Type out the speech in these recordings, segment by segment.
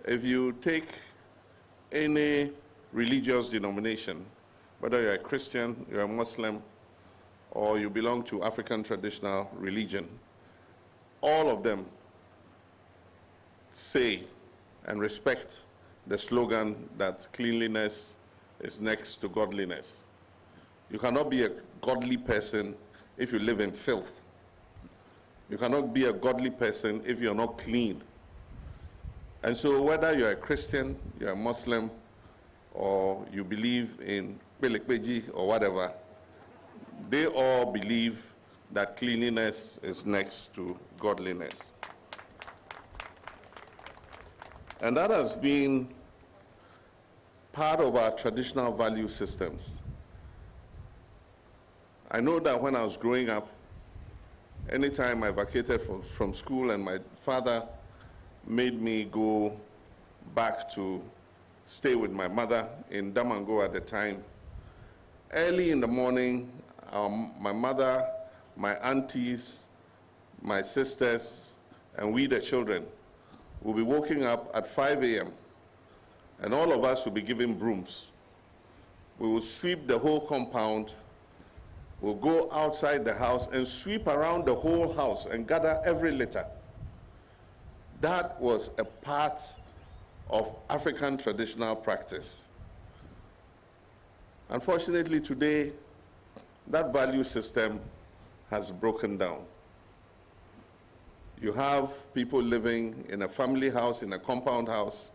If you take any religious denomination, whether you're a Christian, you're a Muslim, or you belong to African traditional religion, all of them say and respect the slogan that cleanliness is next to godliness. You cannot be a godly person if you live in filth. You cannot be a godly person if you're not clean. And so whether you're a Christian, you're a Muslim, or you believe in Pelekpeji or whatever, they all believe that cleanliness is next to godliness. And that has been part of our traditional value systems. I know that when I was growing up, anytime I vacated from school and my father made me go back to stay with my mother in Damango at the time, early in the morning, my mother, my aunties, my sisters, and we the children will be waking up at 5 a.m. and all of us will be given brooms. We will sweep the whole compound. We'll go outside the house and sweep around the whole house and gather every litter. That was a part of African traditional practice. Unfortunately, today, that value system has broken down. You have people living in a family house, in a compound house.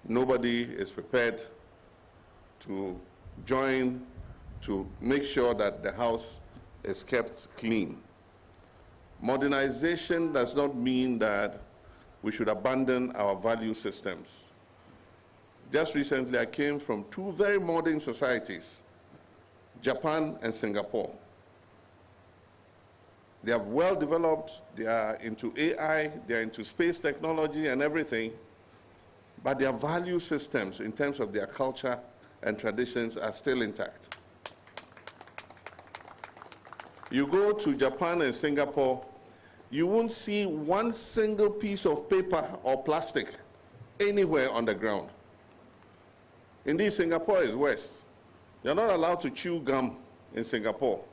Nobody is prepared to join to make sure that the house is kept clean. Modernization does not mean that we should abandon our value systems. Just recently, I came from two very modern societies, Japan and Singapore. They are well developed, they are into AI, they are into space technology and everything, but their value systems in terms of their culture and traditions are still intact. You go to Japan and Singapore, you won't see one single piece of paper or plastic anywhere on the ground. Indeed, Singapore is West. You're not allowed to chew gum in Singapore.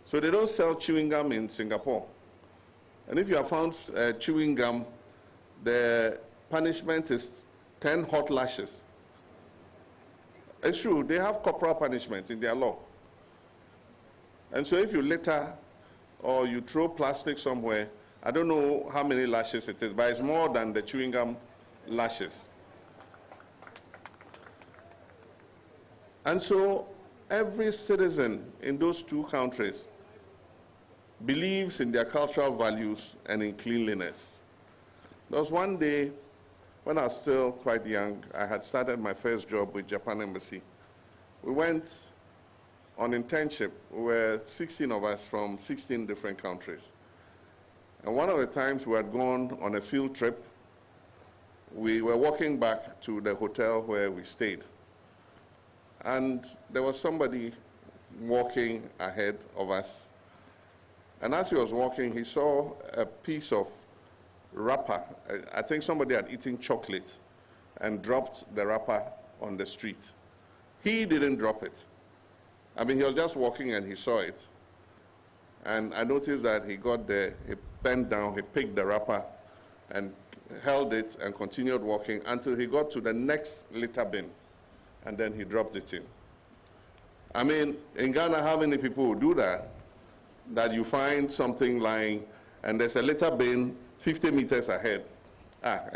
So they don't sell chewing gum in Singapore. And if you are found chewing gum, the punishment is 10 hot lashes. It's true, they have corporal punishment in their law. And so if you litter or you throw plastic somewhere, I don't know how many lashes it is, but it's more than the chewing gum lashes. And so every citizen in those two countries believes in their cultural values and in cleanliness. There was one day when I was still quite young, I had started my first job with Japan Embassy. We went on internship. We were 16 of us from 16 different countries. And one of the times we had gone on a field trip, we were walking back to the hotel where we stayed. And there was somebody walking ahead of us. And as he was walking, he saw a piece of wrapper. I think somebody had eaten chocolate and dropped the wrapper on the street. He didn't drop it. I mean, he was just walking and he saw it. And I noticed that he got there, he bent down, he picked the wrapper and held it and continued walking until he got to the next litter bin. And then he dropped it in. I mean, in Ghana, how many people would do that? That you find something lying and there's a litter bin 50 meters ahead. But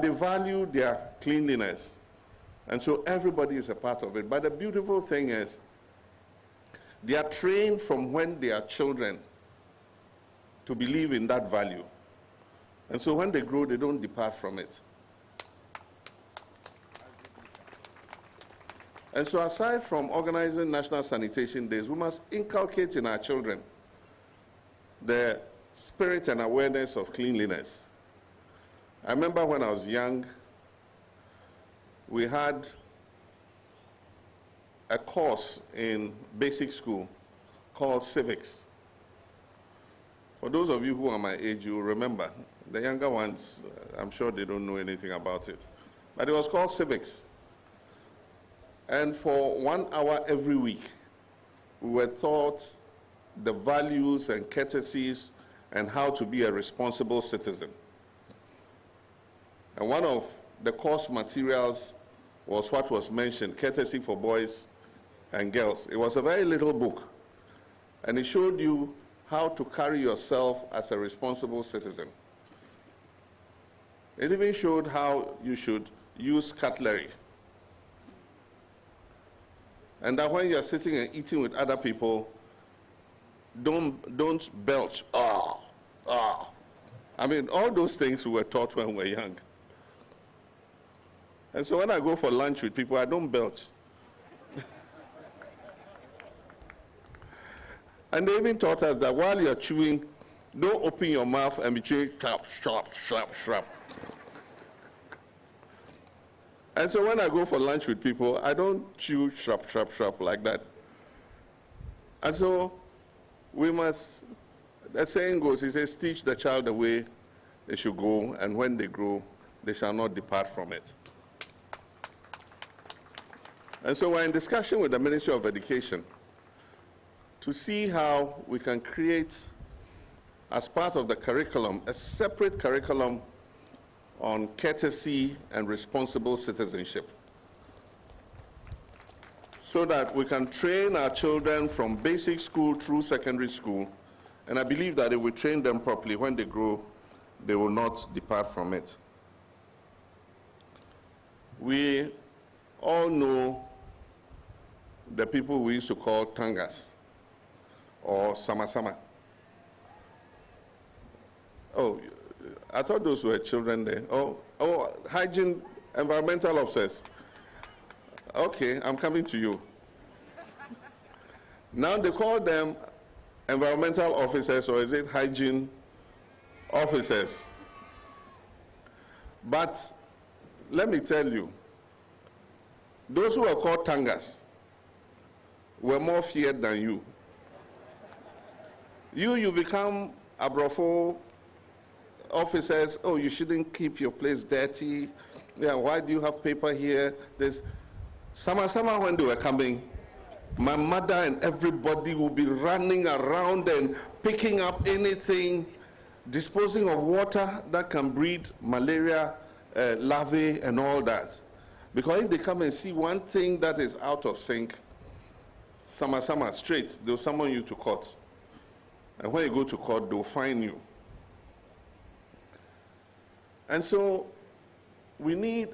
they value their cleanliness. And so everybody is a part of it. But the beautiful thing is, they are trained from when they are children to believe in that value. And so when they grow, they don't depart from it. And so aside from organizing National Sanitation Days, we must inculcate in our children the spirit and awareness of cleanliness. I remember when I was young, we had a course in basic school called civics. For those of you who are my age, you will remember. The younger ones, I'm sure they don't know anything about it. But it was called civics. And for 1 hour every week, we were taught the values and courtesies and how to be a responsible citizen. And one of the course materials was what was mentioned, Courtesy for Boys and Girls. It was a very little book, and it showed you how to carry yourself as a responsible citizen. It even showed how you should use cutlery. And that when you're sitting and eating with other people, don't belch. I mean, all those things we were taught when we were young. And so when I go for lunch with people, I don't belch. And they even taught us that while you're chewing, don't open your mouth and be chewing, sharp, sharp, sharp, sharp. And so when I go for lunch with people, I don't chew sharp, sharp, sharp like that. And so we must, the saying goes, it says, teach the child the way they should go, and when they grow, they shall not depart from it. And so we're in discussion with the Ministry of Education to see how we can create, as part of the curriculum, a separate curriculum on courtesy and responsible citizenship, so that we can train our children from basic school through secondary school. And I believe that if we train them properly, when they grow, they will not depart from it. We all know the people we used to call tangas or sama-sama. Oh, I thought those were children there. Oh, hygiene, environmental officers. Okay, I'm coming to you. Now they call them environmental officers, or is it hygiene officers? But let me tell you, those who are called tangas were more feared than you. You become abrofo officers. Oh, you shouldn't keep your place dirty. Yeah, why do you have paper here? There's sama when they were coming, my mother and everybody will be running around and picking up anything, disposing of water that can breed malaria, larvae, and all that. Because if they come and see one thing that is out of sync, sama straight, they'll summon you to court. And when you go to court, they'll fine you. And so we need,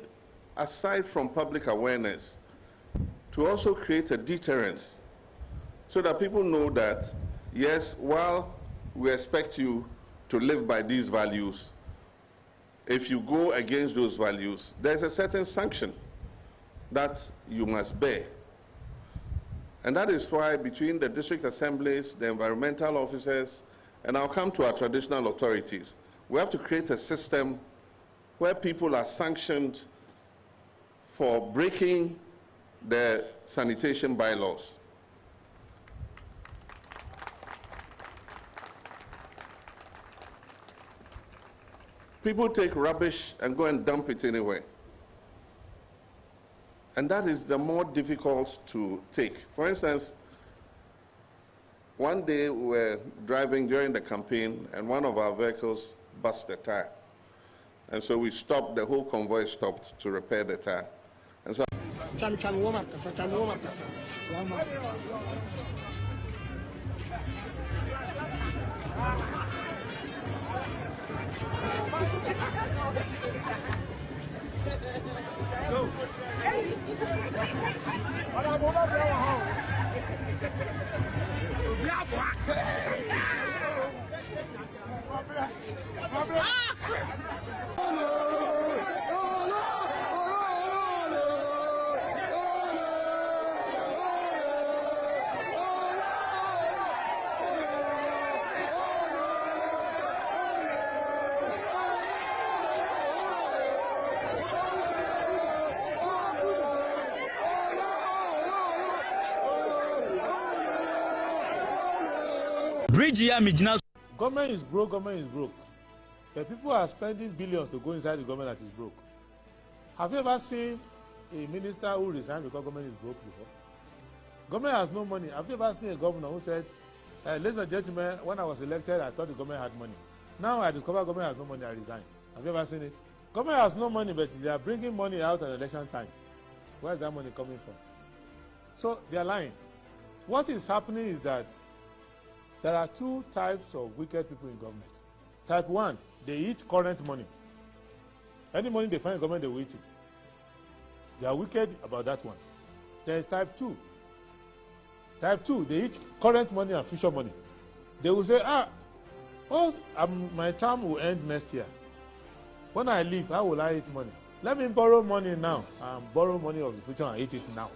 aside from public awareness, to also create a deterrence so that people know that, yes, while we expect you to live by these values, if you go against those values, there's a certain sanction that you must bear. And that is why between the district assemblies, the environmental officers, and I'll come to our traditional authorities, we have to create a system where people are sanctioned for breaking the sanitation bylaws. People take rubbish and go and dump it anywhere. And that is the more difficult to take. For instance, one day we were driving during the campaign and one of our vehicles busted a tire. And so we stopped, the whole convoy stopped to repair the tire. And so Bridge ya mijina Government is broke, government is broke. But people are spending billions to go inside the government that is broke. Have you ever seen a minister who resigned because government is broke before? Government has no money. Have you ever seen a governor who said, ladies and gentlemen, when I was elected, I thought the government had money. Now I discover government has no money, I resign. Have you ever seen it? Government has no money, but they are bringing money out at election time. Where is that money coming from? So they are lying. What is happening is that there are two types of wicked people in government. Type 1, they eat current money. Any money they find in government, they will eat it. They are wicked about that one. There is type 2. Type 2, they eat current money and future money. They will say, my term will end next year. When I leave, how will I eat money? Let me borrow money now and borrow money of the future and eat it now.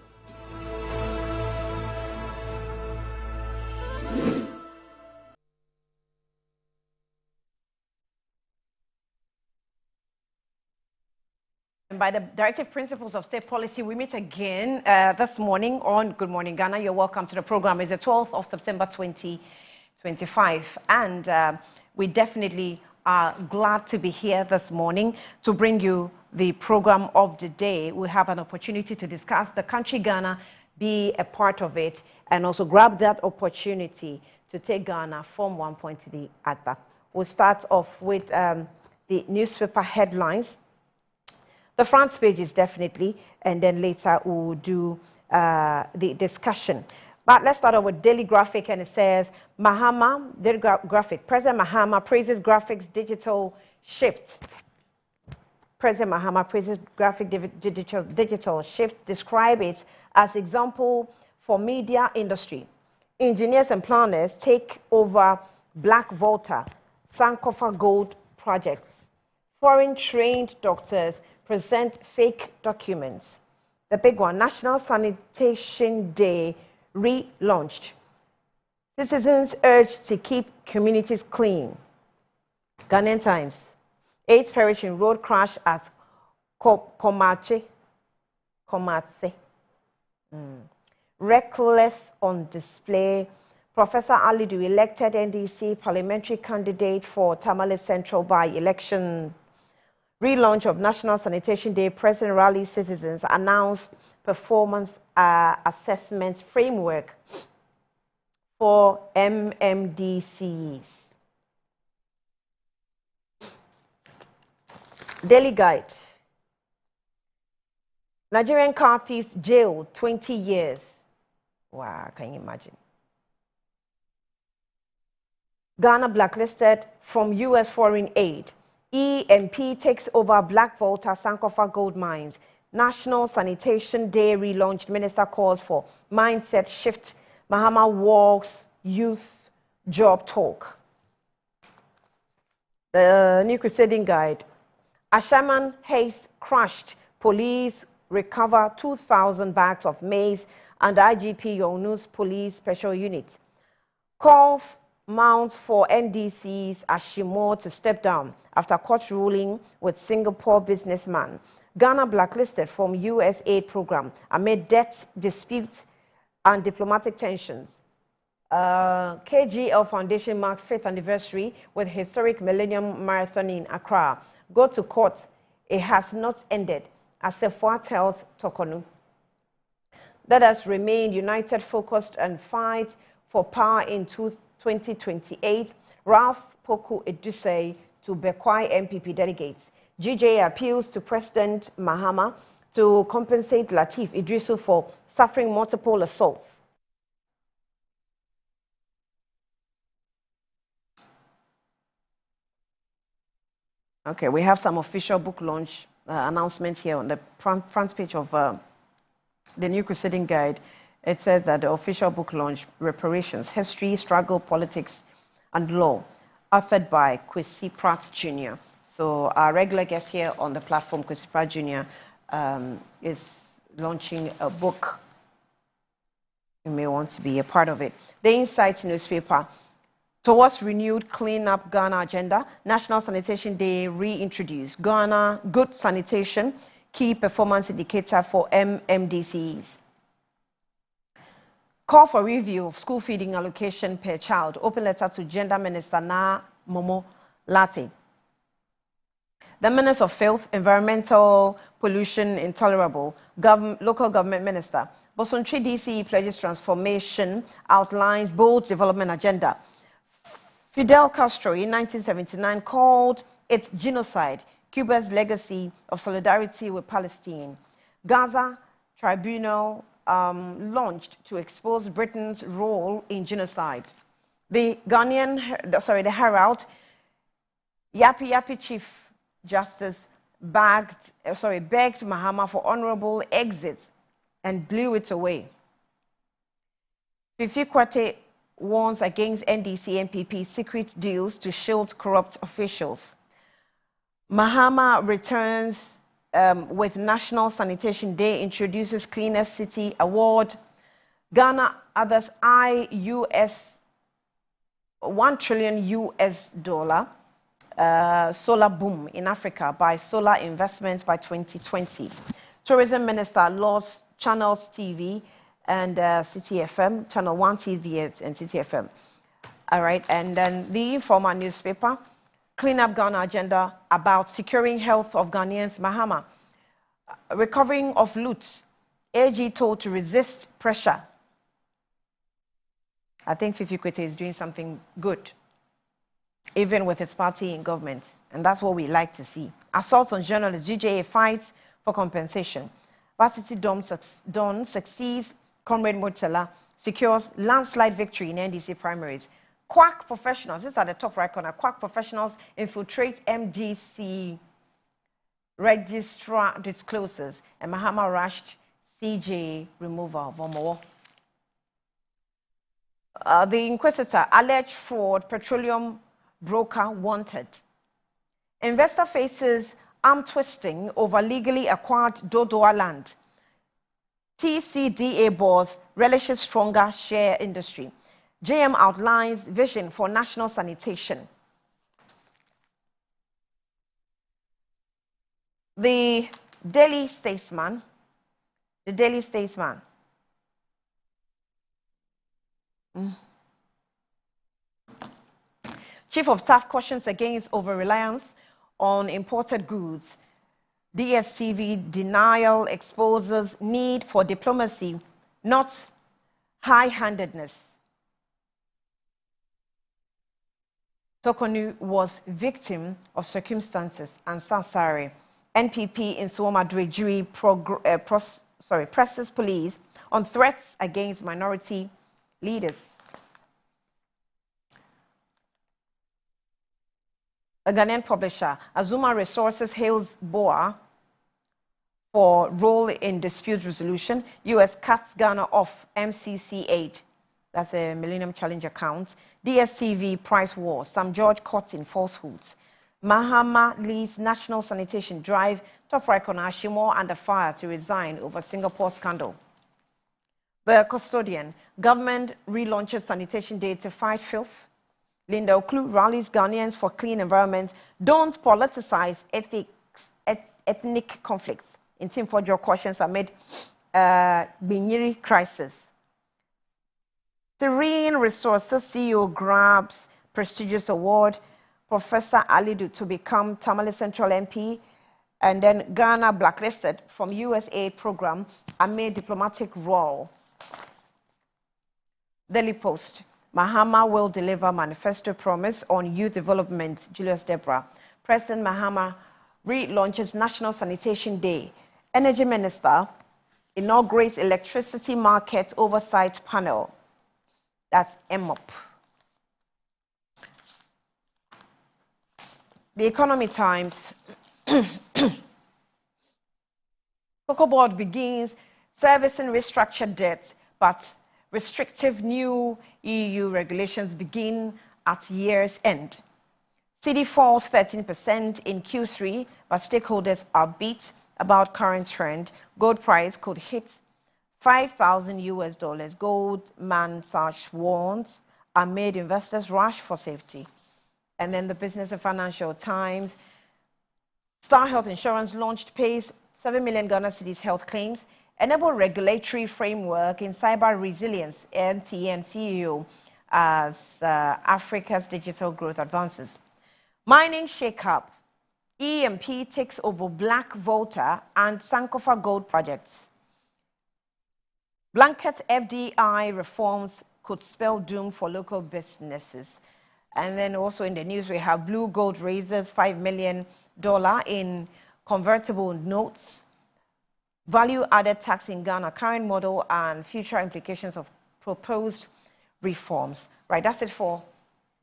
By the directive principles of state policy, we meet again this morning on Good Morning Ghana. You're welcome to the program. It's the 12th of September 2025. And we definitely are glad to be here this morning to bring you the program of the day. We have an opportunity to discuss the country Ghana, be a part of it, and also grab that opportunity to take Ghana from one point to the other. We'll start off with the newspaper headlines. The front page is definitely, and then later we'll do the discussion. But let's start off with Daily Graphic, and it says, Daily Graphic, President Mahama praises graphics digital shift. President Mahama praises graphic digital shift, describe it as example for media industry. Engineers and planners take over Black Volta, Sankofa Gold projects. Foreign trained doctors present fake documents. The big one, National Sanitation Day relaunched. Citizens urged to keep communities clean. Ghanaian Times. 8 perish in road crash at Komatse. Reckless on display. Professor Alidu elected NDC parliamentary candidate for Tamale Central by-election. Relaunch of National Sanitation Day, President rally citizens announced performance assessment framework for MMDCs. Daily Guide. Nigerian car thieves jailed 20 years. Wow, can you imagine? Ghana blacklisted from U.S. foreign aid. EMP takes over Black Volta Sankofa gold mines. National Sanitation Day relaunched. Minister calls for mindset shift. Mahama walks youth job talk. The New Crusading Guide. Ashaman haste crushed. Police recover 2,000 bags of maize. And IGP Yonus Police Special Unit calls mounts for NDC's Ashimor to step down after court ruling with Singapore businessman. Ghana blacklisted from U.S. aid program amid debt disputes and diplomatic tensions. KGL Foundation marks 5th anniversary with historic Millennium Marathon in Accra. Go to court. It has not ended, as Sefwa tells Tokonu. Let us remain united, focused, and fight for power in 2028. Ralph Poku Edusei to Bekwai MPP delegates. GJ appeals to President Mahama to compensate Latif Idrisu for suffering multiple assaults. Okay, we have some official book launch announcements here on the front page of the New Crusading Guide. It says that the official book launch, Reparations, History, Struggle, Politics, and Law, authored by Kwesi Pratt Jr. So our regular guest here on the platform, Kwesi Pratt Jr., is launching a book. You may want to be a part of it. The Insight newspaper. Towards renewed Clean Up Ghana agenda, National Sanitation Day reintroduced. Ghana Good Sanitation, key performance indicator for MMDCs. Call for review of school feeding allocation per child. Open letter to Gender Minister Na Momo Latte. The Minister of Health, Environmental Pollution Intolerable, Local Government Minister. Bosontri DCE pledges transformation, outlines bold development agenda. Fidel Castro in 1979 called it genocide, Cuba's legacy of solidarity with Palestine. Gaza Tribunal launched to expose Britain's role in genocide. The Herald, Yapi Chief Justice begged Mahama for honorable exit and blew it away. Fifi Kwate warns against NDC MPP secret deals to shield corrupt officials. Mahama returns with National Sanitation Day, introduces Cleanest City Award. Ghana others US $1 trillion solar boom in Africa by solar investments by 2020. Tourism Minister laws Channels TV and City FM, Channel 1 TV and City FM. All right, and then the Informer newspaper, Clean Up Ghana agenda about securing health of Ghanaians. Mahama, recovering of loot, AG told to resist pressure. I think Fifi Kwete is doing something good, even with its party in government, and that's what we like to see. Assault on journalists, GJA fights for compensation. Varsity Dawn succeeds, Comrade Murtala secures landslide victory in NDC primaries. Quack professionals, this is at the top right corner, quack professionals infiltrate MDC registrar discloses, and Mahama rushed CJ removal. The Inquisitor, alleged fraud, petroleum broker wanted. Investor faces arm twisting over legally acquired Dodoa land. TCDA boss relishes stronger share industry. JM outlines vision for national sanitation. The Daily Statesman. Chief of Staff cautions against over-reliance on imported goods. DSTV denial exposes need for diplomacy, not high-handedness. Tokonu was victim of circumstances and Sansari. NPP in Suomadre jury presses police on threats against minority leaders. A Ghanaian publisher, Azuma Resources hails BOA for role in dispute resolution. US cuts Ghana off MCC aid. That's a Millennium Challenge account. DSTV price war. Sam George caught in falsehoods. Mahama leads national sanitation drive. Top right corner, Ashimor under fire to resign over Singapore scandal. The Custodian. Government relaunches Sanitation Day to fight filth. Linda Oklu rallies Ghanaians for clean environment. Don't politicize ethnic conflicts. In Team for Your cautions amid Binyiri crisis. Serene Resources CEO grabs prestigious award. Professor Alidu to become Tamale Central MP. And then Ghana blacklisted from USAID program amid diplomatic role. Daily Post. Mahama will deliver manifesto promise on youth development. Julius Debra. President Mahama relaunches National Sanitation Day. Energy Minister inaugurates Electricity Market Oversight Panel. That's EMOP. The Economy Times. Cocoa Board begins servicing restructured debt, but restrictive new EU regulations begin at year's end. CD falls 13% in Q3, but stakeholders are upbeat about current trend. Gold price could hit $5,000. Goldman Sachs warns amid investors rush for safety. And then the Business and Financial Times. Star Health Insurance launched pays 7 million Ghana cedis health claims. enable regulatory framework in cyber resilience, NTN CEO, as Africa's digital growth advances. Mining shake-up, EMP takes over Black Volta and Sankofa gold projects. Blanket FDI reforms could spell doom for local businesses. And then also in the news, we have Blue Gold raises $5 million in convertible notes, value-added tax in Ghana, current model, and future implications of proposed reforms. Right, that's it for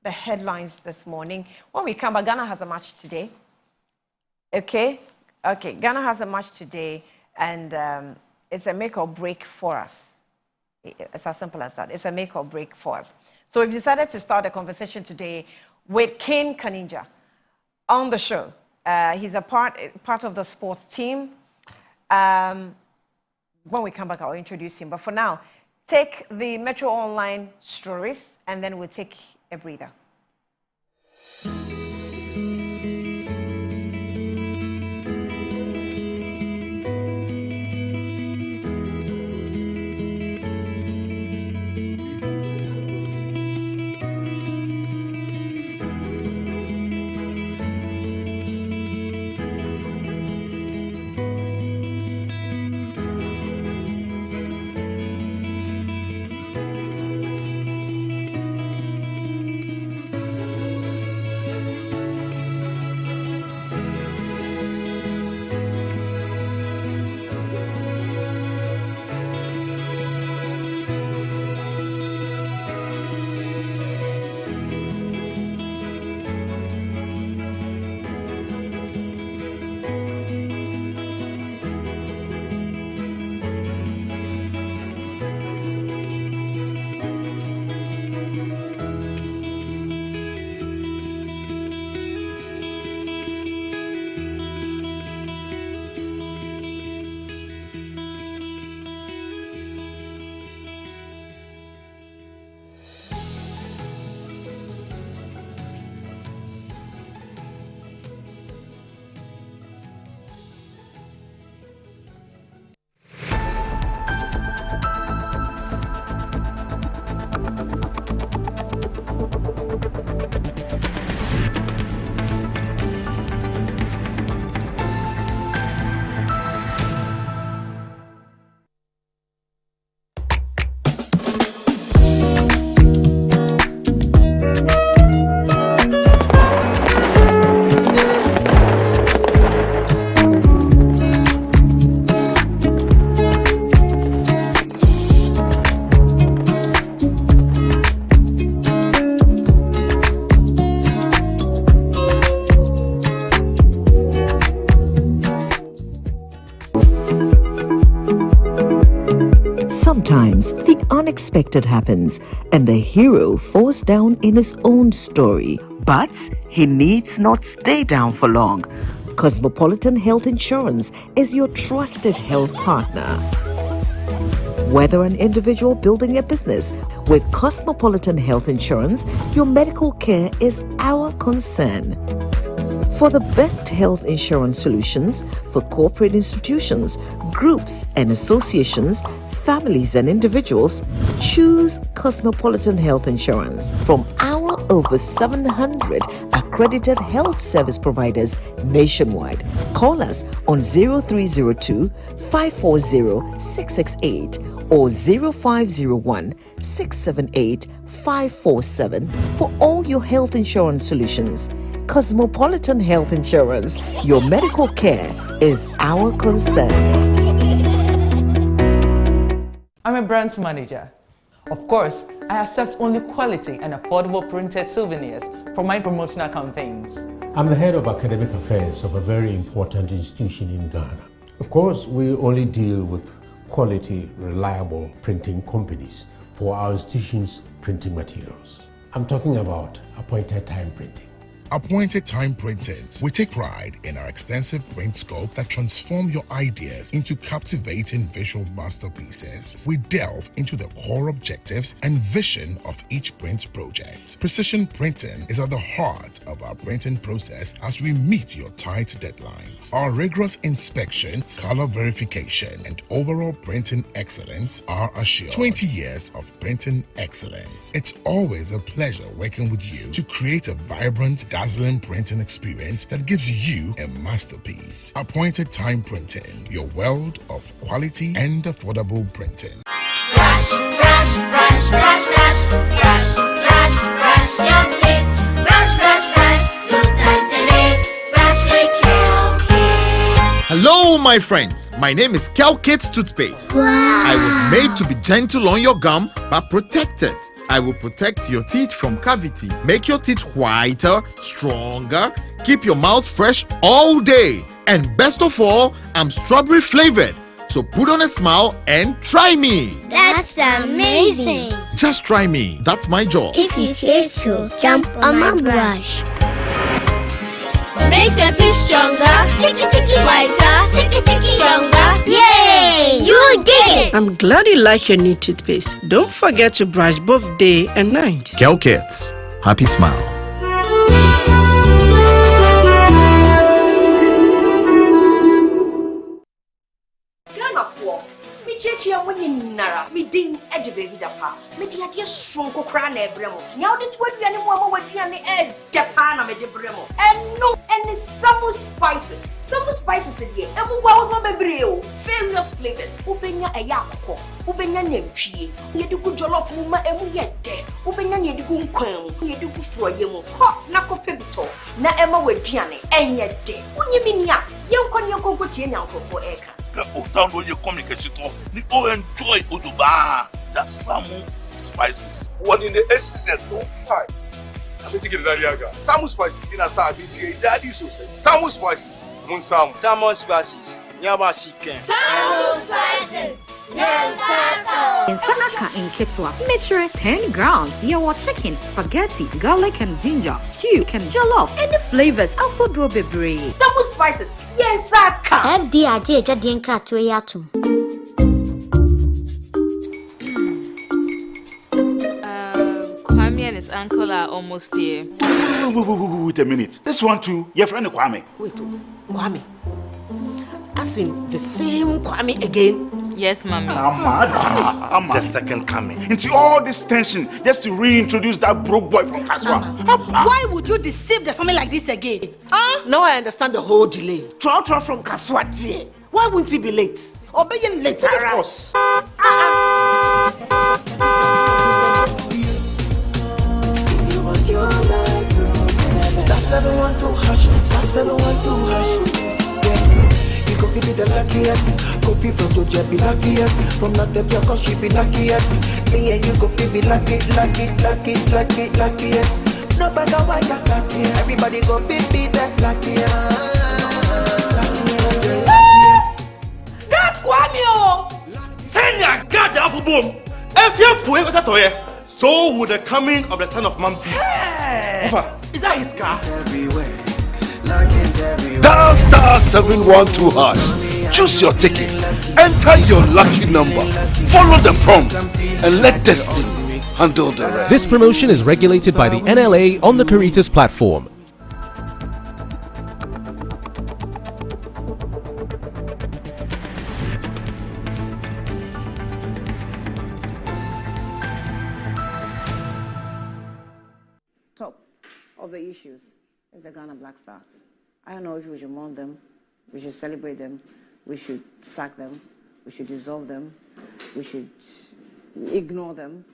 the headlines this morning. When we come back, Ghana has a match today. Okay, Ghana has a match today, and it's a make or break for us. It's as simple as that. It's a make or break for us. So we've decided to start a conversation today with King Kaninja on the show. He's a part of the sports team. When we come back, I'll introduce him. But for now, take the Metro Online stories, and then we'll take a breather. Sometimes the unexpected happens and the hero falls down in his own story. But he needs not stay down for long. Cosmopolitan Health Insurance is your trusted health partner. Whether an individual building a business, with Cosmopolitan Health Insurance, your medical care is our concern. For the best health insurance solutions for corporate institutions, groups and associations, families and individuals, choose Cosmopolitan Health Insurance from our over 700 accredited health service providers nationwide. Call us on 0302 540 668 or 0501 678 547 for all your health insurance solutions. Cosmopolitan Health Insurance, your medical care is our concern. I'm a brand manager. Of course, I accept only quality and affordable printed souvenirs for my promotional campaigns. I'm the head of academic affairs of a very important institution in Ghana. Of course, we only deal with quality, reliable printing companies for our institution's printing materials. I'm talking about appointed time printing. Appointed Time Printings. We take pride in our extensive print scope that transform your ideas into captivating visual masterpieces. We delve into the core objectives and vision of each print project. Precision printing is at the heart of our printing process as we meet your tight deadlines. Our rigorous inspection, color verification, and overall printing excellence are assured. 20 years of printing excellence. It's always a pleasure working with you to create a vibrant, dazzling printing experience that gives you a masterpiece. Appointed Time Printing, your world of quality and affordable printing. Brush, brush, brush, brush, brush, brush, brush, brush your teeth. Brush, brush, brush, 2 times a day. Brush with Inculcating. Hello, my friends. My name is Inculcating toothpaste. Wow. I was made to be gentle on your gum, but protected. I will protect your teeth from cavity, make your teeth whiter, stronger, keep your mouth fresh all day. And best of all, I'm strawberry flavored. So put on a smile and try me. That's amazing. Just try me. That's my job. If you say so, jump on my brush. Makes your teeth stronger, chicky chicky whiter, chicky chicky stronger. Yay! You did it! I'm glad you like your new toothpaste. Don't forget to brush both day and night. Inculcating. Happy smile. Chia winning Nara, me ding edge baby dapa, me dear strong cocran ebremo. Now that what we animal would be on the edge, Japan, me debremo. And no, any summer spices. Summer spices in here, and we wow from a breo. Various flavors, Ubenya a yako, Ubenya nemchi, you do good jollof muma and we get dead. Ubenya you do quam, you do for you, hot nako pibito. Na Emma with Gianni, and yet dead. When you mean ya, you can your cocoa for Eka. Down with your communication, you all enjoy Uduba, that Samu spices. What in the essence, no fight. I'm going to get that. Samu spices in a Sabi, Daddy so say. Samu spices, Munsam. Samu spices, Yama chicken. Samu spices, In Sanaka in Kitswa, measure 10 grams. You want chicken, spaghetti, garlic and ginger, stew, and jollof, and the flavors of Udubebre. Samu spices, yes, Saka. FDIJ Jadien Kratoyatum. Kwame and his uncle are almost here. Wait a minute. This one too, your friend Kwame. Wait, Kwame. As in the same Kwame again? Yes, mommy. The second coming. Into all this tension just to reintroduce that broke boy from Kaswa. Why would you deceive the family like this again? Now I understand the whole delay. Troll from Kaswa. Why wouldn't he be late? Obey him later. Of course. Coffee be the luckiest. Coffee from Georgia be luckiest. From not the cause she be luckiest. Me and you coffee be luckiest. No matter why you're luckiest. Everybody go be the luckiest. God Kwame! Senya God the apple boom. If you put it toye, so would the coming of the Son of Man be. Is that his car? Everywhere. Dial star 712 hash. Choose your ticket. Enter your lucky number. Follow the prompts and let destiny handle the rest. This promotion is regulated by the NLA on the Caritas platform. Top of the issues is the Ghana Black Stars. I don't know if we should mourn them, we should celebrate them, we should sack them, we should dissolve them, we should ignore them,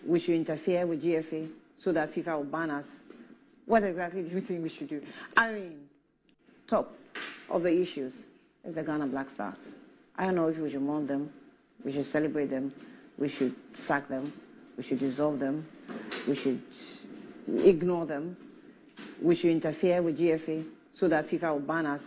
we should interfere with GFA so that FIFA will ban us. What exactly do you think we should do? I mean, top of the issues is the Ghana Black Stars. I don't know if we should mourn them, we should celebrate them, we should sack them, we should dissolve them, we should ignore them, we should interfere with GFA so that FIFA will ban us.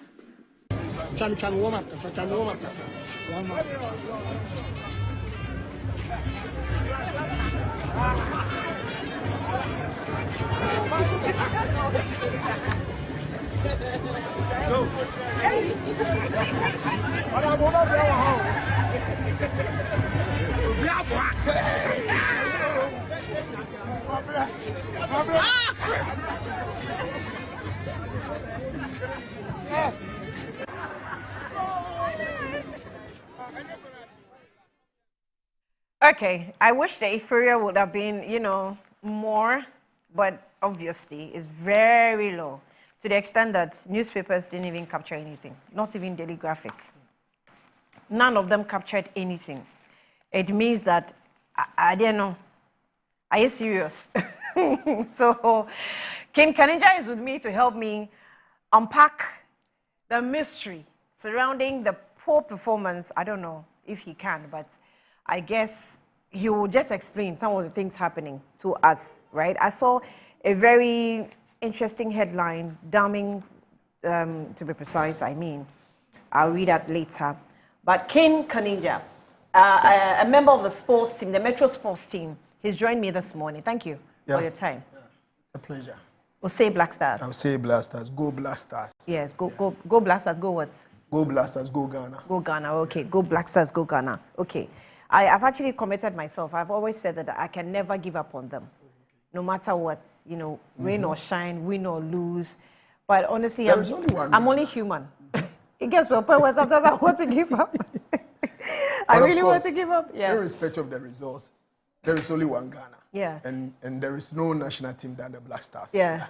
Okay, I wish the euphoria would have been, you know, more, but obviously it's very low to the extent that newspapers didn't even capture anything, not even Daily Graphic. None of them captured anything. It means that, I don't know, are you serious? So, King Kanija is with me to help me unpack the mystery surrounding the poor performance. I don't know if he can, but I guess he will just explain some of the things happening to us, right? I saw a very interesting headline, damning, to be precise, I mean. I'll read that later. But King Kanija, a member of the sports team, the Metro sports team, he's joined me this morning. Thank you for your time. Yeah. It's a pleasure. We'll say Black Stars. I'll say Black Stars. Go Black Stars. Yes, go Black Stars, go what? Go Black Stars, go Ghana. Go Ghana, okay. Go Black Stars, go Ghana. Okay. I've actually committed myself. I've always said that I can never give up on them. No matter what, you know, rain or shine, win or lose. But honestly, I'm only human. It gets to a point where sometimes I want to give up. I really want to give up. Yeah. Irrespective of the results, there is only one Ghana. Yeah. And there is no national team than the Black Stars. Yeah.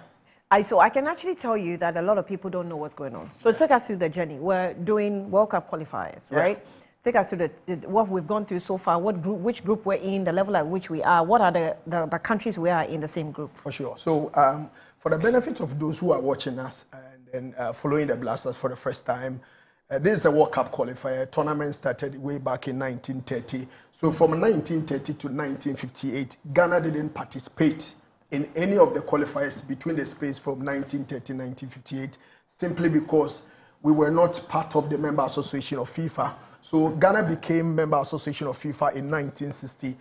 So I can actually tell you that a lot of people don't know what's going on. So take us through the journey. We're doing World Cup qualifiers, right? Take us to what we've gone through so far, which group we're in, the level at which we are, what are the countries we are in the same group? For sure. So for the benefit of those who are watching us and following the Black Stars for the first time, this is a World Cup qualifier. Tournament started way back in 1930. So from 1930 to 1958, Ghana didn't participate in any of the qualifiers between the space from 1930 to 1958, simply because we were not part of the member association of FIFA. So Ghana became member association of FIFA in 1960.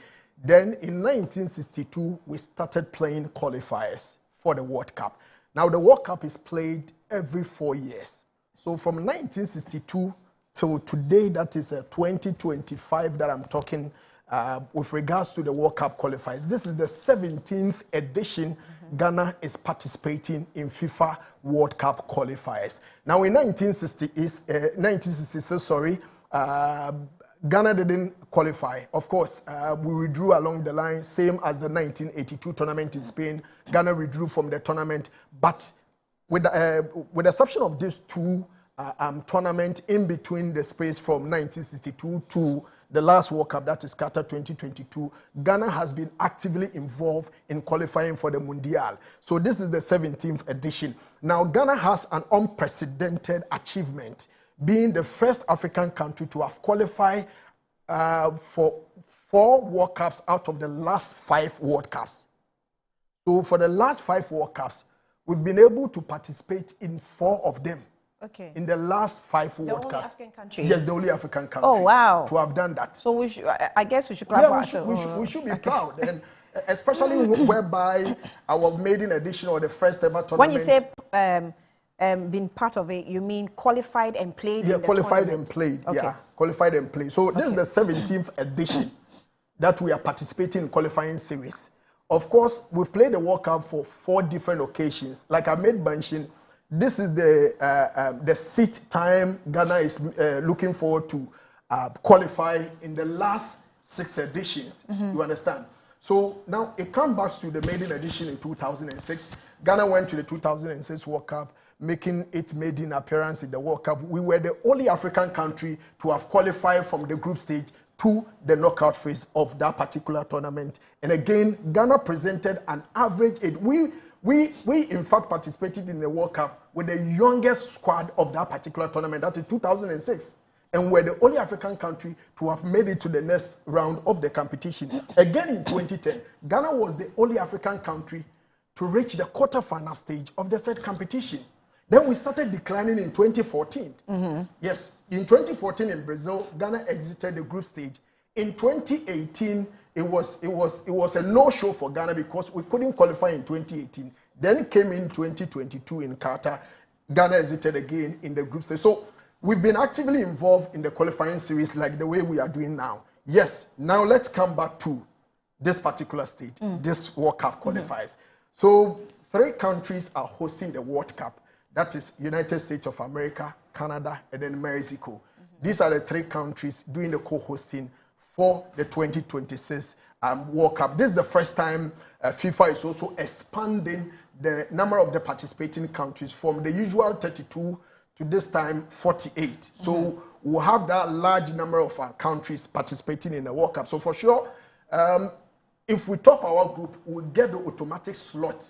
Then in 1962, we started playing qualifiers for the World Cup. Now the World Cup is played every 4 years. So from 1962 till today, that is 2025 that I'm talking with regards to the World Cup qualifiers. This is the 17th edition Ghana is participating in FIFA World Cup qualifiers. Now in 1966, Ghana didn't qualify. Of course, we withdrew along the line, same as the 1982 tournament in Spain. Ghana withdrew from the tournament, but with the exception of these two tournaments in between the space from 1962 to the last World Cup, that is Qatar 2022, Ghana has been actively involved in qualifying for the Mundial. So this is the 17th edition. Now Ghana has an unprecedented achievement, being the first African country to have qualified for 4 World Cups out of the last 5 World Cups. So for the last 5 World Cups, we've been able to participate in 4 of them. Okay. In the last 5 World Cups. The only African country? Yes, the only African country. Oh, wow. To have done that. So we should, I guess we should clap we should be proud. And especially whereby our maiden edition or the first ever tournament. When you say being part of it, you mean qualified and played? Yeah, in the qualified tournament? and played. Okay. Yeah, qualified and played. So this is the 17th edition that we are participating in qualifying series. Of course, we've played the World Cup for 4 different occasions. Like I made mention, this is the 6th time Ghana is looking forward to qualify in the last 6 editions. You understand? So now it comes back to the maiden edition in 2006. Ghana went to the 2006 World Cup, making its maiden appearance in the World Cup. We were the only African country to have qualified from the group stage to the knockout phase of that particular tournament. And again, Ghana presented an average age. We in fact participated in the World Cup with the youngest squad of that particular tournament. That is 2006. And we're the only African country to have made it to the next round of the competition. Again in 2010, Ghana was the only African country to reach the quarterfinal stage of the said competition. Then we started declining in 2014. Yes, in 2014 in Brazil, Ghana exited the group stage. In 2018, it was a no-show for Ghana because we couldn't qualify in 2018. Then came in 2022 in Qatar. Ghana exited again in the group stage. So we've been actively involved in the qualifying series like the way we are doing now. Yes, now let's come back to this particular stage, this World Cup qualifiers. So 3 countries are hosting the World Cup. That is United States of America, Canada, and then Mexico. These are the 3 countries doing the co-hosting for the 2026 World Cup. This is the first time FIFA is also expanding the number of the participating countries from the usual 32 to this time 48. So we'll have that large number of countries participating in the World Cup. So for sure, if we top our group, we'll get the automatic slot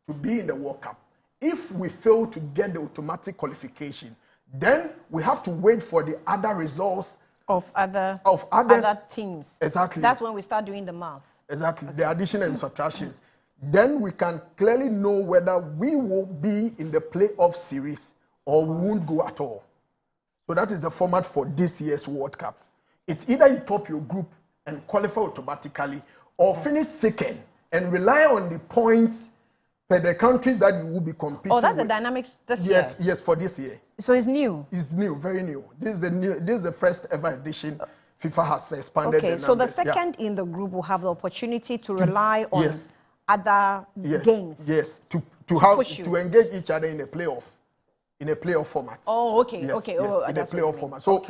to be in the World Cup. If we fail to get the automatic qualification, then we have to wait for the other results of other teams. Exactly. That's when we start doing the math. Exactly. The addition and subtractions. Then we can clearly know whether we will be in the playoff series or we won't go at all. So that is the format for this year's World Cup. It's either you top your group and qualify automatically or finish second and rely on the points per the countries that you will be competing with. Oh, that's the dynamics this year? Yes, for this year. So it's new? It's new, very new. This is the first ever edition. FIFA has expanded the numbers. So the second in the group will have the opportunity to rely on other games. Yes, to engage each other in a playoff format. Oh, okay, yes, okay. Yes, oh, in a playoff format. So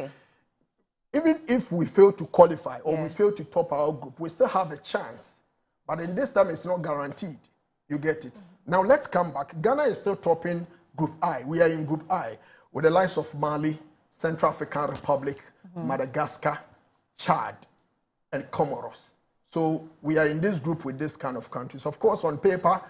even if we fail to qualify or we fail to top our group, we still have a chance. But in this time, it's not guaranteed. You get it. Now let's come back. Ghana is still topping Group I. We are in Group I with the likes of Mali, Central African Republic, Madagascar, Chad, and Comoros. So we are in this group with this kind of countries. Of course, on paper,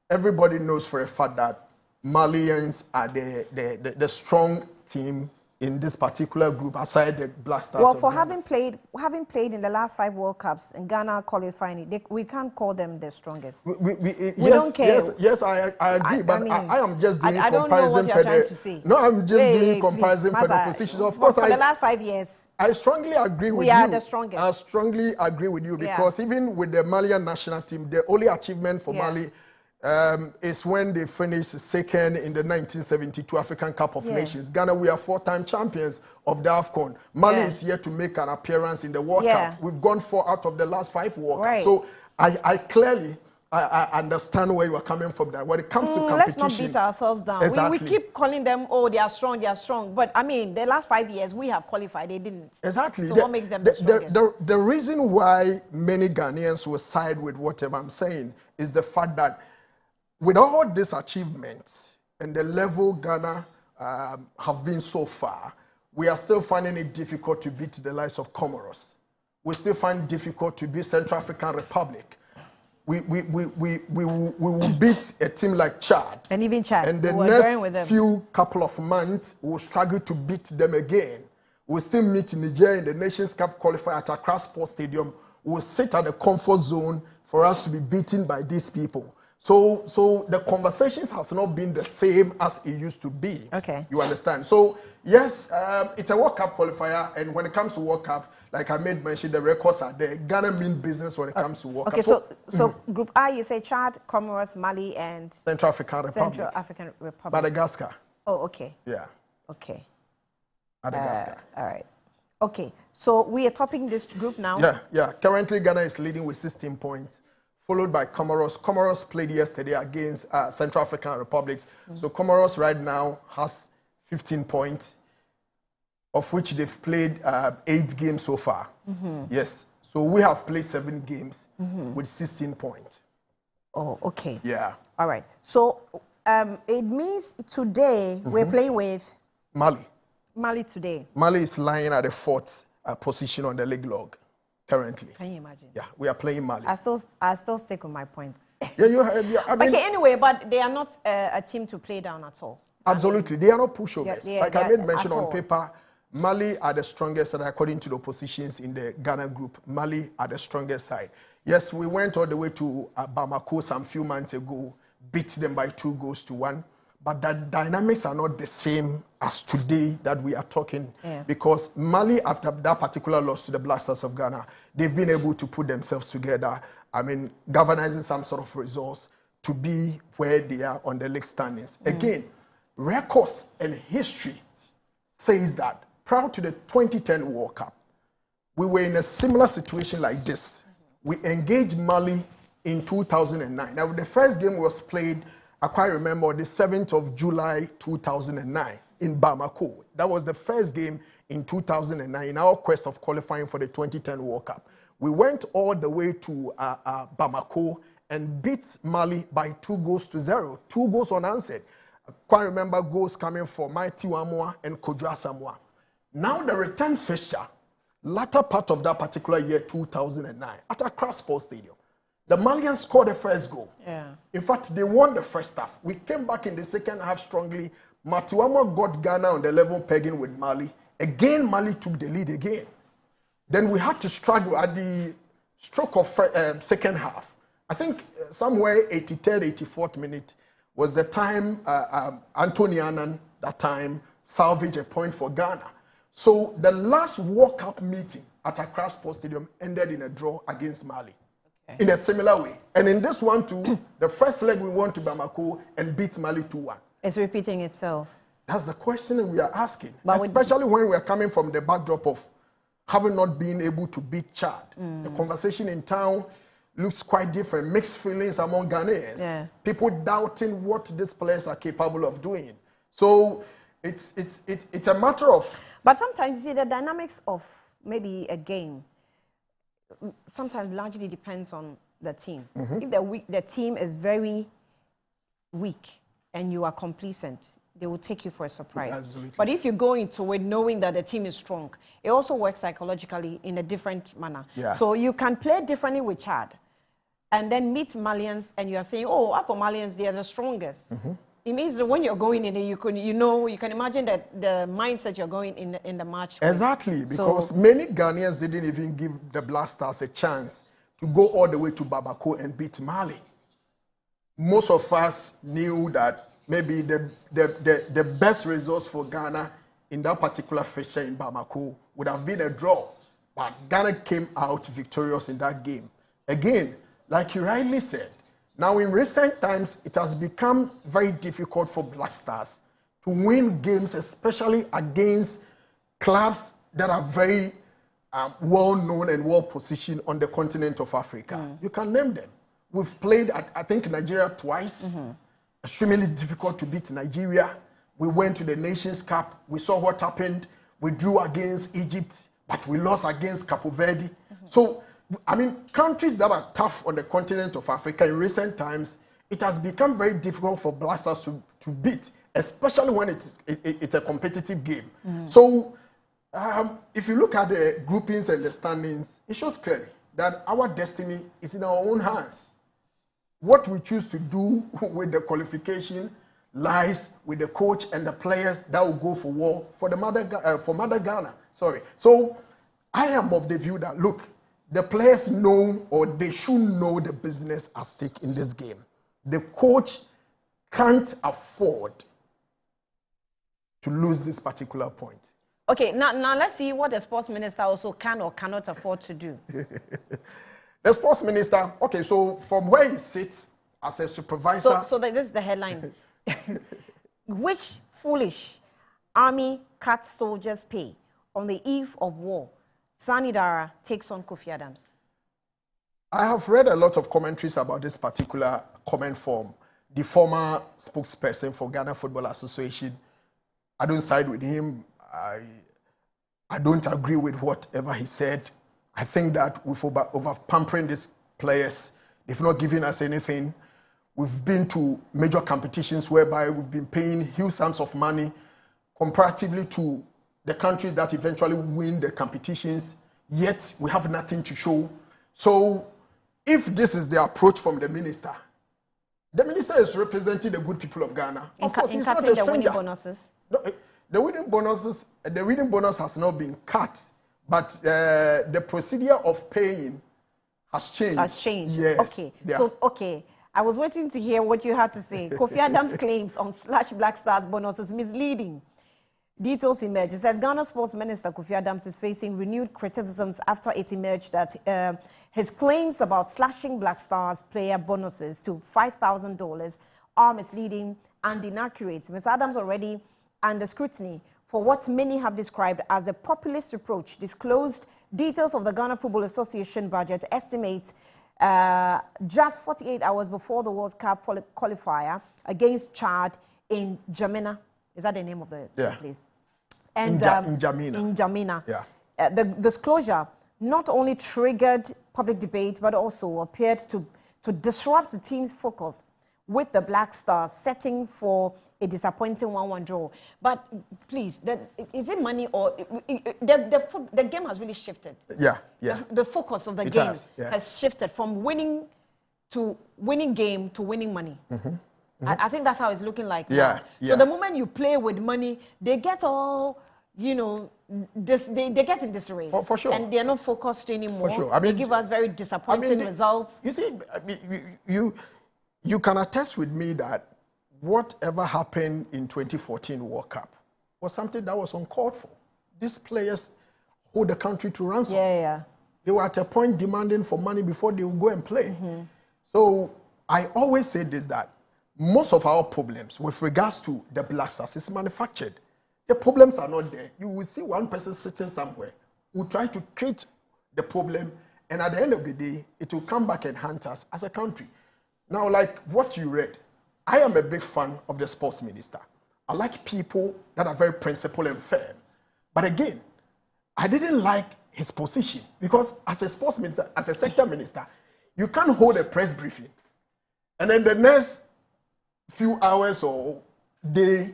everybody knows for a fact that Malians are the strong team in this particular group, aside the Black Stars. Well, for having played in the last 5 World Cups and Ghana qualifying, we can't call them the strongest. We don't care. Yes, I agree, but I am just doing comparison. I don't know what you're trying to say. No, I'm just doing comparison per the positions. Of course, for the last 5 years, I strongly agree with you. We are the strongest. I strongly agree with you because even with the Malian national team, the only achievement for Mali is when they finished second in the 1972 African Cup of Nations. Ghana, we are 4-time champions of the AFCON. Mali is here to make an appearance in the World Cup. We've gone 4 out of the last 5 World Cups. So I clearly understand where you are coming from there. When it comes to competition... Let's not beat ourselves down. Exactly. We keep calling them, oh, they are strong. But, I mean, the last 5 years, we have qualified. They didn't. Exactly. So what makes them the strongest? The reason why many Ghanaians will side with whatever I'm saying is the fact that with all these achievements and the level Ghana have been so far, we are still finding it difficult to beat the likes of Comoros. We still find it difficult to beat Central African Republic. We will beat a team like Chad. And even Chad. And the next few couple of months, we will struggle to beat them again. We'll still meet Nigeria in the Nations Cup qualifier at Accra Sports Stadium. We'll sit at the comfort zone for us to be beaten by these people. So the conversations has not been the same as it used to be. Okay. You understand? So, yes, it's a World Cup qualifier, and when it comes to World Cup, like I made mention, the records are there. Ghana mean business when it comes to World Cup. Okay, so Group I, you say Chad, Comoros, Mali, and... Central African Republic. Madagascar. Oh, okay. Yeah. Okay. Madagascar. All right. Okay, so we are topping this group now? Yeah. Currently, Ghana is leading with 16 points. Followed by Comoros. Comoros played yesterday against Central African Republic. So Comoros right now has 15 points, of which they've played 8 games so far. Yes. So we have played 7 games with 16 points. Oh, okay. Yeah. All right. So it means today we're playing with? Mali. Mali today. Mali is lying at the 4th position on the league log. Currently. Can you imagine? Yeah, we are playing Mali. I still stick with my points. I mean, okay, anyway, but they are not a team to play down at all. Absolutely. They are not pushovers. Like I made mention on paper, Mali are the strongest side according to the positions in the Ghana group. Mali are the strongest side. Yes, we went all the way to Bamako some few months ago, beat them by 2-1. but the dynamics are not the same as today that we are talking. Yeah. Because Mali, after that particular loss to the Black Stars of Ghana, they've been able to put themselves together, I mean, galvanizing some sort of resource to be where they are on the league standings. Again, records and history says that prior to the 2010 World Cup, we were in a similar situation like this. We engaged Mali in 2009. Now, the first game was played, I quite remember, the 7th of July 2009 in Bamako. That was the first game in 2009 in our quest of qualifying for the 2010 World Cup. We went all the way to Bamako and beat Mali by 2-0. 2 goals unanswered. I quite remember goals coming from Mighty Wamua and Kodra Samoa. Now the return fixture, latter part of that particular year, 2009, at Accra Sports Stadium, the Malians scored the first goal. Yeah. In fact, they won the first half. We came back in the second half strongly. Matiwama got Ghana on the level pegging with Mali. Again, Mali took the lead again. Then we had to struggle at the stroke of second half. I think somewhere 83rd, 84th minute was the time Anthony Annan, that time, salvaged a point for Ghana. So the last World Cup meeting at Accra Sports Stadium ended in a draw against Mali. In a similar way. And in this one too, the first leg we went to Bamako and beat Mali 2-1. It's repeating itself. That's the question we are asking. But especially when we are coming from the backdrop of having not been able to beat Chad. The conversation in town looks quite different. Mixed feelings among Ghanaians. Yeah. People doubting what these players are capable of doing. So it's a matter of... But sometimes, you see, the dynamics of maybe a game sometimes largely depends on the team. If the team is very weak and you are complacent, they will take you for a surprise. Absolutely. But if you go into it knowing that the team is strong, it also works psychologically in a different manner. Yeah. So you can play differently with Chad and then meet Malians and you are saying, oh, for Malians, they are the strongest. It means that when you're going in, you can imagine that the mindset you're going in the match with. Exactly, because many Ghanaians didn't even give the Black Stars a chance to go all the way to Bamako and beat Mali. Most of us knew that maybe the best results for Ghana in that particular fixture in Bamako would have been a draw. But Ghana came out victorious in that game. Again, like you rightly said, now, in recent times, it has become very difficult for Black Stars to win games, especially against clubs that are very well-known and well-positioned on the continent of Africa. You can name them. We've played, I think, Nigeria twice. Extremely difficult to beat Nigeria. We went to the Nations Cup. We saw what happened. We drew against Egypt, but we lost against Cape Verde. So, I mean, countries that are tough on the continent of Africa in recent times, it has become very difficult for Black Stars to beat, especially when it's a competitive game. So, if you look at the groupings and the standings, it shows clearly that our destiny is in our own hands. What we choose to do with the qualification lies with the coach and the players that will go for war for Mother Ghana. Sorry. So, I am of the view that, look, the players know, or they should know, the business at stake in this game. The coach can't afford to lose this particular point. Okay, now let's see what the sports minister also can or cannot afford to do. The sports minister, okay, so from where he sits as a supervisor... So this is the headline. Which foolish army cuts soldiers' pay on the eve of war? Sani Dara takes on Kofi Adams. I have read a lot of commentaries about this particular comment from the former spokesperson for Ghana Football Association. I don't side with him. I don't agree with whatever he said. I think that we've over pampering these players. They've not given us anything. We've been to major competitions whereby we've been paying huge sums of money comparatively to the countries that eventually win the competitions, yet we have nothing to show. So if this is the approach from the minister is representing the good people of Ghana. Of course, he's not a stranger. The winning bonuses? No, the winning bonus has not been cut, but the procedure of paying has changed. Has changed. Yes. Okay. Yeah. So, okay. I was waiting to hear what you had to say. Kofi Adams' claims on / Black Stars bonus is misleading. Details emerge. It says Ghana Sports Minister Kofi Adams is facing renewed criticisms after it emerged that his claims about slashing Black Stars player bonuses to $5,000 are misleading and inaccurate. Mr. Adams already under scrutiny for what many have described as a populist approach. Disclosed details of the Ghana Football Association budget estimates just 48 hours before the World Cup qualifier against Chad in Jamina. Is that the name of the place? And in Jamina. In Jamina. Yeah. The disclosure not only triggered public debate, but also appeared to disrupt the team's focus with the Black Stars setting for a disappointing 1-1 draw. But please, is it money or the game has really shifted? Yeah. The focus of the game has shifted from winning game to winning money. I think that's how it's looking like now. So the moment you play with money, they get all, they get in disarray. For sure. And they're not focused anymore. For sure. They give us very disappointing results. You see, you can attest with me that whatever happened in 2014 World Cup was something that was uncalled for. These players hold the country to ransom. They were at a point demanding for money before they would go and play. So I always say this, that most of our problems with regards to the Black Stars is manufactured. The problems are not there. You will see one person sitting somewhere who try to create the problem, and at the end of the day, it will come back and haunt us as a country. Now, like what you read, I am a big fan of the sports minister. I like people that are very principled and fair. But again, I didn't like his position because as a sports minister, as a sector minister, you can't hold a press briefing and then the next few hours or day,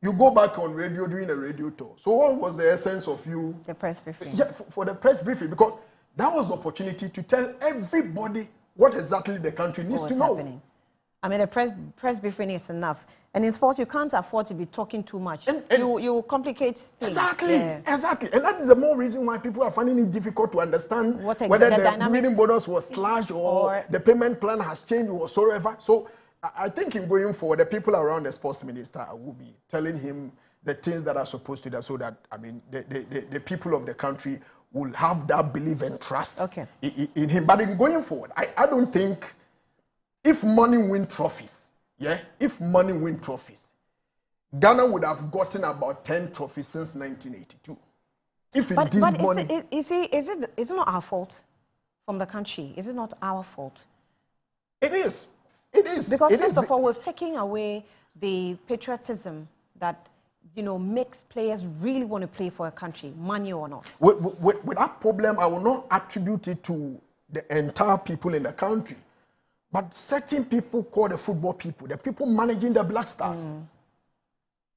you go back on radio doing a radio tour. So what was the essence of you? The press briefing. Yeah, for the press briefing, because that was the opportunity to tell everybody what exactly the country needs to know. Happening. I mean, the press briefing is enough. And in sports, you can't afford to be talking too much. You complicate things. Exactly. And that is the more reason why people are finding it difficult to understand whether the winning bonus was slashed or the payment plan has changed or whatsoever. So I think in going forward, the people around the sports minister will be telling him the things that are supposed to do, so that, I mean, the people of the country will have that belief and trust in him. But in going forward, I don't think if money win trophies, if money win trophies, Ghana would have gotten about 10 trophies since 1982. If indeed money... Is it not our fault from the country? Is it not our fault? It is. It is. Because first of all, we've taken away the patriotism that, makes players really want to play for a country, money or not. With that problem, I will not attribute it to the entire people in the country. But certain people called the football people, the people managing the Black Stars,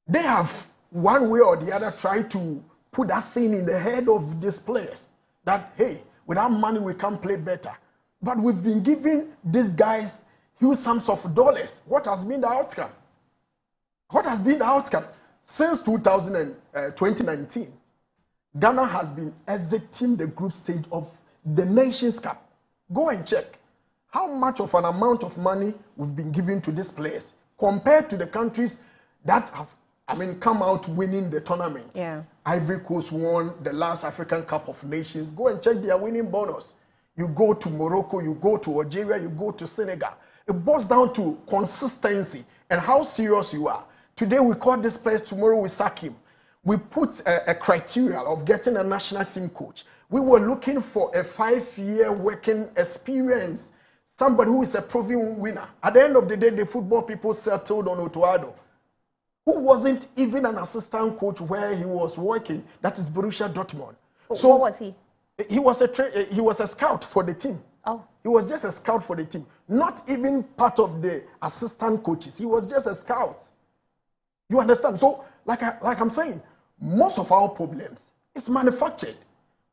they have one way or the other tried to put that thing in the head of these players that, hey, without money we can play better. But we've been giving these guys huge sums of dollars. What has been the outcome? What has been the outcome? Since 2019, Ghana has been exiting the group stage of the Nations Cup. Go and check how much of an amount of money we've been giving to these players compared to the countries that has, come out winning the tournament. Ivory Coast won the last African Cup of Nations. Go and check their winning bonus. You go to Morocco, you go to Algeria, you go to Senegal. It boils down to consistency and how serious you are. Today we call this player, tomorrow we sack him. We put a criteria of getting a national team coach. We were looking for a 5-year working experience, somebody who is a proven winner. At the end of the day, the football people settled on Otuado, who wasn't even an assistant coach where he was working. That is Borussia Dortmund. So what was he? He was a scout for the team. He was just a scout for the team. Not even part of the assistant coaches. He was just a scout. You understand? So, like I'm saying, most of our problems is manufactured.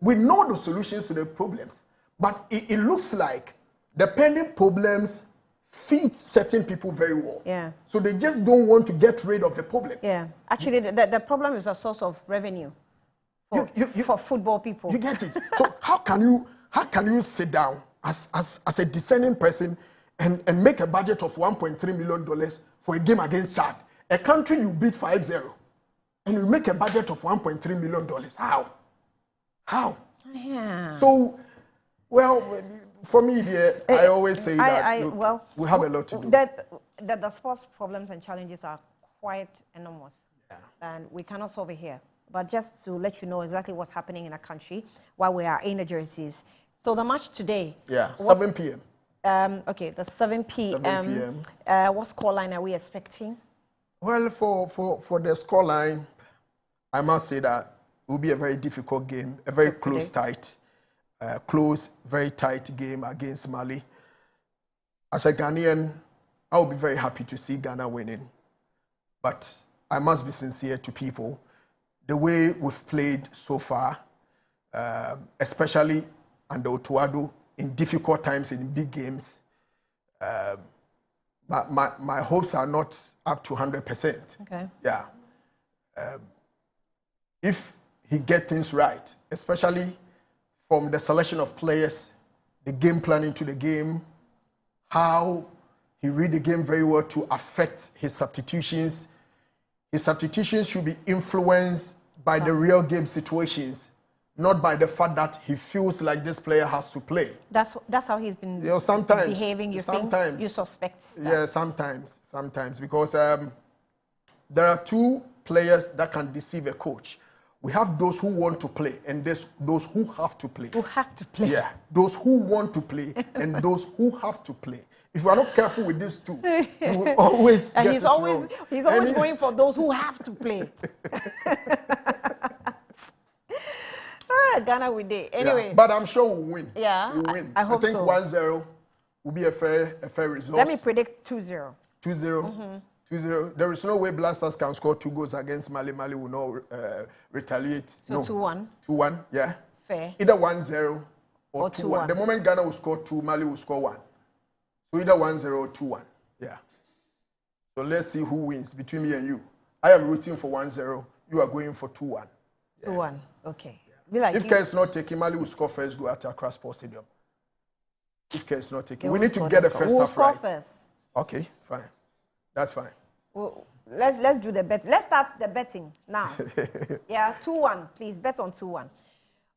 We know the solutions to the problems, but it looks like the pending problems feed certain people very well. So they just don't want to get rid of the problem. Actually, the problem is a source of revenue for football people. You get it? So how can you sit down as a discerning person and make a budget of $1.3 million for a game against Chad, a country you beat 5-0, and you make a budget of $1.3 million. How? Yeah. So, well, for me here, I always say that look, we have a lot to do. That the sports problems and challenges are quite enormous, and we cannot solve it here. But just to let you know exactly what's happening in our country while we are in the jerseys. So the match today. Yeah, 7 p.m. Okay, the 7 p.m. 7 p.m. What scoreline are we expecting? Well, for the scoreline, I must say that it will be a very difficult game, a very close, very tight game against Mali. As a Ghanaian, I will be very happy to see Ghana winning. But I must be sincere to people. The way we've played so far, especially under Otuado, in difficult times, in big games, my hopes are not up to 100%. Okay. Yeah. If he gets things right, especially from the selection of players, the game plan into the game, how he read the game very well to affect his substitutions. His substitutions should be influenced by the real game situations, not by the fact that he feels like this player has to play. That's how he's been behaving. You think you suspect that? Yeah, sometimes because there are two players that can deceive a coach. We have those who want to play and those who have to play. Who have to play? Yeah, those who want to play and those who have to play. If you are not careful with these two, you will always and get he's it always wrong. he's always going for those who have to play. Ghana will do. Anyway. Yeah, but I'm sure we'll win. Yeah, we'll win. I hope think so. 1-0 will be a fair result. Let me predict 2-0. 2-0. 2-0. There is no way Blasters can score 2 goals against Mali. Mali will not retaliate. So 2-1. 2-1, yeah. Fair. Either 1-0 or 2-1. The moment Ghana will score 2, Mali will score 1. So either 1-0 or 2-1. Yeah. So let's see who wins between me and you. I am rooting for 1-0. You are going for 2-1. Yeah. 2-1. Okay. Like if care is not taken, Mali will score first goal at Accra Sports Stadium. If care is not taken, we need to get the first half right. First. Okay, fine. That's fine. Well, let's do the bet. Let's start the betting now. Yeah, 2-1. Please bet on 2-1.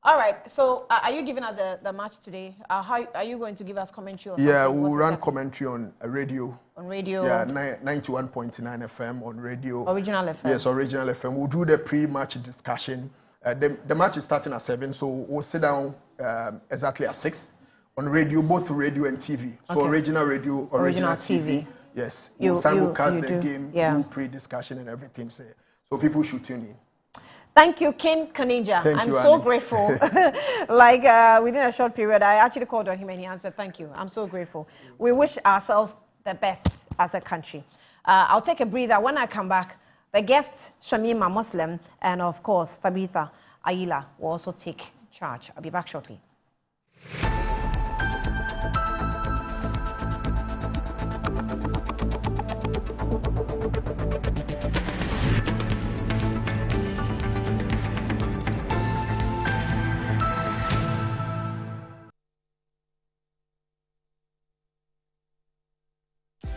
All right. So, are you giving us the match today? How are you going to give us commentary? Yeah, we'll run commentary on radio. On radio. Yeah, 91.9 FM on radio. Original FM. Yes, original FM. We'll do the pre-match discussion. The match is starting at 7, so we'll sit down exactly at 6 on radio, both radio and TV. So okay. Original radio, original TV. Yes, we'll simulcast the game, do pre-discussion and everything. So people should tune in. Thank you, King Kanija. I'm so grateful. Within a short period, I actually called on him and he answered, thank you. I'm so grateful. We wish ourselves the best as a country. I'll take a breather. When I come back, the guests, Shamima Muslim, and of course, Tabitha Ayila will also take charge. I'll be back shortly.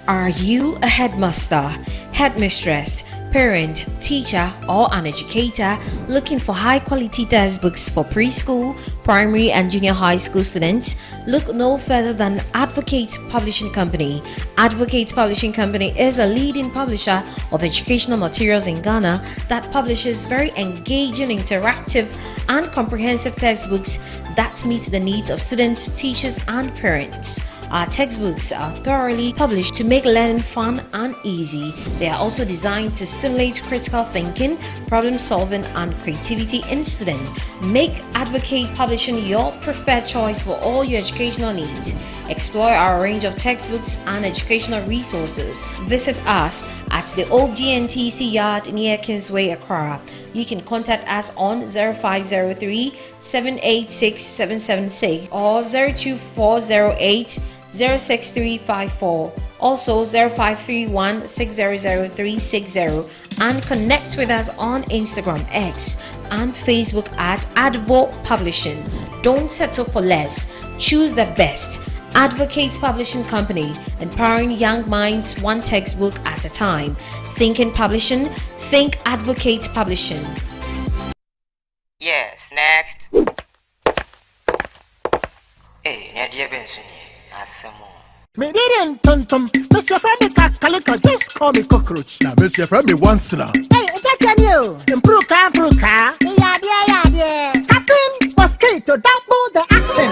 Are you a headmaster, headmistress, parent, teacher, or an educator looking for high-quality textbooks for preschool, primary, and junior high school students? Look no further than Advocate Publishing Company. Advocate Publishing Company is a leading publisher of educational materials in Ghana that publishes very engaging, interactive, and comprehensive textbooks that meet the needs of students, teachers, and parents. Our textbooks are thoroughly published to make learning fun and easy. They are also designed to stimulate critical thinking, problem solving, and creativity in students. Make Advocate Publishing your preferred choice for all your educational needs. Explore our range of textbooks and educational resources. Visit us at the old GNTC yard near Kingsway, Accra. You can contact us on 0503 786 776 or 02408 06354, also 0531 600360, and connect with us on Instagram, X, and Facebook at Advo Publishing. Don't settle for less. Choose the best. Advocate Publishing Company, empowering young minds one textbook at a time. Think in publishing, think Advocate Publishing. Yes, next. Hey, Nadia Benson, Asamo. Me didn't tum. Mr. Femi Kalika, just call me cockroach. Now, Mr. Femi once now. Hey, is that you? Improve car. Yeah. Captain Mosquito, double the action.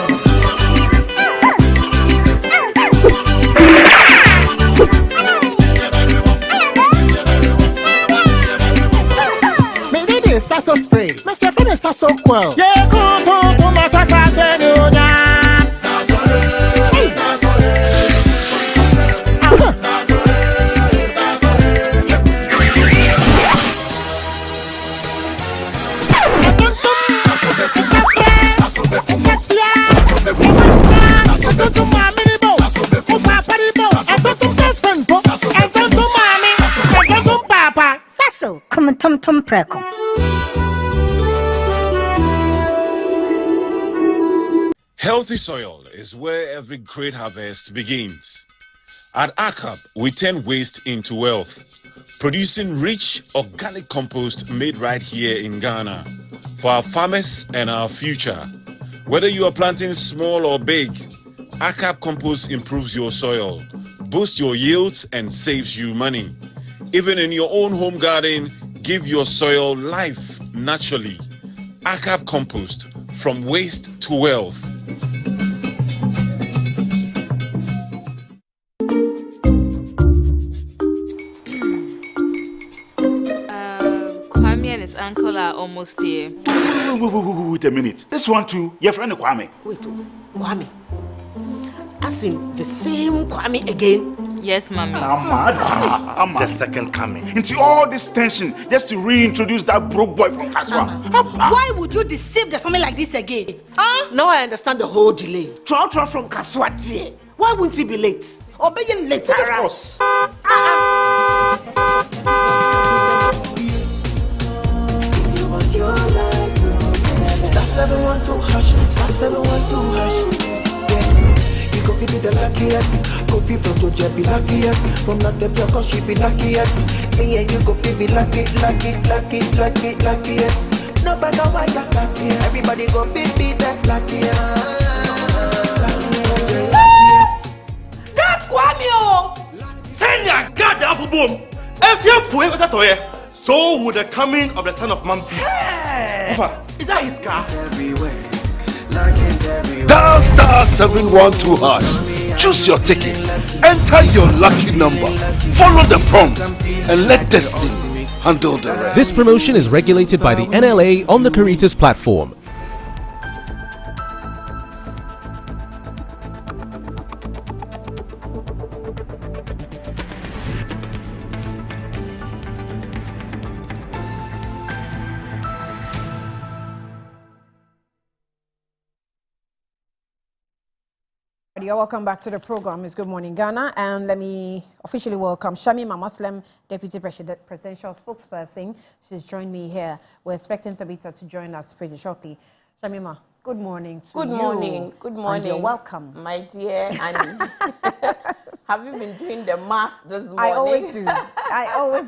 Me did it, Sasso spray. Mr. Femi Sasso quell. Yeah, go to my Sasso. Tum preko. Healthy soil is where every great harvest begins. At ACAP, we turn waste into wealth, producing rich organic compost made right here in Ghana for our farmers and our future. Whether you are planting small or big, ACAP compost improves your soil, boosts your yields, and saves you money. Even in your own home garden, give your soil life naturally. ACAP compost, from waste to wealth. Kwame and his uncle are almost here. Wait a minute. This one too, your friend Kwame. Wait, Kwame. As in the same Kwame again? Yes, mommy. The second coming. Into all this tension just to reintroduce that broke boy from Kaswa. Why would you deceive the family like this again? Now I understand the whole delay. Troll from Kaswa. Why wouldn't he be late? Or be late? Of course. Star 712 hash, star 712 hash. Go be the luckiest. Go be from Georgia be luckiest. From not the cause she be luckiest. Me and you go be luckiest. No matter why you're luckiest. Everybody go be that luckiest. That's Kwame. Send your God the apple boom. If you put it toye, so would the coming of the son of man be. Is that his car? Everywhere. Dial star 712 hash. Choose your ticket. Enter your lucky number. Follow the prompts and let destiny handle the rest. This promotion is regulated by the NLA on the Caritas platform. You're welcome back to the program. It's Good Morning Ghana, and let me officially welcome Shamima Muslim, Deputy Presidential Spokesperson. She's joined me here. We're expecting Tabitha to join us pretty shortly. Shamima, good morning to Good you. morning. Good morning. And you're welcome. My dear, and have you been doing the math this morning? I always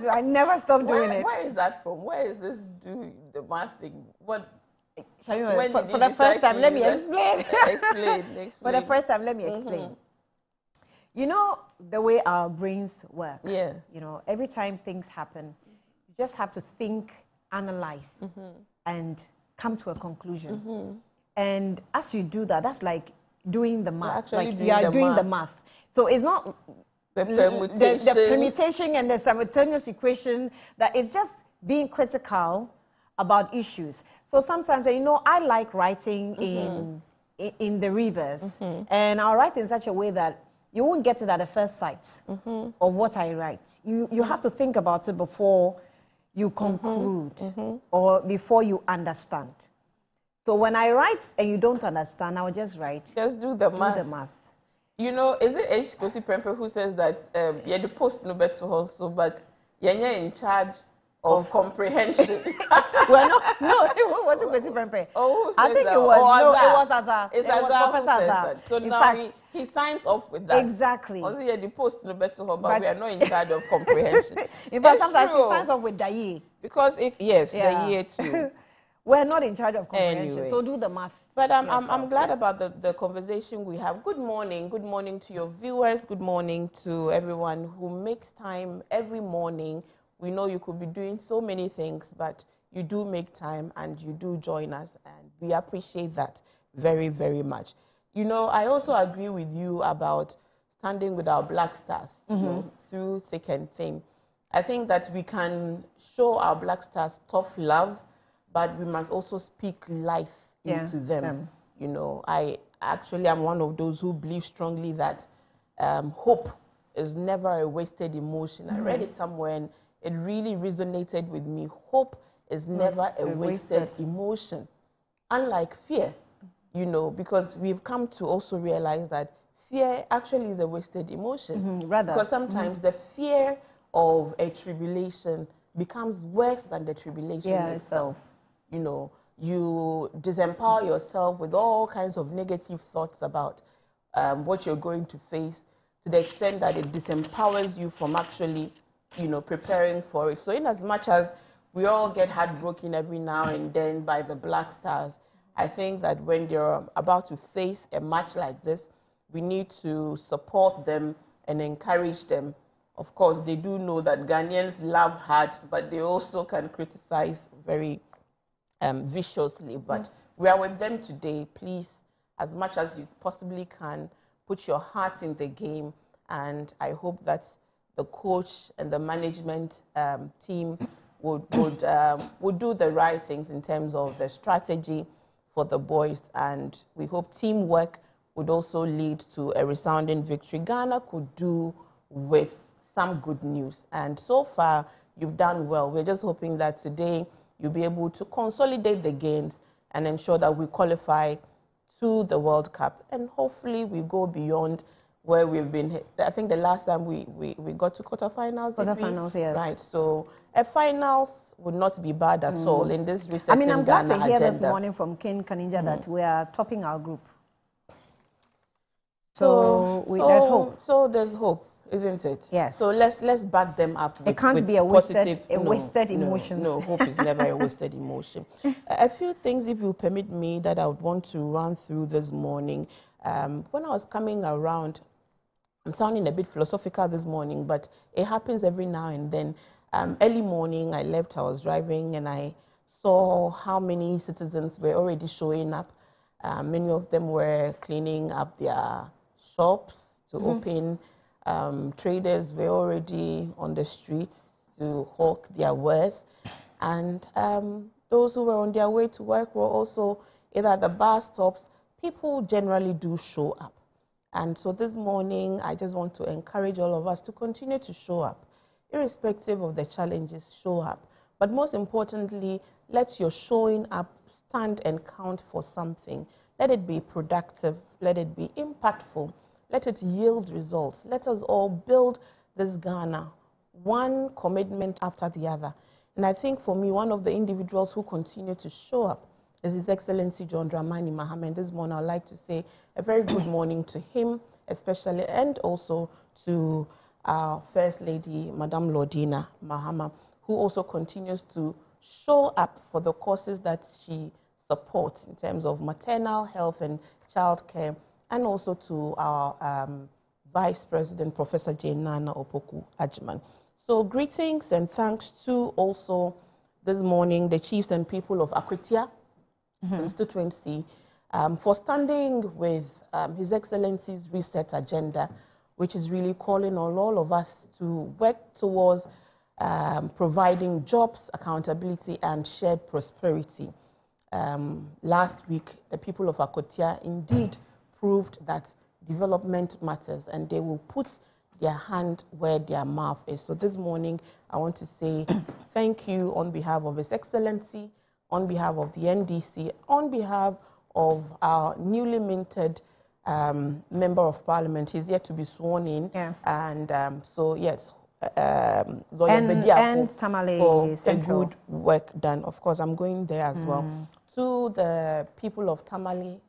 do. I never stop doing it. Where is that from? Where is this doing the math thing? What? Shamima, for the first time, let me explain. Explain. For the first time, let me explain. You know the way our brains work. Yes. You know, every time things happen, you just have to think, analyze, and come to a conclusion. And as you do that, that's like doing the math. Like you are doing the math. So it's not the permutation and the simultaneous equation. That it's just being critical about issues. So sometimes, you know, I like writing in the rivers, and I'll write in such a way that you won't get it at the first sight of what I write. You have to think about it before you conclude or before you understand. So when I write and you don't understand, I will just write. Just do the math. You know, is it H. Kosi Prempe who says that yeah, the post no better also, but you're in charge of comprehension. Well, no, it wasn't Betty Prempe. Oh, who I says think that? it was, Oh, no, Azar. it was Azar. It's It was Azar who Professor says Azar. that. So In now fact, he signs off with that. Exactly. Also, yeah, the post no better, but But- we are not in charge of comprehension. In fact, It's sometimes he true. signs off with Daye. Because yes, Yeah. the year too. We're not in charge of comprehension, Anyway. so do the math. But I'm yourself, glad yeah? about the conversation we have. Good morning to your viewers. Good morning to everyone who makes time every morning. We know you could be doing so many things, but you do make time and you do join us, and we appreciate that very, very much. You know, I also agree with you about standing with our black stars, you know, through thick and thin. I think that we can show our black stars tough love, but we must also speak life into them. You know, I actually am one of those who believe strongly that hope is never a wasted emotion. I read it somewhere and it really resonated with me. Hope is never a wasted emotion. Unlike fear, you know, because we've come to also realize that fear actually is a wasted emotion. Rather. Because sometimes the fear of a tribulation becomes worse than the tribulation itself. You know, you disempower yourself with all kinds of negative thoughts about what you're going to face, to the extent that it disempowers you from actually, you know, preparing for it. So in as much as we all get heartbroken every now and then by the black stars, I think that when they're about to face a match like this, we need to support them and encourage them. Of course, they do know that Ghanaians love hard, but they also can criticize very viciously. But we are with them today. Please, as much as you possibly can, put your heart in the game. And I hope that the coach and the management team would do the right things in terms of the strategy for the boys. And we hope teamwork would also lead to a resounding victory. Ghana could do with some good news. And so far, you've done well. We're just hoping that today you'll be able to consolidate the gains and ensure that we qualify to the World Cup. And hopefully we go beyond where we've been. I think the last time we got to quarterfinals. Quarterfinals, yes. Right. So a finals would not be bad at all in this resetting Ghana agenda. I'm glad to hear this morning from Ken Kaninja that we are topping our group. So there's hope. So there's hope, isn't it? Yes. So let's back them up. It can't be a wasted emotion. No, hope is never a wasted emotion. A few things, if you permit me, that I would want to run through this morning. When I was coming around, I'm sounding a bit philosophical this morning, but it happens every now and then. Early morning, I left, I was driving, and I saw how many citizens were already showing up. Many of them were cleaning up their shops to open. Traders were already on the streets to hawk their wares. And those who were on their way to work were also either at the bar stops. People generally do show up. And so this morning, I just want to encourage all of us to continue to show up. Irrespective of the challenges, show up. But most importantly, let your showing up stand and count for something. Let it be productive. Let it be impactful. Let it yield results. Let us all build this Ghana, one commitment after the other. And I think for me, one of the individuals who continue to show up is His Excellency John Dramani Mahama. This morning, I'd like to say a very good morning to him, especially, and also to our First Lady, Madam Lordina Mahama, who also continues to show up for the causes that she supports in terms of maternal health and childcare, and also to our Vice President, Professor Jane Nana Opoku Ajman. So greetings and thanks to also this morning the chiefs and people of Akwetia constituency for standing with His Excellency's reset agenda, which is really calling on all of us to work towards providing jobs, accountability, and shared prosperity. Last week, the people of Akwetia indeed proved that development matters, and they will put their hand where their mouth is. So this morning, I want to say thank you on behalf of His Excellency, on behalf of the NDC, on behalf of our newly minted Member of Parliament. He's yet to be sworn in. Yeah. And so, yes, Lawyer Bediako Tamale for Central. a good work done. Of course, I'm going there as well. To the people of Tamale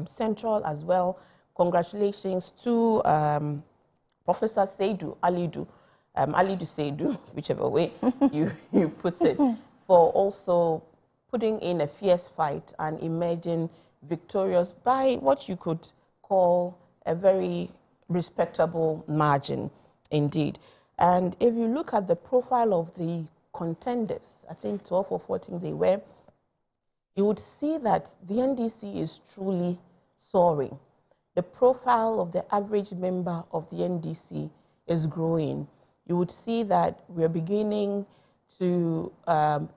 Central as well, congratulations to Professor Seidu Alidu, Alidu Seidu, whichever way you put it, for also putting in a fierce fight and emerging victorious by what you could call a very respectable margin indeed. And if you look at the profile of the contenders, I think 12 or 14 they were, you would see that the NDC is truly soaring. The profile of the average member of the NDC is growing. You would see that we're beginning to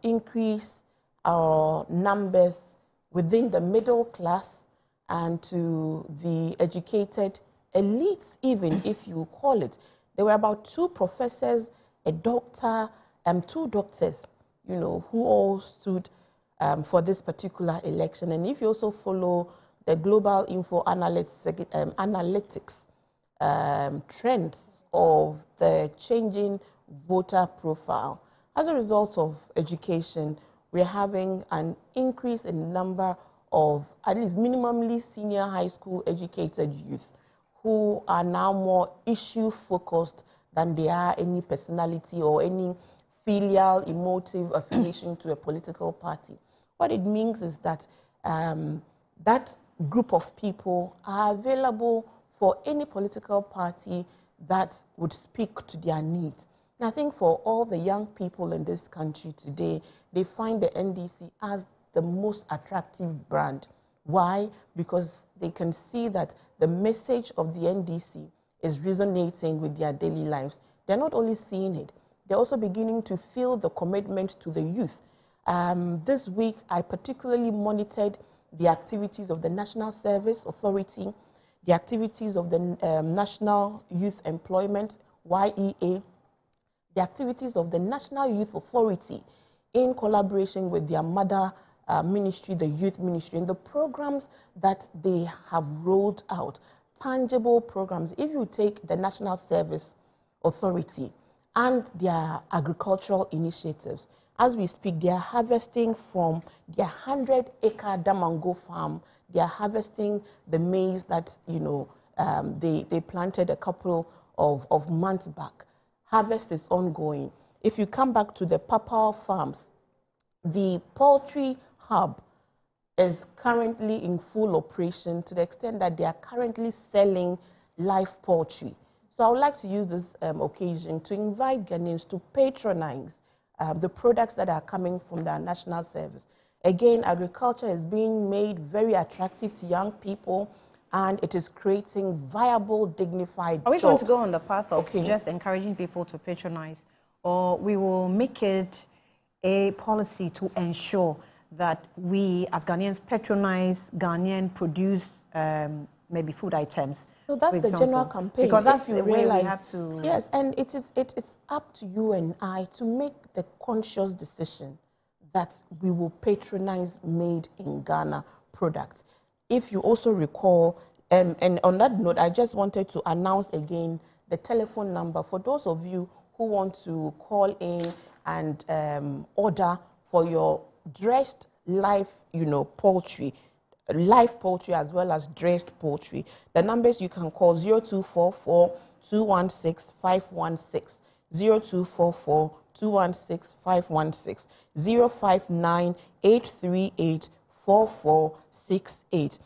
increase our numbers within the middle class and to the educated elites, even if you call it. There were about 2 professors, a doctor, 2 doctors, you know, who all stood for this particular election. And if you also follow the global info analytics trends of the changing voter profile, as a result of education, we're having an increase in number of at least minimally senior high school educated youth who are now more issue focused than they are any personality or any filial emotive affiliation to a political party. What it means is that that group of people are available for any political party that would speak to their needs. And I think for all the young people in this country today, they find the NDC as the most attractive brand. Why? Because they can see that the message of the NDC is resonating with their daily lives. They're not only seeing it, they're also beginning to feel the commitment to the youth. This week, I particularly monitored the activities of the National Service Authority, the activities of the National Youth Employment, YEA, the activities of the National Youth Authority in collaboration with their mother ministry, the youth ministry, and the programs that they have rolled out, tangible programs. If you take the National Service Authority and their agricultural initiatives, as we speak, they are harvesting from their 100-acre Damango farm. They are harvesting the maize that, you know, they planted a couple of months back. Harvest is ongoing. If you come back to the Papal farms, the poultry hub is currently in full operation to the extent that they are currently selling live poultry. So I would like to use this occasion to invite Ghanaians to patronize the products that are coming from the National Service. Again, agriculture is being made very attractive to young people, and it is creating viable, dignified jobs. Are we going to go on the path of just encouraging people to patronize, or we will make it a policy to ensure that we, as Ghanaians, patronize Ghanaian produce maybe food items? So that's the general campaign. Because that's the way we have to... Yes, and it is up to you and I to make the conscious decision that we will patronize made in Ghana products. If you also recall, and on that note, I just wanted to announce again the telephone number for those of you who want to call in and order for your dressed live, poultry, live poultry as well as dressed poultry. The numbers you can call 0244 216 516, 0244 216 516, 059 838 4468.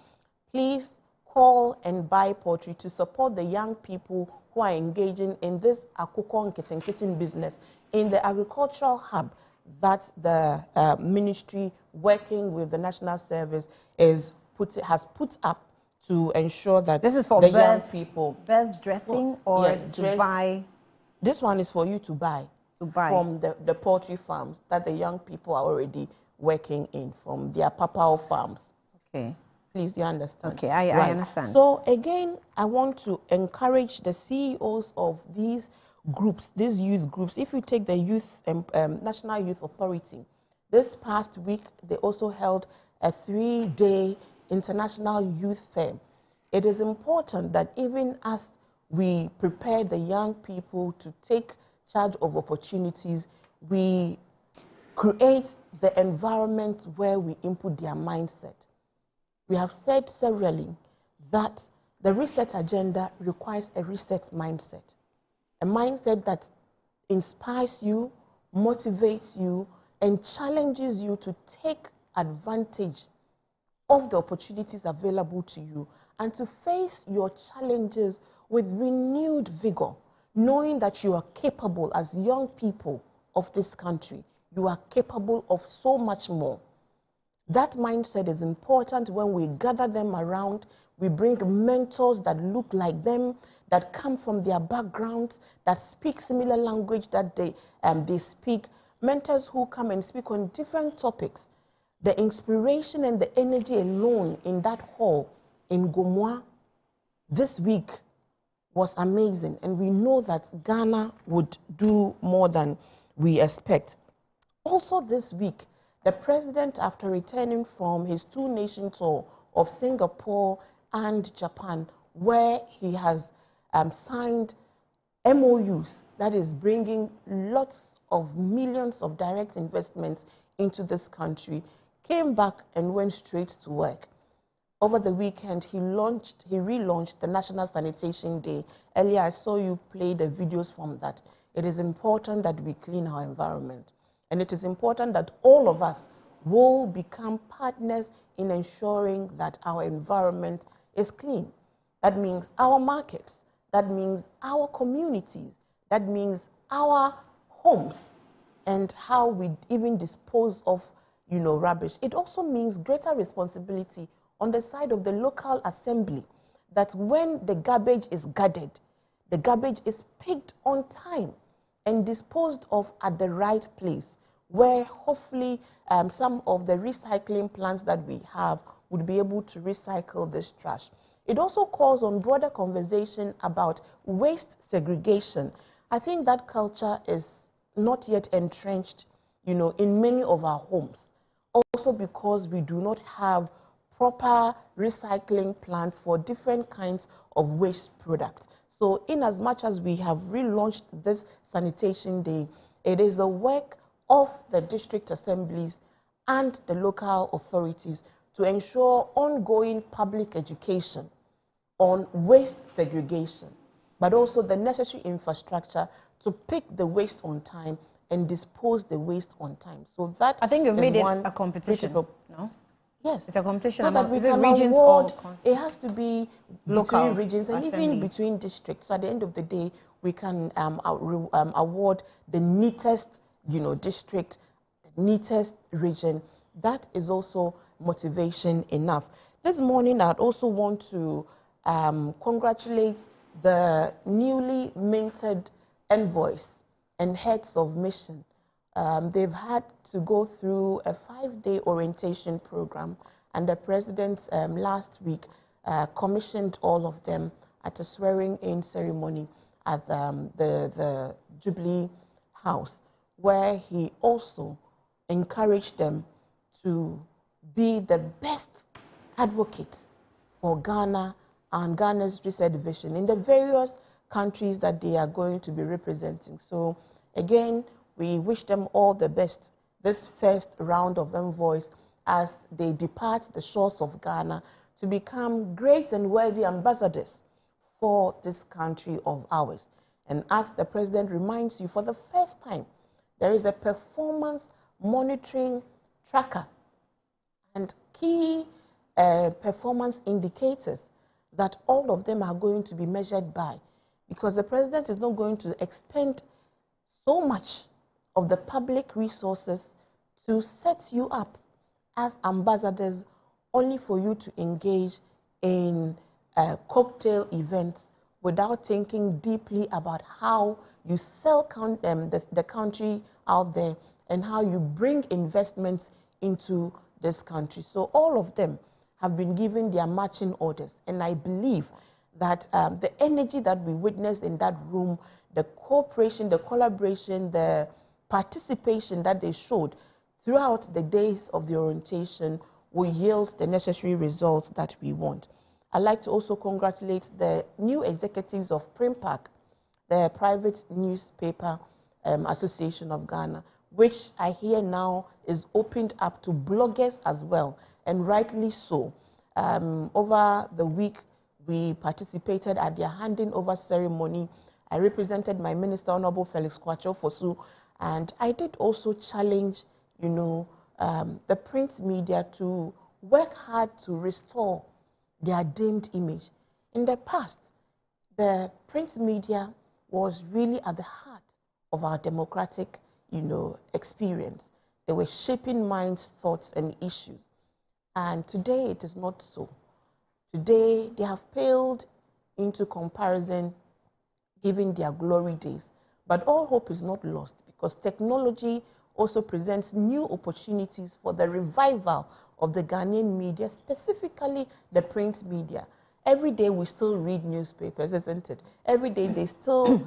Please call and buy poultry to support the young people who are engaging in this akukon kitten business in the agricultural hub that the ministry, working with the National Service, has put up to ensure that this is for the birds, young people. Birds dressing, or yes, to buy? This one is for you to buy from the poultry farms that the young people are already working in, from their papal farms. Okay. Please, do you understand? Okay, I understand. So again, I want to encourage the CEOs of these groups, these youth groups. If you take the youth, National Youth Authority, this past week, they also held a 3-day international youth fair. It is important that even as we prepare the young people to take charge of opportunities, we create the environment where we input their mindset. We have said severally that the reset agenda requires a reset mindset, a mindset that inspires you, motivates you, and challenges you to take advantage of the opportunities available to you and to face your challenges with renewed vigor, knowing that you are capable as young people of this country. You are capable of so much more. That mindset is important when we gather them around. We bring mentors that look like them, that come from their backgrounds, that speak similar language that they speak. Mentors who come and speak on different topics. The inspiration and the energy alone in that hall in Gomwa this week was amazing. And we know that Ghana would do more than we expect. Also this week, the president, after returning from his two-nation tour of Singapore and Japan, where he has signed MOUs that is bringing lots of millions of direct investments into this country, came back and went straight to work. Over the weekend, he relaunched the National Sanitation Day. Earlier, I saw you play the videos from that. It is important that we clean our environment. And it is important that all of us will become partners in ensuring that our environment is clean. That means our markets. That means our communities. That means our homes and how we even dispose of, rubbish. It also means greater responsibility on the side of the local assembly, that when the garbage is gathered, the garbage is picked on time and disposed of at the right place, where hopefully some of the recycling plants that we have would be able to recycle this trash. It also calls on broader conversation about waste segregation. I think that culture is not yet entrenched, in many of our homes. Also because we do not have proper recycling plants for different kinds of waste products. So in as much as we have relaunched this Sanitation Day, it is the work of the district assemblies and the local authorities to ensure ongoing public education on waste segregation, but also the necessary infrastructure to pick the waste on time and dispose the waste on time. So that I think you've made it a competition, no? Yes. It's a competition so among that we is it can regions award, or it has to be locals, between regions and assemblies. even between districts. So at the end of the day, we can award the neatest, district, the neatest region. That is also motivation enough. This morning, I'd also want to congratulate the newly minted envoys and heads of mission. They've had to go through a 5-day orientation program, and the president last week commissioned all of them at a swearing-in ceremony at the Jubilee House, where he also encouraged them to be the best advocates for Ghana and Ghana's research division in the various countries that they are going to be representing. So again, we wish them all the best this first round of envoys as they depart the shores of Ghana to become great and worthy ambassadors for this country of ours. And as the president reminds you, for the first time, there is a performance monitoring tracker and key performance indicators that all of them are going to be measured by, because the president is not going to expend so much of the public resources to set you up as ambassadors only for you to engage in cocktail events without thinking deeply about how you sell the country out there and how you bring investments into this country. So all of them have been given their marching orders. And I believe that the energy that we witnessed in that room, the cooperation, the collaboration, the participation that they showed throughout the days of the orientation will yield the necessary results that we want. I'd like to also congratulate the new executives of Primpack, the private newspaper, Association of Ghana, which I hear now is opened up to bloggers as well, and rightly so. Over the week, we participated at their handing over ceremony. I represented my minister, Honorable Felix Kwacho Fosu, and I did also challenge, the print media to work hard to restore their dimmed image. In the past, the print media was really at the heart of our democratic, experience. They were shaping minds, thoughts, and issues. And today, it is not so. Today, they have paled into comparison, given their glory days. But all hope is not lost, because technology also presents new opportunities for the revival of the Ghanaian media, specifically the print media. Every day we still read newspapers, isn't it? Every day they still,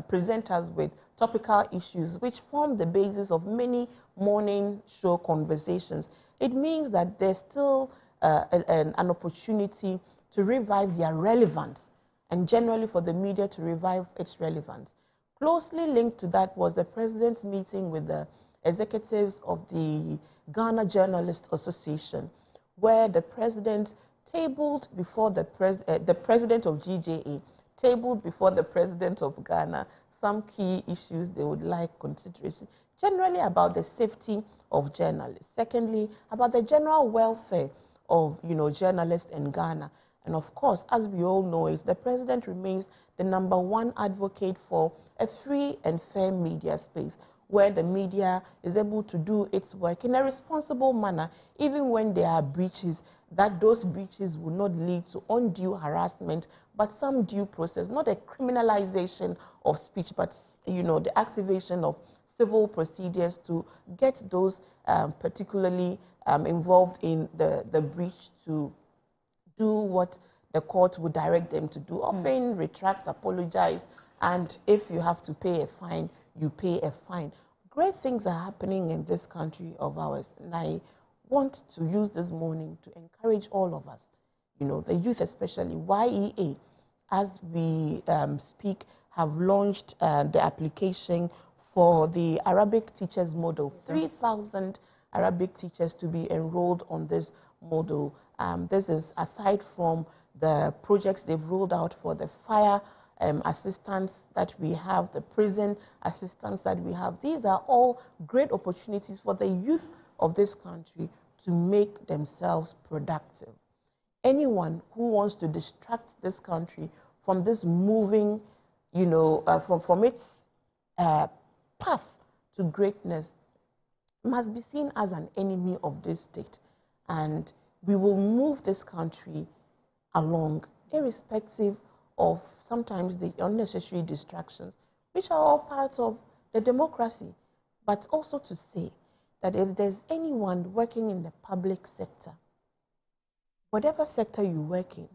present us with topical issues which form the basis of many morning show conversations. It means that there's still an opportunity to revive their relevance, and generally for the media to revive its relevance. Closely linked to that was the president's meeting with the executives of the Ghana Journalists Association, where the president tabled before the president of GJA, tabled before the president of Ghana some key issues they would like consideration, generally about the safety of journalists. Secondly, about the general welfare of journalists in Ghana. And of course, as we all know it, the president remains the #1 advocate for a free and fair media space, where the media is able to do its work in a responsible manner, even when there are breaches, that those breaches will not lead to undue harassment, but some due process, not a criminalization of speech, but the activation of civil procedures to get those particularly involved in the breach to do what the court would direct them to do. Often retract, apologize, and if you have to pay a fine, you pay a fine. Great things are happening in this country of ours, and I want to use this morning to encourage all of us, the youth especially. YEA, as we speak, have launched the application for the Arabic teachers model. 3,000 Arabic teachers to be enrolled on this model. This is aside from the projects they've rolled out for the fire assistance that we have, the prison assistance that we have. These are all great opportunities for the youth of this country to make themselves productive. Anyone who wants to distract this country from this moving, from its path to greatness must be seen as an enemy of this state. And we will move this country along, irrespective of sometimes the unnecessary distractions, which are all part of the democracy. But also to say that if there's anyone working in the public sector, whatever sector you work in,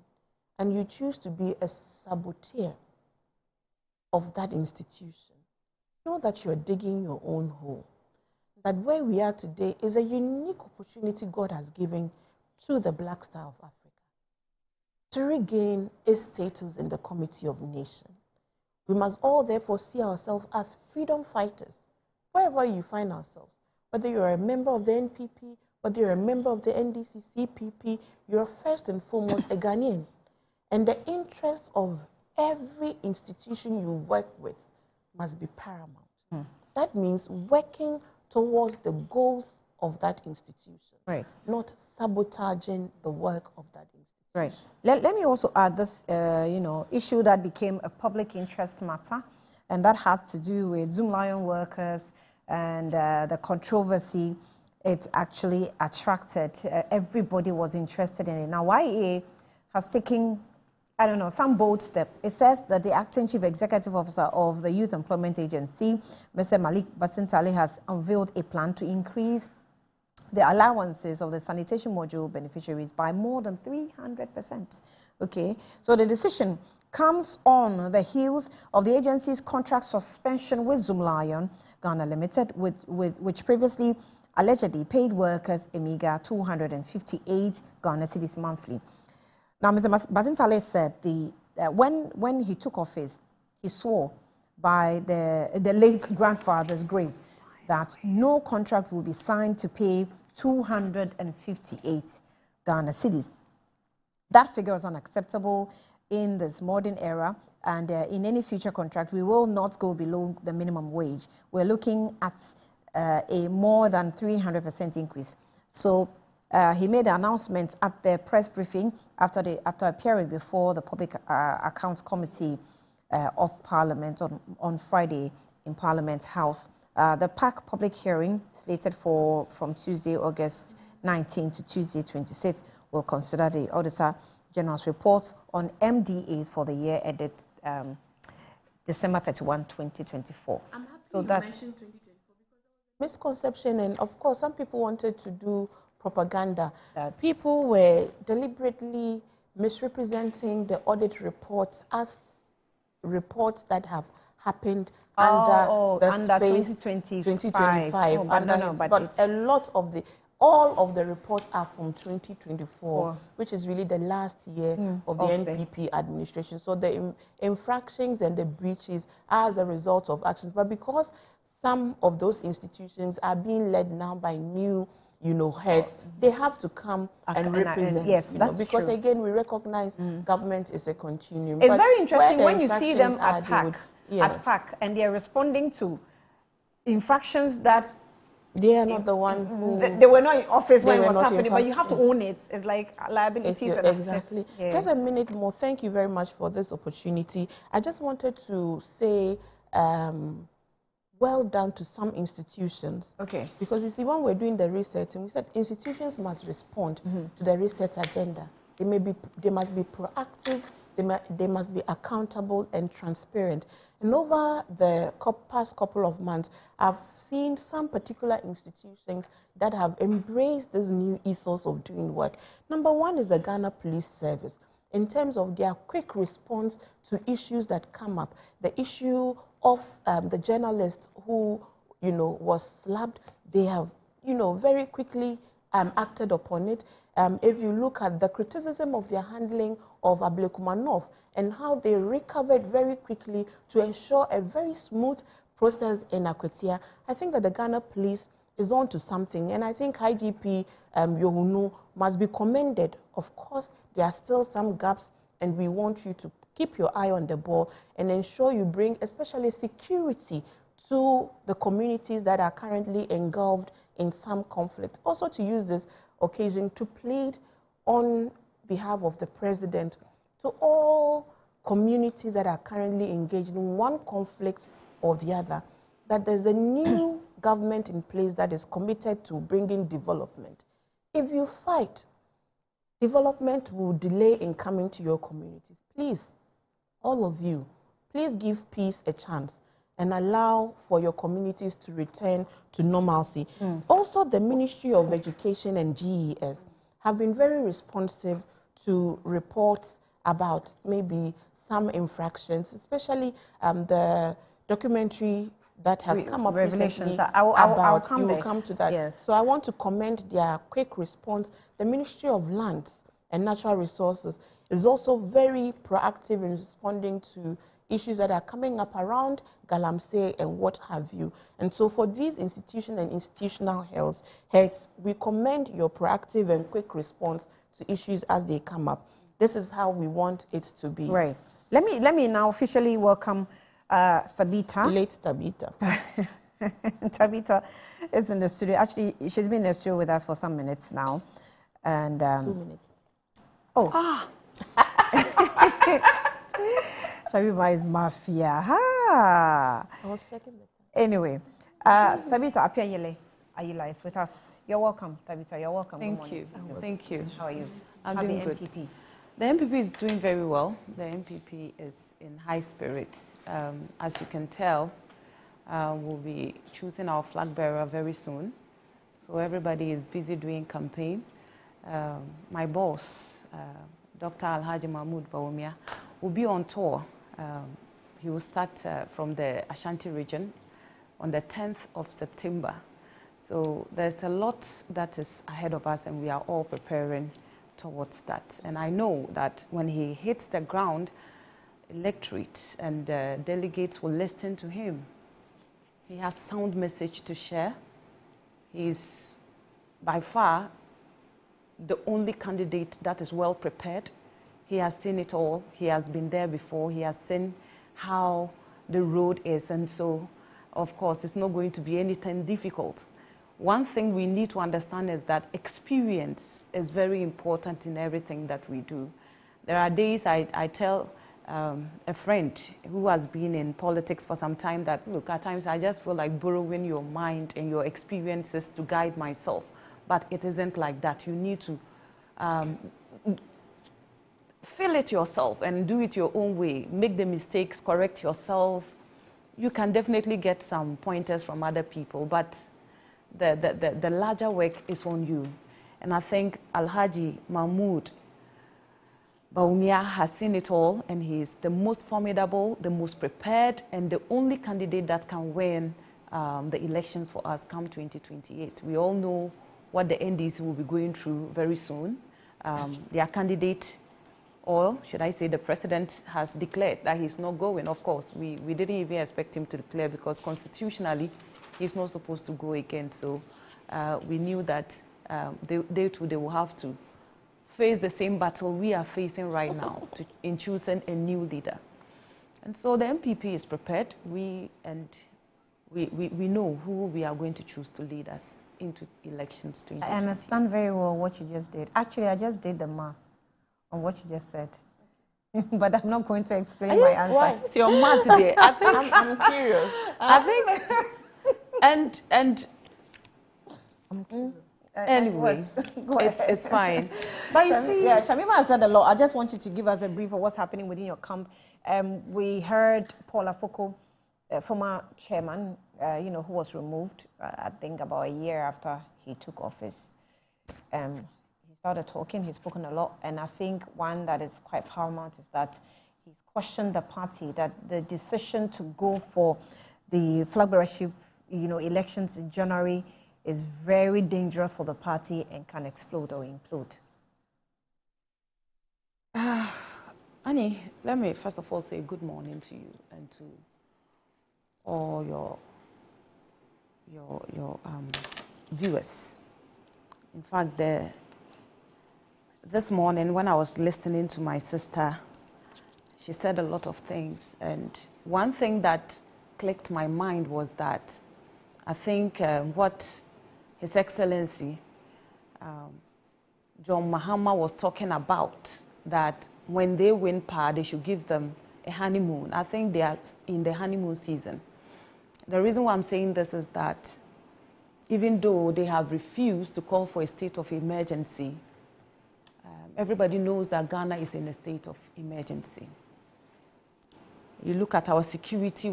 and you choose to be a saboteur of that institution, know that you're digging your own hole. That where we are today is a unique opportunity God has given to the Black Star of Africa to regain its status in the Committee of Nations. We must all therefore see ourselves as freedom fighters, wherever you find ourselves. Whether you're a member of the NPP, whether you're a member of the NDC, CPP, you're first and foremost a Ghanaian. And the interest of every institution you work with must be paramount. That means working towards the goals of that institution, not sabotaging the work of that institution. Right. Let me also add this, issue that became a public interest matter, and that has to do with Zoom Lion workers and the controversy it actually attracted. Everybody was interested in it. Now, YEA has taken, some bold step. It says that the acting chief executive officer of the Youth Employment Agency, Mr. Malik Basintale, has unveiled a plan to increase the allowances of the sanitation module beneficiaries by more than 300%. Okay, so the decision comes on the heels of the agency's contract suspension with Zoom Lion Ghana Limited, which previously allegedly paid workers a meager 258 Ghana cedis monthly. Now, Mr. Basintale said when he took office, he swore by the late grandfather's grave that no contract will be signed to pay 258 Ghana cedis. That figure is unacceptable in this modern era, and in any future contract, we will not go below the minimum wage. We're looking at a more than 300% increase. So he made the announcement at the press briefing after appearing before the Public Accounts Committee of Parliament on Friday in Parliament House. The PAC public hearing, slated from Tuesday, August 19 to Tuesday, 26th, will consider the Auditor General's report on MDAs for the year ended December 31, 2024. I'm happy so you that's mentioned 2024 because misconception, and of course, some people wanted to do propaganda. People were deliberately misrepresenting the audit reports as reports that have happened under the space 2025. But a lot of all of the reports are from 2024, which is really the last year of the NPP administration. So the infractions and the breaches are as a result of actions. But because some of those institutions are being led now by new heads, they have to come and represent. Yes, that's because true. again, we recognize government is a continuum. It's But very interesting where when you see them at PAC, yes. and they're responding to infractions that they are not the one who... They were not in office when it was not happening, but you have to own it. It's like liabilities and exactly. assets. Yeah. Just a minute more. Thank you very much for this opportunity. I just wanted to say well done to some institutions. Okay. Because you see, when we're doing the research, and we said institutions must respond to the research agenda. They must be proactive, they must be accountable and transparent. And over the past couple of months, I've seen some particular institutions that have embraced this new ethos of doing work. Number one is the Ghana Police Service. In terms of their quick response to issues that come up, the issue of the journalist who, was slapped, they have, very quickly acted upon it. If you look at the criticism of their handling of Ablekuma North and how they recovered very quickly to ensure a very smooth process in Akwatia, I think that the Ghana Police is on to something. And I think IGP Yohunu must be commended. Of course, there are still some gaps, and we want you to keep your eye on the ball and ensure you bring especially security to the communities that are currently engulfed in some conflict. Also to use this occasion to plead on behalf of the President to all communities that are currently engaged in one conflict or the other, that there's a new government in place that is committed to bringing development. If you fight, development will delay in coming to your communities. Please, all of you, please give peace a chance and allow for your communities to return to normalcy. Also, the Ministry of Education and GES have been very responsive to reports about maybe some infractions, especially the documentary that has come up Revelations. recently I'll come you will there. come to that. Yes. So I want to commend their quick response. The Ministry of Lands and Natural Resources is also very proactive in responding to issues that are coming up around Galamsey and what have you. And so for these institutions and institutional heads, we commend your proactive and quick response to issues as they come up. This is how we want it to be. Right. Let me now officially welcome Thabita. Late Thabita. Thabita is in the studio. Actually, she's been in the studio with us for some minutes now. And 2 minutes. Oh. Shabiba is mafia. Ha. Anyway, Thabita Apianyele Ayila is with us. You're welcome, Thabita. You're welcome. Thank you. Thank you. How are you? I'm How's doing the good. MPP? The MPP is doing very well. The MPP is in high spirits. As you can tell, we'll be choosing our flag bearer very soon. So everybody is busy doing campaign. My boss, Dr. Alhaji Mahmoud Bawumia, will be on tour. He will start from the Ashanti region on the 10th of September. So there's a lot that is ahead of us, and we are all preparing towards that. And I know that when he hits the ground, electorate and delegates will listen to him. He has sound message to share. He's by far the only candidate that is well prepared. He has seen it all. He has been there before. He has seen how the road is. And so, of course, it's not going to be anything difficult. One thing we need to understand is that experience is very important in everything that we do. There are days I tell a friend who has been in politics for some time that, look, at times I just feel like borrowing your mind and your experiences to guide myself. But it isn't like that. You need to feel it yourself and do it your own way. Make the mistakes, correct yourself. You can definitely get some pointers from other people, but the larger work is on you. And I think Alhaji Mahmoud Bawumia has seen it all, and he's the most formidable, the most prepared, and the only candidate that can win the elections for us come 2028. We all know what the NDC will be going through very soon. Their candidate, or should I say the president, has declared that he's not going. Of course, we didn't even expect him to declare because constitutionally he's not supposed to go again. So we knew that they too, they will have to face the same battle we are facing right now in choosing a new leader. And so the MPP is prepared. We know who we are going to choose to lead us into elections 2020. I understand very well what you just did. Actually, I just did the math on what you just said. But I'm not going to explain my answer. Why? It's your math today. I think I'm curious. I think and anyway, it's fine. But you see, yeah, Shamima has said a lot. I just want you to give us a brief of what's happening within your camp. We heard Paul Afoko, former chairman, who was removed, I think about a year after he took office. He started talking, he's spoken a lot, and I think one that is quite paramount is that he's questioned the party, that the decision to go for the flag bearership, elections in January is very dangerous for the party and can explode or implode. Annie, let me first of all say good morning to you and to all your viewers. In fact, this morning when I was listening to my sister, she said a lot of things, and one thing that clicked my mind was that I think what His Excellency John Mahama was talking about, that when they win power, they should give them a honeymoon. I think they are in the honeymoon season. The reason why I'm saying this is that even though they have refused to call for a state of emergency, everybody knows that Ghana is in a state of emergency. You look at our security,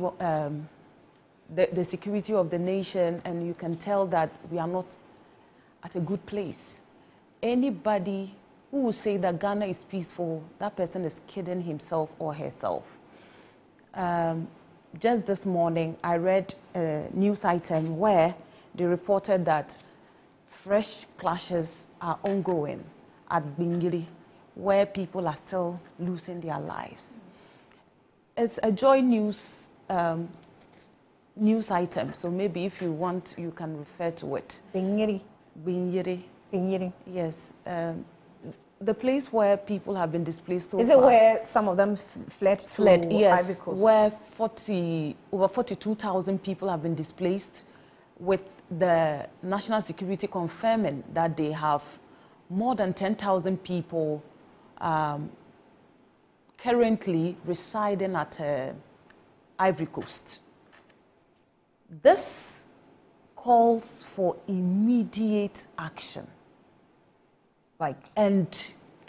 the security of the nation, and you can tell that we are not at a good place. Anybody who will say that Ghana is peaceful, that person is kidding himself or herself. Just this morning, I read a news item where they reported that fresh clashes are ongoing at Bingiri, where people are still losing their lives. It's a Joy News news item, so maybe if you want, you can refer to it. Bingiri. Bingiri. Bingiri. Yes. The place where people have been displaced so Is it far. where some of them fled to Yes, Ivory Coast? where over 42,000 people have been displaced, with the national security confirming that they have more than 10,000 people currently residing at Ivory Coast. This calls for immediate action. And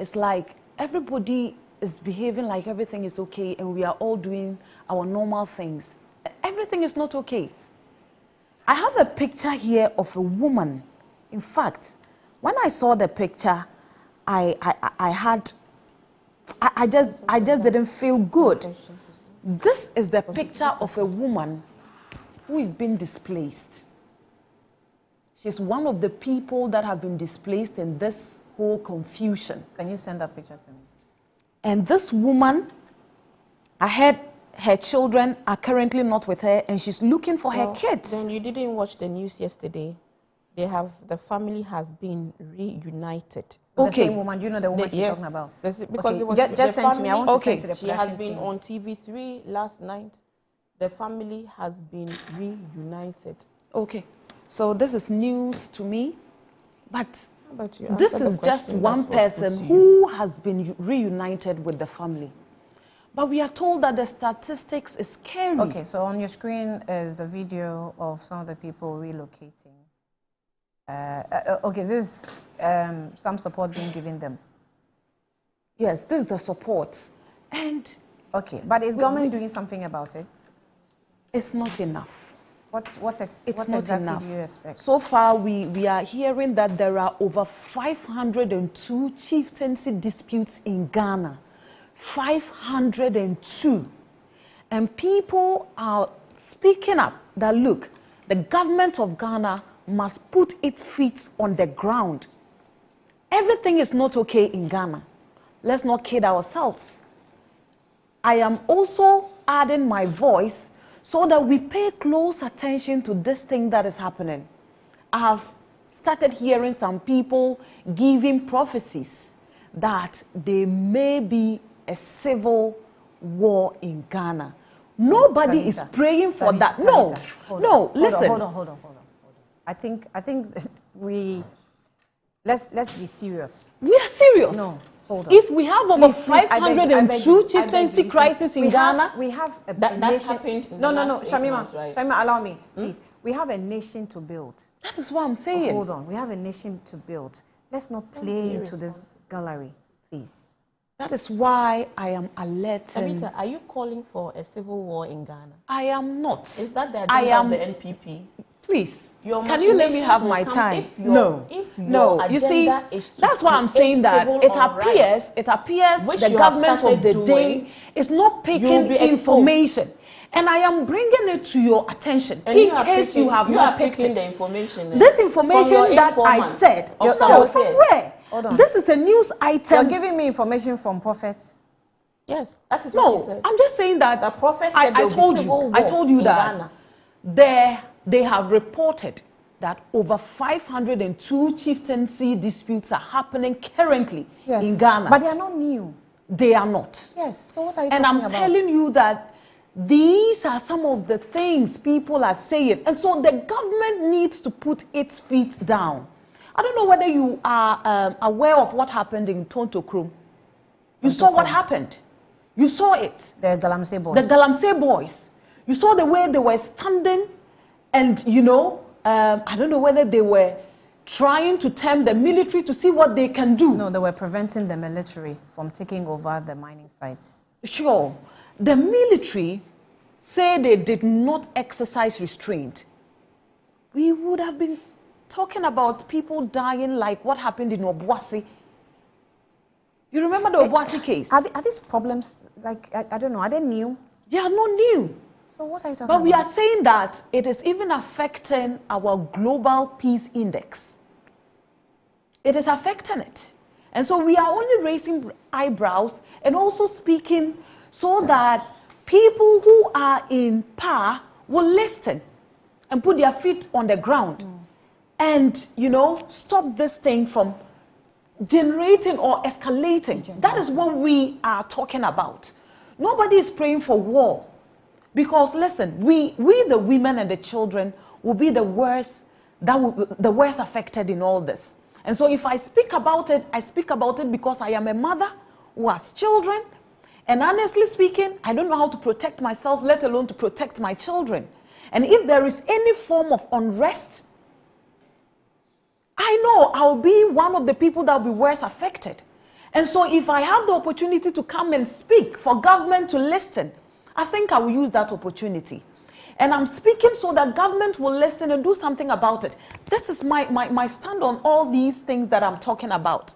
it's like everybody is behaving like everything is okay and we are all doing our normal things. Everything is not okay. I have a picture here of a woman. In fact, when I saw the picture, I just didn't feel good. This is the picture of a woman who is being displaced. She's one of the people that have been displaced in this whole confusion. Can you send that picture to me? And this woman, I heard her children are currently not with her and she's looking for her kids. Then you didn't watch the news yesterday. The family has been reunited. The same woman, do you know the woman she's talking about? Because it was just send to me. I want to send to the She has been on TV3 last night. The family has been reunited. Okay, so this is news to me, but this is just one person who has been reunited with the family. But we are told that the statistics is scary. Okay, so on your screen is the video of some of the people relocating. Okay, this is some support being given them. Yes, this is the support. And okay, but is government doing something about it? It's not enough. What exactly enough. Do you expect? So far, we are hearing that there are over 502 chieftaincy disputes in Ghana. 502. And people are speaking up that, look, the government of Ghana must put its feet on the ground. Everything is not okay in Ghana. Let's not kid ourselves. I am also adding my voice so that we pay close attention to this thing that is happening. I have started hearing some people giving prophecies that there may be a civil war in Ghana. Nobody is praying for that. No, listen. Hold on. I think let's be serious. We are serious. No, hold on. If we have over 502 chieftaincy crises in Ghana, we have a that nation. Happened in No, the last 8 Shamima, months, right? Shamima, allow me, please. We have a nation to build. That is what I'm saying. Hold on, we have a nation to build. Let's not play into this gallery, please. That is why I am alerting. Amita, are you calling for a civil war in Ghana? I am not. Is that the agenda of the NPP? Please, can you let me have my time? No. You see, that's why I'm saying that it appears the government of the day is not picking information. And I am bringing it to your attention in case you have not picked it. The information, this information that I said, from where? This is a news item. You're giving me information from prophets? Yes, that is what she said. I'm just saying that the prophet said I told you that they have reported that over 502 chieftaincy disputes are happening currently in Ghana. But they are not new. They are not. Yes. So what are you talking about? And I'm telling you that these are some of the things people are saying. And so the government needs to put its feet down. I don't know whether you are aware of what happened in Tontokrom. You saw what happened. You saw it. The Galamsey boys. The Galamsey boys. You saw the way they were standing and, I don't know whether they were trying to tempt the military to see what they can do. No, they were preventing the military from taking over the mining sites. Sure. The military say they did not exercise restraint. We would have been talking about people dying like what happened in Obuasi. You remember the Obuasi case? Are these problems, like, I don't know, are they new? They are not new. So what are you talking about? But we are saying that it is even affecting our global peace index. It is affecting it. And so we are only raising eyebrows and also speaking so that people who are in power will listen and put their feet on the ground and, stop this thing from generating or escalating. That is what we are talking about. Nobody is praying for war. Because listen, we the women and the children will be the worst affected in all this. And so if I speak about it, I speak about it because I am a mother who has children. And honestly speaking, I don't know how to protect myself, let alone to protect my children. And if there is any form of unrest, I know I'll be one of the people that will be worse affected. And so if I have the opportunity to come and speak for government to listen, I think I will use that opportunity. And I'm speaking so that government will listen and do something about it. This is my stand on all these things that I'm talking about.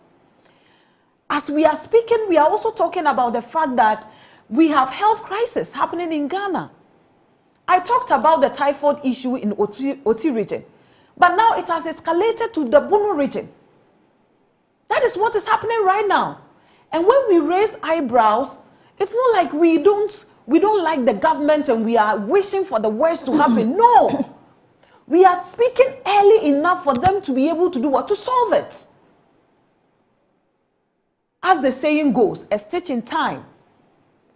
As we are speaking, we are also talking about the fact that we have health crisis happening in Ghana. I talked about the typhoid issue in Oti region, but now it has escalated to the Bono region. That is what is happening right now. And when we raise eyebrows, it's not like we don't we don't like the government and we are wishing for the worst to happen. No. We are speaking early enough for them to be able to do what? To solve it. As the saying goes, a stitch in time.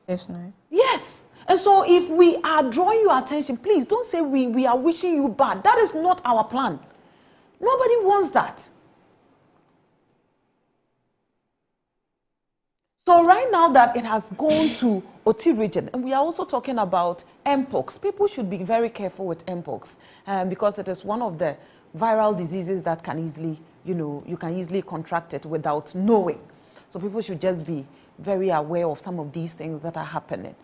Saves nine. Yes. And so if we are drawing your attention, please don't say we are wishing you bad. That is not our plan. Nobody wants that. So right now that it has gone to OT region, and we are also talking about Mpox, people should be very careful with Mpox because it is one of the viral diseases that can easily, you can easily contract it without knowing. So people should just be very aware of some of these things that are happening.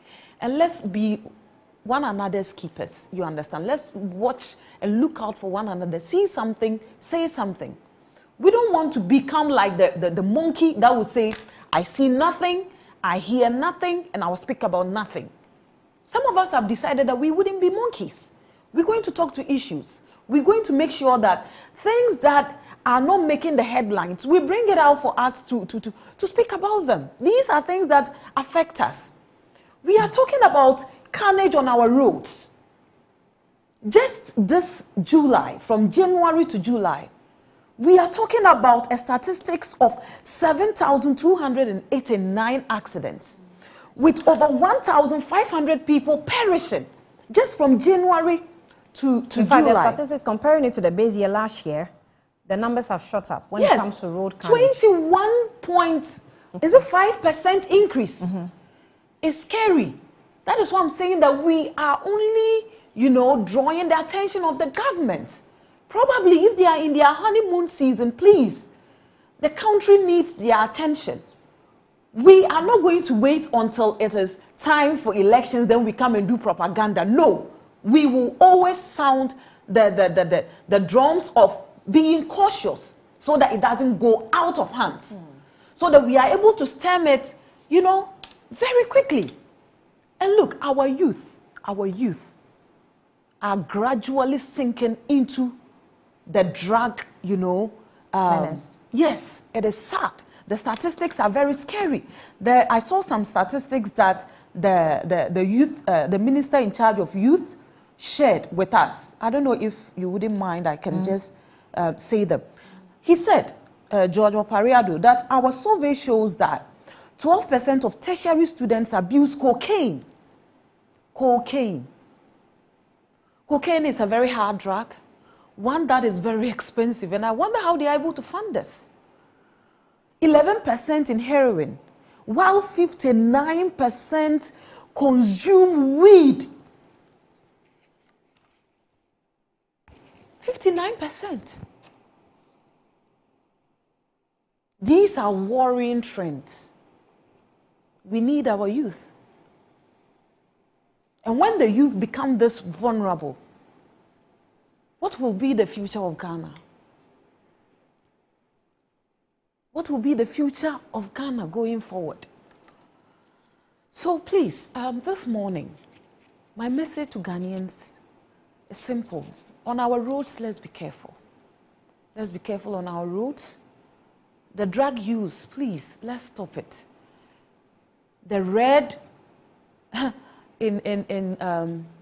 And let's be one another's keepers, you understand? Let's watch and look out for one another. See something, say something. We don't want to become like the monkey that will say, I see nothing, I hear nothing, and I will speak about nothing. Some of us have decided that we wouldn't be monkeys. We're going to talk to issues. We're going to make sure that things that are not making the headlines, we bring it out for us to speak about them. These are things that affect us. We are talking about carnage on our roads. Just this July, from January to July, we are talking about a statistics of 7,289 accidents, with over 1,500 people perishing just from January to In July. fact, the statistics, comparing it to the base year last year, the numbers have shot up when it comes to road carnage. 5% increase. It's scary. That is why I'm saying that we are only, drawing the attention of the government. Probably if they are in their honeymoon season, please, the country needs their attention. We are not going to wait until it is time for elections, then we come and do propaganda. No, we will always sound the drums of being cautious so that it doesn't go out of hands. So that we are able to stem it, very quickly. And look, our youth are gradually sinking into the drug, menace. Yes, it is sad. The statistics are very scary. I saw some statistics that the youth, the minister in charge of youth shared with us. I don't know if you wouldn't mind, I can just say them. He said, George Opariado, that our survey shows that 12% of tertiary students abuse cocaine. Cocaine is a very hard drug, one that is very expensive, and I wonder how they are able to fund this. 11% in heroin, while 59% consume weed. 59%. These are worrying trends. We need our youth. And when the youth become this vulnerable, what will be the future of Ghana? What will be the future of Ghana going forward? So please, this morning, my message to Ghanaians is simple. On our roads, let's be careful. Let's be careful on our roads. The drug use, please, let's stop it. The red in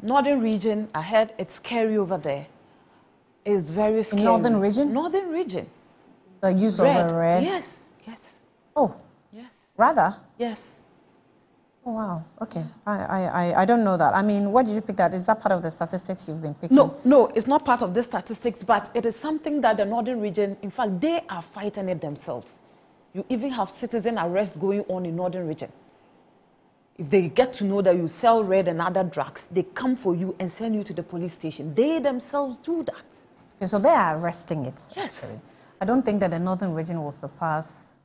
northern region, I heard it's scary over there. It's very scary. In northern region? Northern region. The use of a red? Yes, yes. Oh. Yes. Rather? Yes. Oh, wow. Okay. I don't know that. I mean, where did you pick that? Is that part of the statistics you've been picking? No, it's not part of the statistics, but it is something that the northern region, in fact, they are fighting it themselves. You even have citizen arrest going on in northern region. If they get to know that you sell red and other drugs, they come for you and send you to the police station. They themselves do that. Okay, so they are arresting it. Yes. Actually. I don't think that the northern region will surpass,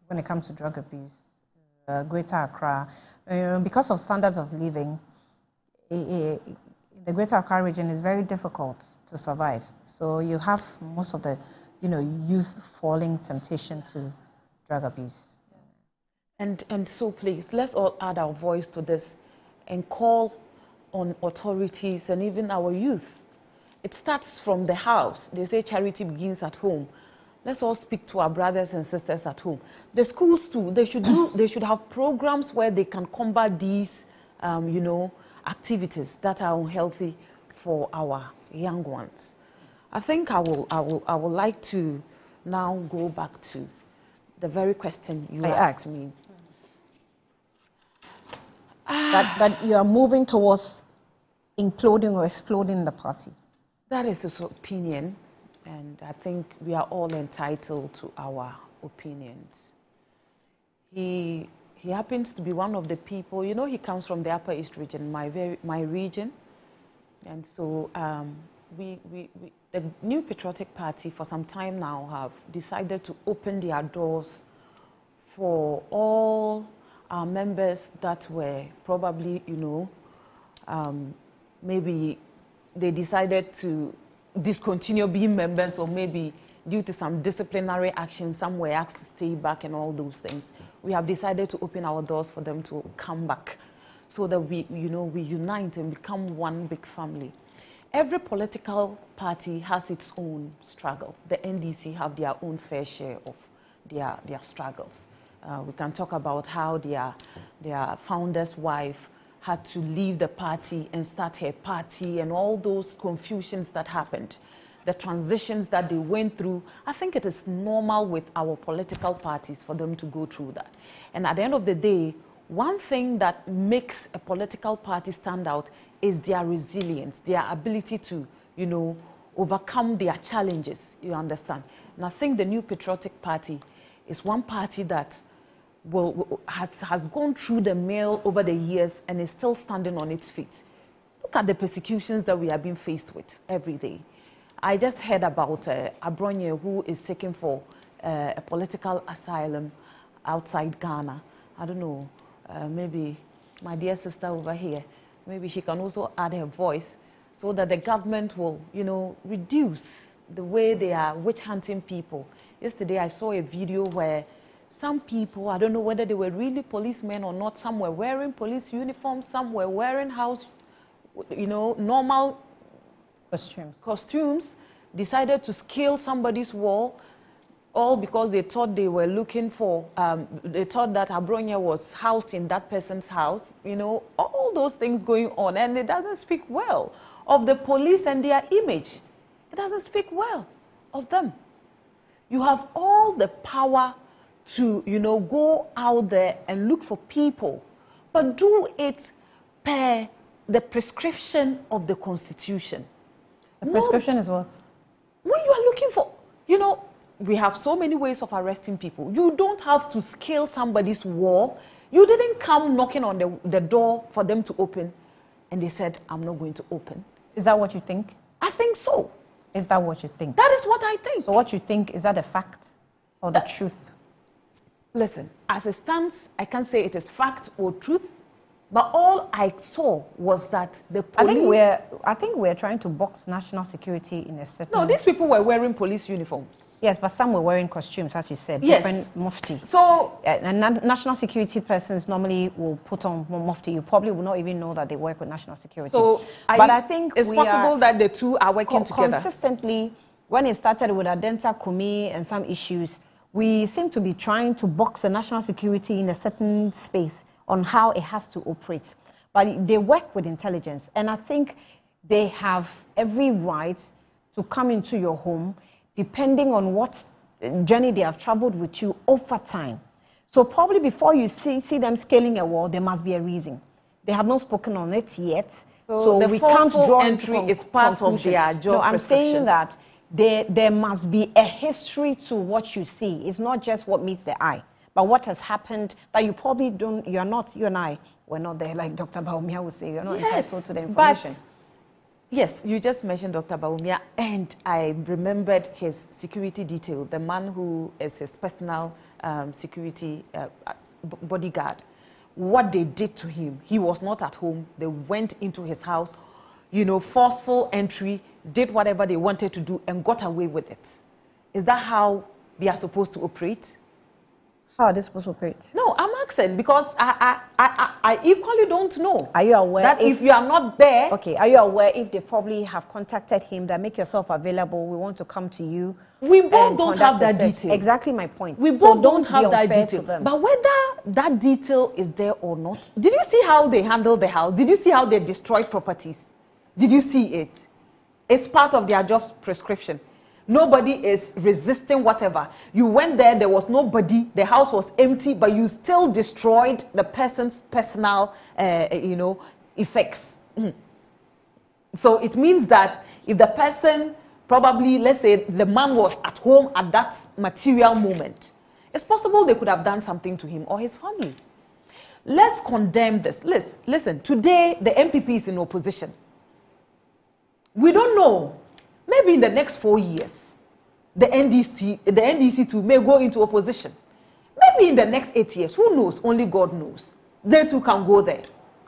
when it comes to drug abuse, Greater Accra. Because of standards of living, the Greater Accra region is very difficult to survive. So you have most of the, youth falling temptation to drug abuse. And so please, let's all add our voice to this and call on authorities and even our youth. It starts from the house. They say charity begins at home. Let's all speak to our brothers and sisters at home. The schools too, they should have programs where they can combat these you know, activities that are unhealthy for our young ones. I think I would like to now go back to the very question you asked me. That you are moving towards imploding or exploding the party. That is his opinion, and I think we are all entitled to our opinions. He happens to be one of the people, you know, he comes from the Upper East region, my region, and so the New Patriotic Party for some time now have decided to open their doors for all our members that were probably, you know, maybe they decided to discontinue being members, or maybe due to some disciplinary action, some were asked to stay back and all those things. We have decided to open our doors for them to come back so that we unite and become one big family. Every political party has its own struggles. The NDC have their own fair share of their struggles. We can talk about how their founder's wife had to leave the party and start her party and all those confusions that happened, the transitions that they went through. I think it is normal with our political parties for them to go through that. And at the end of the day, one thing that makes a political party stand out is their resilience, their ability to, you know, overcome their challenges, you understand. And I think the New Patriotic Party is one party that has gone through the mill over the years and is still standing on its feet. Look at the persecutions that we are being faced with every day. I just heard about Abronye, who is seeking for a political asylum outside Ghana. I don't know, maybe my dear sister over here, maybe she can also add her voice so that the government will, you know, reduce the way they are witch hunting people. Yesterday I saw a video where some people, I don't know whether they were really policemen or not, some were wearing police uniforms, some were wearing house, you know, normal costumes, decided to scale somebody's wall, all because they thought they were looking for, they thought that Abronya was housed in that person's house, you know, all those things going on. And it doesn't speak well of the police and their image. It doesn't speak well of them. You have all the power to, you know, go out there and look for people, but do it per the prescription of the Constitution. The prescription is what? When you are looking for, you know, we have so many ways of arresting people. You don't have to scale somebody's wall. You didn't come knocking on the door for them to open, and they said, I'm not going to open. Is that what you think? I think so. Is that what you think? That is what I think. So what you think, is that a fact or the truth? Listen, as it stands, I can't say it is fact or truth, but all I saw was that the police... I think we're trying to box national security in a certain... No, these people were wearing police uniform. Yes, but some were wearing costumes, as you said. Yes. Different mufti. So... and national security persons normally will put on mufti. You probably will not even know that they work with national security. So, I think it's possible that the two are working together. Consistently, when it started with Adenta Kumi and some issues, we seem to be trying to box the national security in a certain space on how it has to operate. But they work with intelligence, and I think they have every right to come into your home depending on what journey they have traveled with you over time. So probably before you see them scaling a wall, there must be a reason. They have not spoken on it yet. So the we can't draw entry is part of their job. No, I'm saying that there must be a history to what you see. It's not just what meets the eye, but what has happened that you probably don't, you and I, we're not there, like Dr. Baumia would say, you're not entitled to the information. But yes, you just mentioned Dr. Baumia, and I remembered his security detail, the man who is his personal security bodyguard. What they did to him, he was not at home. They went into his house, you know, forceful entry, did whatever they wanted to do and got away with it. Is that how they are supposed to operate? How are they supposed to operate? No, I'm asking because I equally don't know. Are you aware that if you are not there? Okay, are you aware if they probably have contacted him that make yourself available, we want to come to you? We both don't have that detail. Exactly my point. We So both don't have that unfair detail. to them. But whether that detail is there or not, did you see how they handled the house? Did you see how they destroyed properties? Did you see it? It's part of their job prescription. Nobody is resisting whatever. You went there, there was nobody, the house was empty, but you still destroyed the person's personal, effects. So it means that if the person, probably, let's say the man was at home at that material moment, it's possible they could have done something to him or his family. Let's condemn this. Listen, today the MPP is in opposition. We don't know. Maybe in the next 4 years, the NDC too may go into opposition. Maybe in the next 8 years, who knows? Only God knows. They too can go there.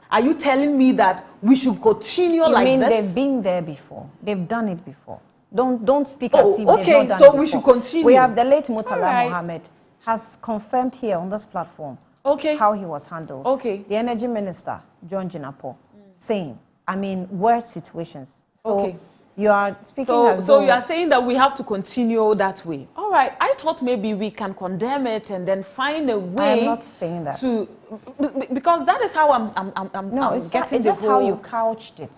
Are you telling me that we should continue like this? You mean they've been there before? They've done it before. Don't speak as if they've not done it before. Okay, so we should continue. We have the late Murtala Mohammed has confirmed here on this platform how he was handled. Okay. The Energy Minister, John Jinapo, same. I mean, worse situations. So you are speaking as though... So you are saying that we have to continue that way. All right. I thought maybe we can condemn it and then find a way... I'm not saying that. Because that is how I'm getting it's just how you couched it.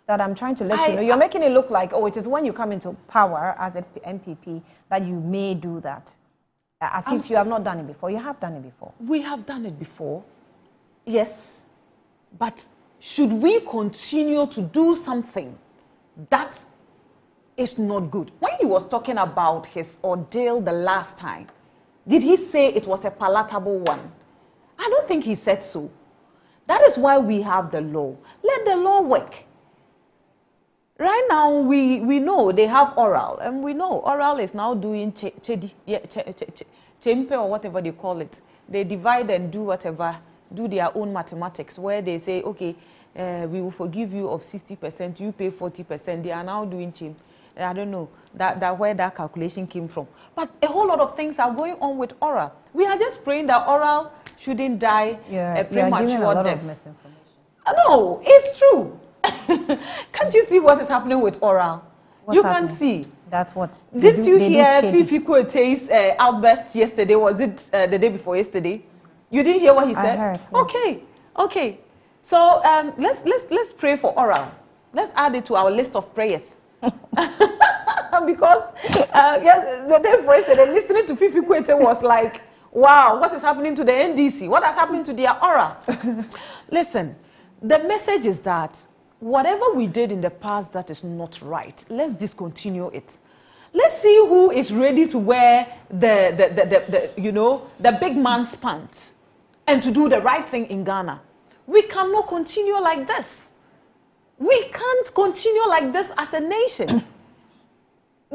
That I'm trying to let you know. You're making it look like, it is when you come into power as a MPP that you may do that. As if you have not done it before. You have done it before. We have done it before. Yes. But should we continue to do something that is not good? When he was talking about his ordeal the last time, did he say it was a palatable one? I don't think he said so. That is why we have the law. Let the law work. Right now, we know they have oral, and we know oral is now doing chempe or whatever they call it. They divide and do whatever, do their own mathematics, where they say, okay, we will forgive you of 60%, you pay 40%. They are now doing chempe. I don't know that where that calculation came from. But a whole lot of things are going on with oral. We are just praying that oral shouldn't die a premature you're giving a lot death. of misinformation. No, it's true. Can't you see what is happening with oral? What's happening? Can't see. That's what. Did you hear Fifi Kwete's outburst yesterday? Was it the day before yesterday? You didn't hear what he said? I heard. Yes. Okay. So let's pray for oral. Let's add it to our list of prayers. Because yes, the day before yesterday, listening to Fifi Kwete was like, wow, what is happening to the NDC? What has happened to their oral? Listen, the message is that whatever we did in the past that is not right, let's discontinue it. Let's see who is ready to wear the big man's pants and to do the right thing in Ghana. We cannot continue like this. We can't continue like this as a nation.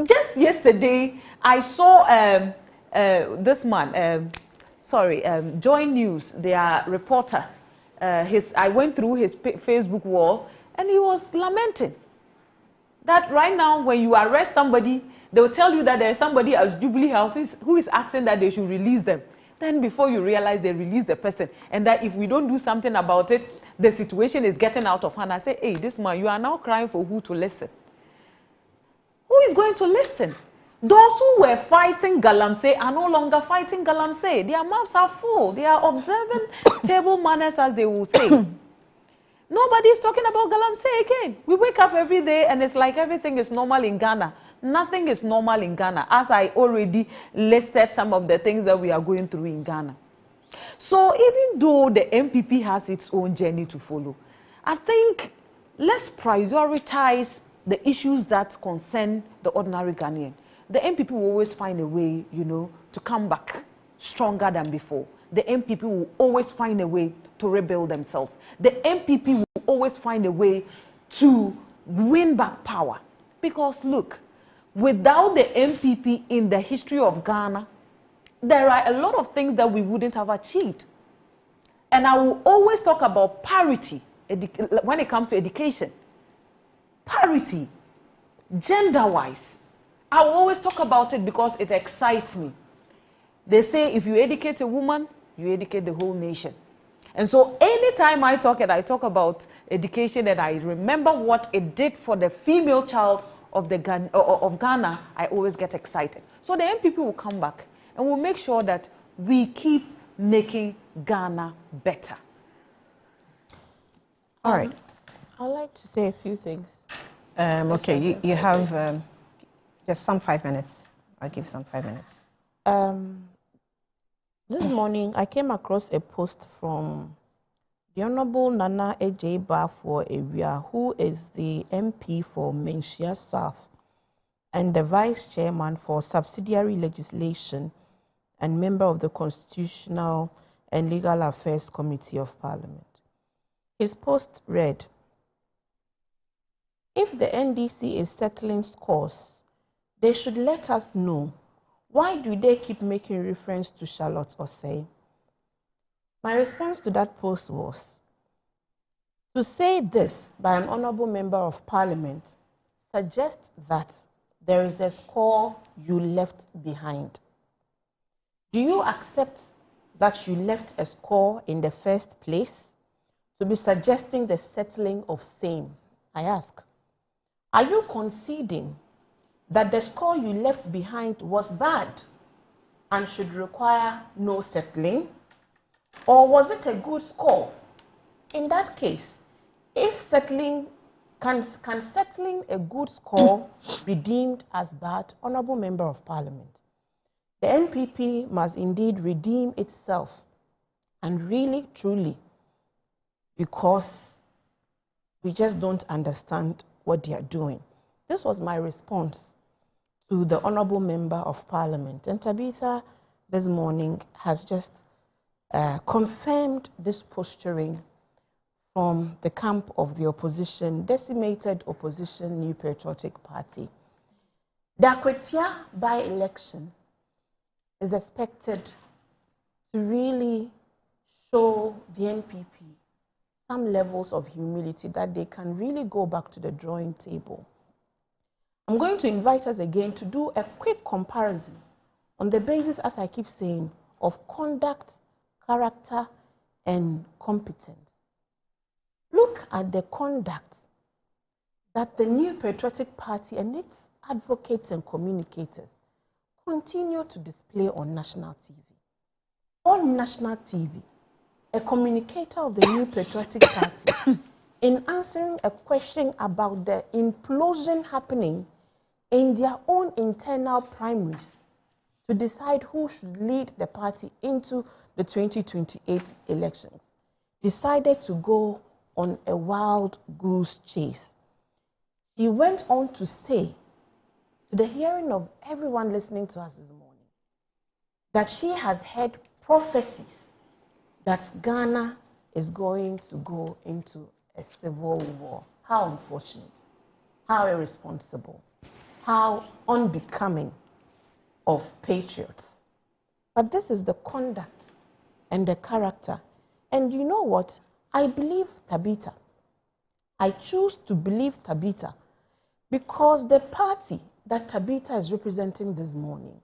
Just yesterday, I saw this man, Joy News, their reporter. I went through his Facebook wall, and he was lamenting that right now, when you arrest somebody, they will tell you that there is somebody at Jubilee House who is asking that they should release them. Then before you realize, they release the person, and that if we don't do something about it, the situation is getting out of hand. I say, hey, this man, you are now crying for who to listen. Who is going to listen? Those who were fighting Galamsey are no longer fighting Galamsey. Their mouths are full. They are observing table manners, as they will say. Nobody is talking about Galamsey again. We wake up every day and it's like everything is normal in Ghana. Nothing is normal in Ghana, as I already listed some of the things that we are going through in Ghana. So even though the MPP has its own journey to follow, I think let's prioritize the issues that concern the ordinary Ghanaian. The MPP will always find a way, to come back stronger than before. The MPP will always find a way to rebuild themselves. The MPP will always find a way to win back power. Because look, without the MPP in the history of Ghana, there are a lot of things that we wouldn't have achieved. And I will always talk about parity when it comes to education. Parity, gender-wise. I will always talk about it because it excites me. They say if you educate a woman, you educate the whole nation. And so anytime I talk about education and I remember what it did for the female child of Ghana, I always get excited. So the MPP will come back and we'll make sure that we keep making Ghana better. All right. I'd like to say a few things. Okay, you have just some 5 minutes. I'll give some 5 minutes. This morning, I came across a post from the Honorable Nana A.J. Bafo Ewia, who is the MP for Menchia South and the Vice Chairman for Subsidiary Legislation and member of the Constitutional and Legal Affairs Committee of Parliament. His post read, "If the NDC is settling scores, they should let us know. Why do they keep making reference to Charlotte Osei?" My response to that post was, to say this by an honorable member of parliament suggests that there is a score you left behind. Do you accept that you left a score in the first place to be suggesting the settling of same? I ask. Are you conceding that the score you left behind was bad and should require no settling? Or was it a good score? In that case, if settling, can settling a good score be deemed as bad? Honorable Member of Parliament, the NPP must indeed redeem itself, and really, truly, because we just don't understand what they are doing. This was my response to the Honorable Member of Parliament. And Tabitha this morning has just confirmed this posturing from the camp of the opposition, decimated opposition New Patriotic Party. The Akwetia by-election is expected to really show the NPP some levels of humility that they can really go back to the drawing table. I'm going to invite us again to do a quick comparison on the basis, as I keep saying, of conduct, character, and competence. Look at the conduct that the New Patriotic Party and its advocates and communicators continue to display on national TV. On national TV, a communicator of the New Patriotic Party, in answering a question about the implosion happening in their own internal primaries to decide who should lead the party into the 2028 elections, decided to go on a wild goose chase. He went on to say, to the hearing of everyone listening to us this morning, that she has heard prophecies that Ghana is going to go into a civil war. How unfortunate, how irresponsible, how unbecoming of patriots. But this is the conduct and the character. And you know what? I believe Tabitha. I choose to believe Tabitha because the party that Tabitha is representing this morning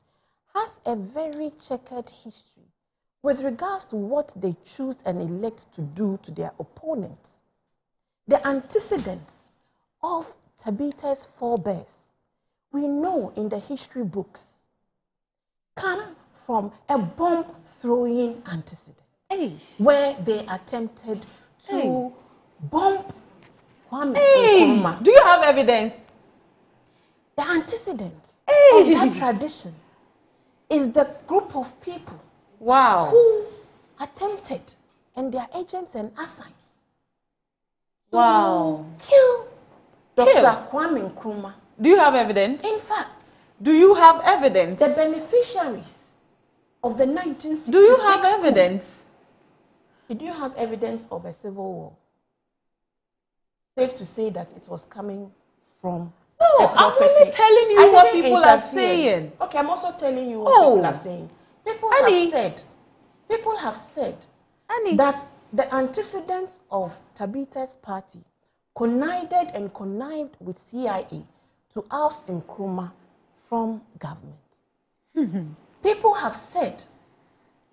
has a very checkered history with regards to what they choose and elect to do to their opponents. The antecedents of Tabitha's forebears, we know in the history books, come from a bomb-throwing antecedent where they attempted to bomb Kwame Nkrumah. Do you have evidence? The antecedents of that tradition is the group of people who attempted, and their agents and assigns, to kill Dr. Kwame Nkrumah. Do you have evidence? In fact, do you have evidence? The beneficiaries of the 1966 Do you have evidence? Did you have evidence of a civil war? Safe to say that it was coming from No, a prophecy. I'm only telling you what people are saying. Okay, I'm also telling you what people are saying. People have said that the antecedents of Tabitha's party connived and connived with CIA to oust Nkrumah from government. People have said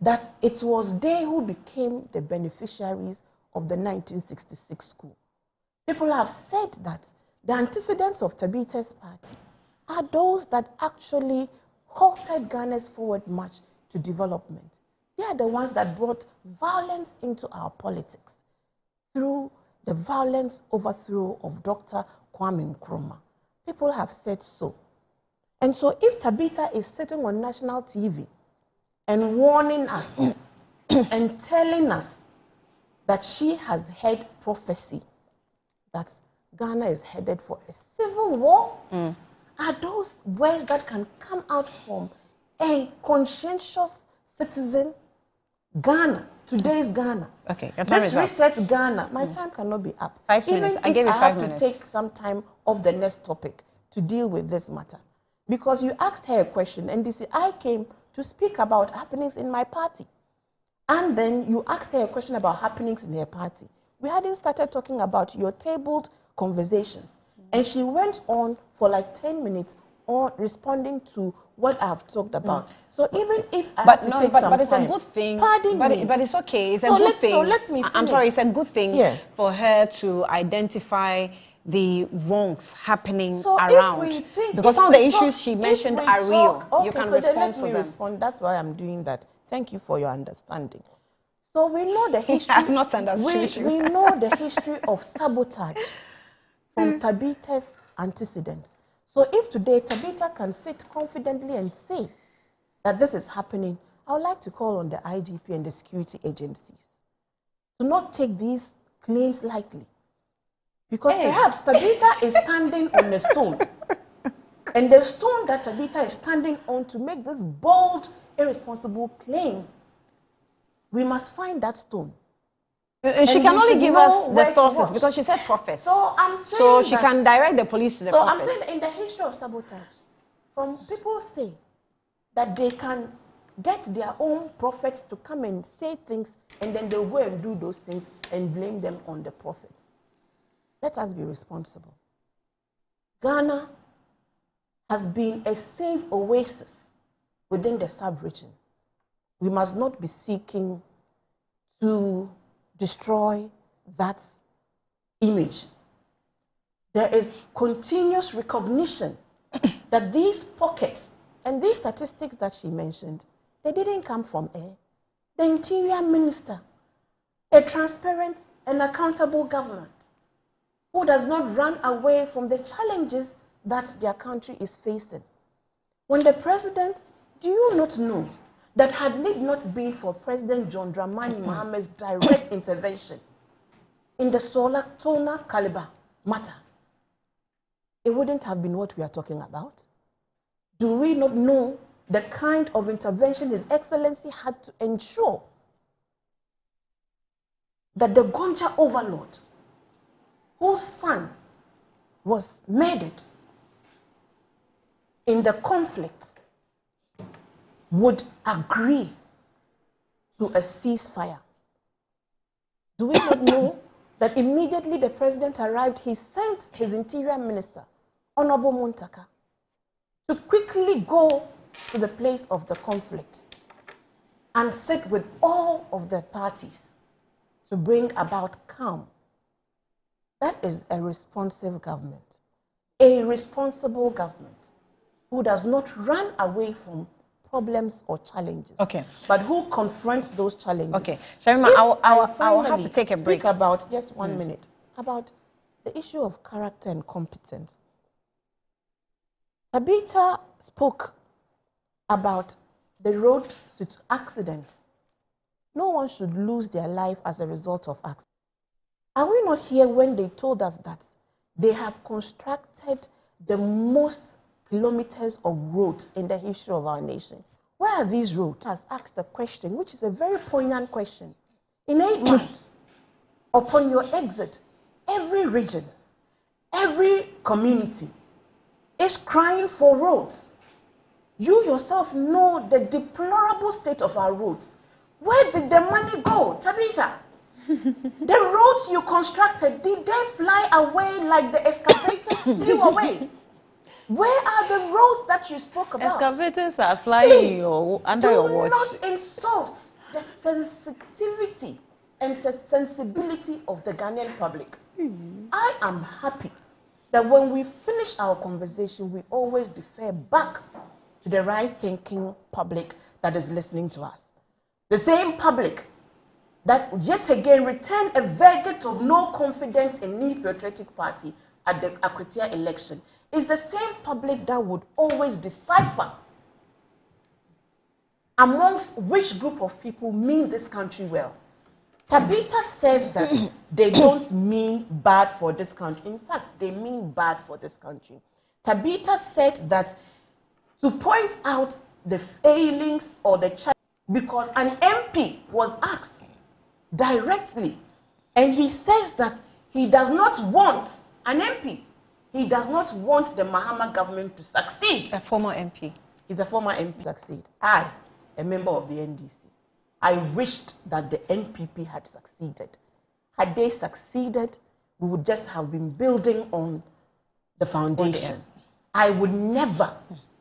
that it was they who became the beneficiaries of the 1966 coup. People have said that the antecedents of Tabita's party are those that actually halted Ghana's forward march to development. They are the ones that brought violence into our politics through the violent overthrow of Dr. Kwame Nkrumah. People have said so. And so if Tabita is sitting on national TV and warning us and telling us that she has heard prophecy that Ghana is headed for a civil war, are those words that can come out from a conscientious citizen? Ghana, today's Ghana. Okay, your time Let's is up. reset Ghana. My time cannot be up. 5 minutes. I Even gave if you I 5 have minutes. to take some time off the next topic to deal with this matter. Because you asked her a question, and this I came to speak about happenings in my party. And then you asked her a question about happenings in her party. We hadn't started talking about your tabled conversations. And she went on for like 10 minutes on responding to what I've talked about. So even if I have to take some but it's time, a good thing. Pardon me. But it's okay. It's a So good let's- thing. so let me I'm sorry. It's a good thing Yes. for her to identify the wrongs happening So around. if we think, because if some of the we talk- issues she if mentioned we are real. talk- Okay, You can so then respond let to me them. respond. That's why I'm doing that. Thank you for your understanding. So we know the history. I've not understood you. We know the history of sabotage from Tabita's antecedents. So if today Tabita can sit confidently and say that this is happening, I would like to call on the IGP and the security agencies to not take these claims lightly. Because perhaps Tabita is standing on a stone. And the stone that Tabita is standing on to make this bold, irresponsible claim, we must find that stone. And she And can we only should give know us the where to sources watch. because she said prophets. So I'm saying So she that- can direct the police to the So prophets. I'm saying in the history of sabotage, from people say that they can get their own prophets to come and say things and then they'll go and do those things and blame them on the prophets. Let us be responsible. Ghana has been a safe oasis within the sub-region. We must not be seeking to destroy that image. There is continuous recognition that these pockets and these statistics that she mentioned, they didn't come from air. The Interior Minister, a transparent and accountable government who does not run away from the challenges that their country is facing. When the president, do you not know that had it not been for President John Dramani Mohammed's direct intervention in the Tona Caliber matter, it wouldn't have been what we are talking about? Do we not know the kind of intervention His Excellency had to ensure that the Gonja overlord, whose son was murdered in the conflict, would agree to a ceasefire? Do we not know that immediately the president arrived, he sent his Interior Minister, Honorable Muntaka, to quickly go to the place of the conflict and sit with all of the parties to bring about calm? That is a responsive government, a responsible government who does not run away from problems or challenges, but who confronts those challenges. Okay, Sharima, I will have to take a break. Speak about just 1 minute about the issue of character and competence. Tabita spoke about the road accident. No one should lose their life as a result of accident. Are we not here when they told us that they have constructed the most kilometers of roads in the history of our nation? Where are these roads? Has asked a question, which is a very poignant question. In 8 months, upon your exit, every region, every community is crying for roads. You yourself know the deplorable state of our roads. Where did the money go, Tabitha? The roads you constructed, did they fly away like the excavators flew away? Where are the roads that you spoke about? Excavators are flying Please, under your do watch. not insult the sensitivity and sensibility of the Ghanaian public. I am happy that when we finish our conversation, we always defer back to the right-thinking public that is listening to us. The same public that yet again returned a verdict of no confidence in New Patriotic Party at the Akwatia election is the same public that would always decipher amongst which group of people mean this country well. Tabitha says that they don't mean bad for this country. In fact, they mean bad for this country. Tabitha said that to point out the failings or the challenges, because an MP was asked directly, and he says that he does not want an MP. He does not want the Mahama government to succeed. A former MP. He's a former MP to succeed. I, a member of the NDC, I wished that the NPP had succeeded. Had they succeeded, we would just have been building on the foundation. I would never,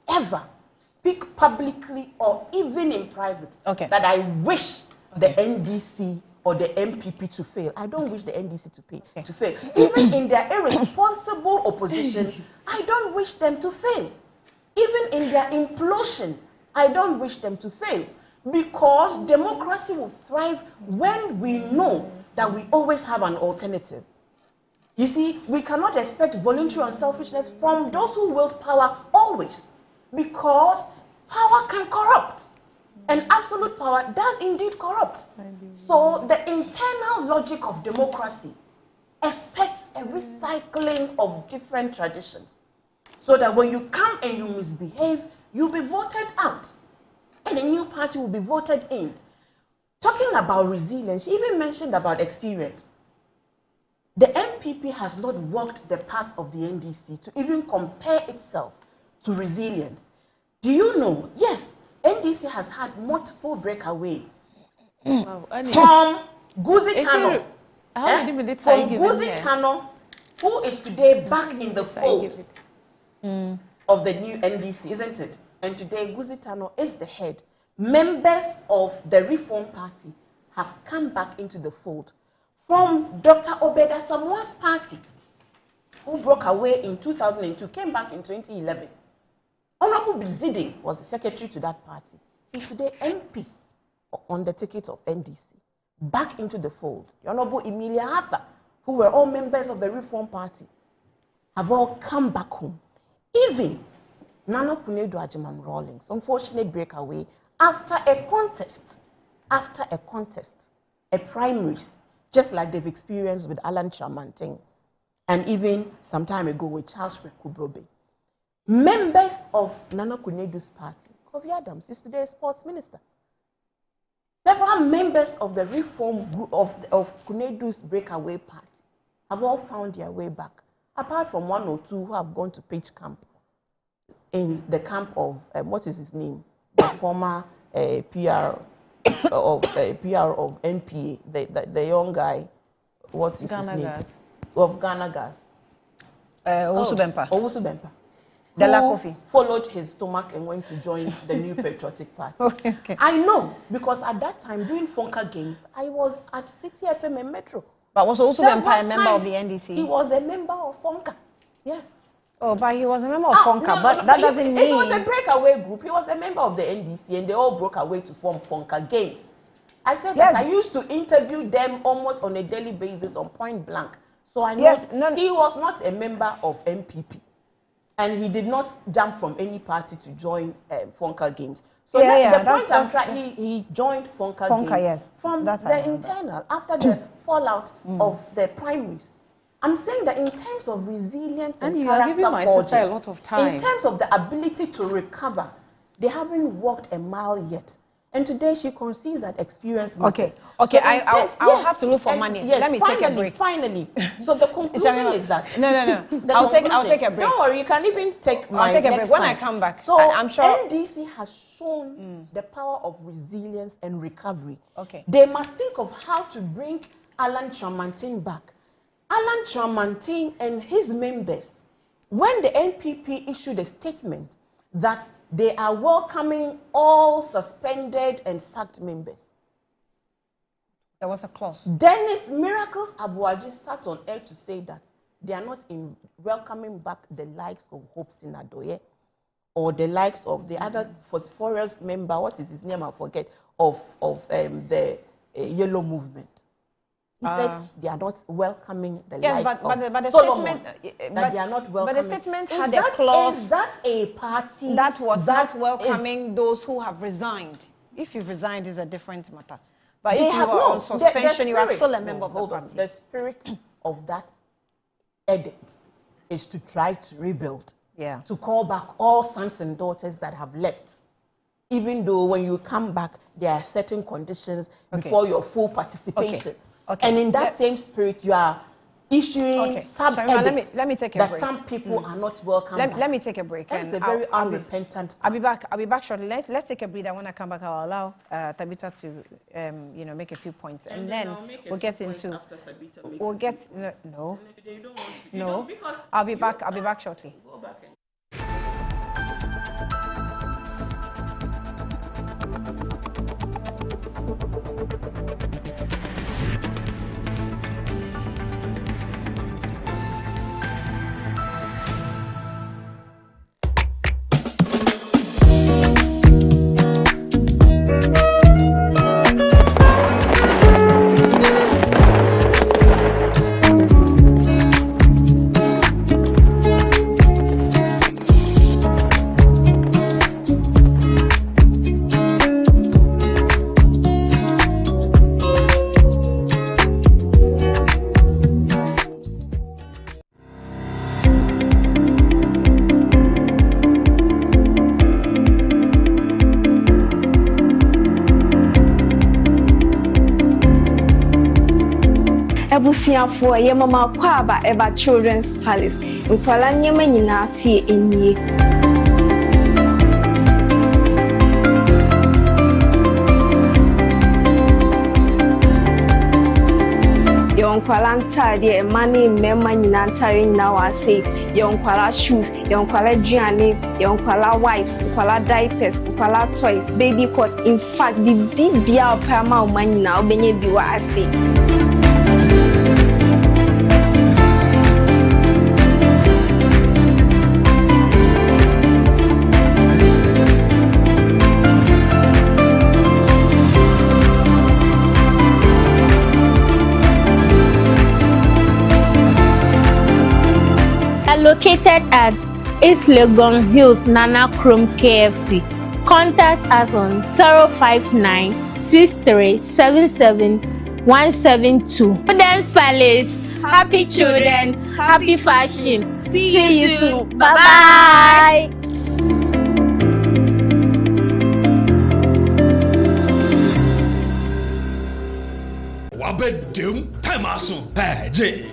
ever speak publicly or even in private that I wish the NDC or the MPP to fail. I don't wish the NDC to fail. Even in their irresponsible opposition, I don't wish them to fail. Even in their implosion, I don't wish them to fail. Because democracy will thrive when we know that we always have an alternative. You see, we cannot expect voluntary unselfishness from those who wield power always, because power can corrupt. And absolute power does indeed corrupt. So the internal logic of democracy expects a recycling of different traditions, so that when you come and you misbehave, you'll be voted out, and a new party will be voted in. Talking about resilience, she even mentioned about experience. The MPP has not walked the path of the NDC to even compare itself to resilience. Do you know? Yes, NDC has had multiple breakaway from Guzi Kano. From Guzi Kano, who is today back in the fold of the new NDC, isn't it? And today, Guzi Kano is the head. Members of the Reform Party have come back into the fold. From Dr. Obeda Samua's party, who broke away in 2002, came back in 2011. Honorable Bizidi was the secretary to that party. He's today MP on the ticket of NDC. Back into the fold. The Honorable Emilia Arthur, who were all members of the Reform Party, have all come back home. Even Nana Kunedu Ajimam Rawlings, unfortunate breakaway after a contest, a primaries, just like they've experienced with Alan Chamanting, and even some time ago with Charles Rekubrobe. Members of Nana Kunedu's party, Kofi Adams is today a sports minister. Several members of the reform group of Kunedu's breakaway party have all found their way back, apart from one or two who have gone to pitch camp in the camp of, what is his name? The former PR of NPA, the young guy, what's his name? Gas. Of Ghana Gas. Owusu Bempah. Owusu Bempah. Who followed his stomach and went to join the New Patriotic Party. I know, because at that time, during Fonka Games, I was at City FM and Metro. But was also a member of the NDC? He was a member of Fonka, yes. Oh, but he was a member of Fonka, but that doesn't mean... It was a breakaway group. He was a member of the NDC, and they all broke away to form Fonka Games. I said that I used to interview them almost on a daily basis on Point Blank. So I know he was not a member of MPP. And he did not jump from any party to join Fonka Games. So the point I'm trying, he joined Fonka Games from the internal, after the fallout of the primaries. I'm saying that in terms of resilience and you are giving my sister a lot of time. In terms of the ability to recover, they haven't walked a mile yet. And today she concedes that experience matters. Okay, so I'll have to look for money. Yes, let me take a break. Finally. So the conclusion is that... No. I'll take a break. Don't worry, you can even take my I'll take a break. next When time. I come back, so I'm sure... NDC has shown the power of resilience and recovery. Okay. They must think of how to bring Alan Chamantin back. Alan Chamantin and his members when the NPP issued a statement that they are welcoming all suspended and sacked members, there was a clause. Dennis Miracles Abuaji sat on air to say that they are not in welcoming back the likes of Hope Sinadoye or the likes of the other phosphorus member, what is his name, I forget, of the Yellow Movement. He said they are not welcoming the likes of the Solomon, statement, that they are not welcoming. But the statement had a clause. Is that a party that was not welcoming those who have resigned? If you've resigned, is a different matter. But if you are on suspension, you are still a member of the party. The spirit of that edit is to try to rebuild, to call back all sons and daughters that have left. Even though when you come back, there are certain conditions before your full participation. And in that same spirit, you are issuing sub-edits let me take a that break. some people are not welcome. Let me take a break. That's a very unrepentant. I'll be back shortly. Let's take a breather. When I come back, I'll allow Tabitha to make a few points, and then we'll get into. We'll get no. I'll be back shortly. Ebusiafo ye mama kwaba eba Children's Palace. Nkwala nyema nyina fie enye. Yonkwala ntade mani mema nyina ntare nyina wase. Yonkwala shoes, yonkwala duane, yonkwala wipes, yonkwala diapers, yonkwala toys, baby coat. In fact, bibia opama omanyina obenye biwa ase. Located at East Legon Hills, Nana Chrome KFC. Contact us on 059-6377-172. Children's Palace. Happy children, happy fashion. See you soon. Bye-bye. Wabedum Tamasun. Hey, J.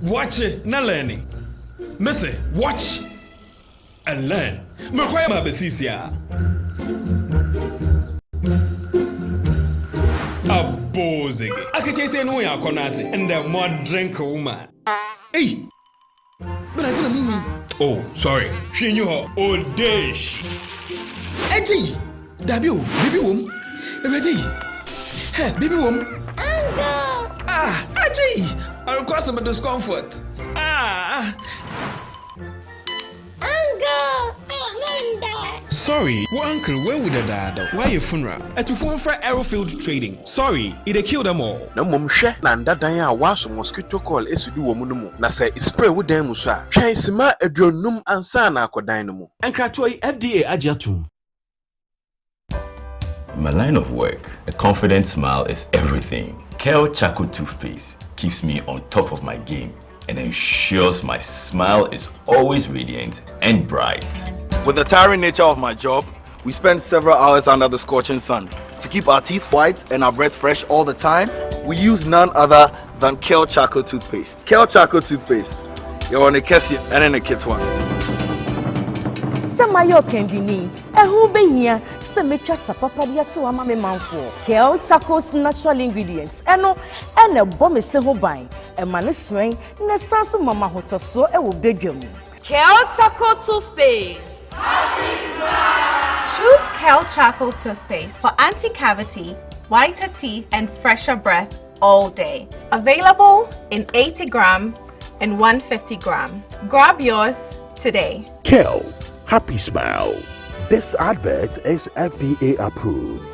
Watch it, na learning. Missy, watch and learn. Makwaya mabesisia. Abozig. Akache say no ya konate and the more drink woman. Hey. But I didn't mean. Oh, sorry. She knew her old dish. Eji. Dabio, baby wom. Ready. Hey, baby wom. Ah, Eji. I'll cause some discomfort. Sorry, well, uncle, where would the dad? Why your funeral? At to phone for Aerofield Trading. Sorry, it killed them all. No mum share Nanda Daya was mosquito call is to do woman. Na say spray with them musa. Try sima a dronum and sana ko dynamo. And Kratoi FDA Ajatum. In my line of work, a confident smile is everything. Kel Charcoal Toothpaste keeps me on top of my game and ensures my smile is always radiant and bright. With the tiring nature of my job, we spend several hours under the scorching sun. To keep our teeth white and our breath fresh all the time, we use none other than Kel Charcoal Toothpaste. Kel Charcoal Toothpaste. You're on a Kessie and in a kit one. Samayo kendini. Ehu be here. se mecha sapapa dia to ama me manfo. Kel Chaco's natural ingredients. Eno ene bom se ho ban. E ma ne sren ne sanso mama hotoso e wo bedwam. Kel Chaco toothpaste. Choose Kel Chaco toothpaste for anti-cavity, whiter teeth, and fresher breath all day. Available in 80 gram and 150 gram. Grab yours today. Kel, happy smile. This advert is FDA approved.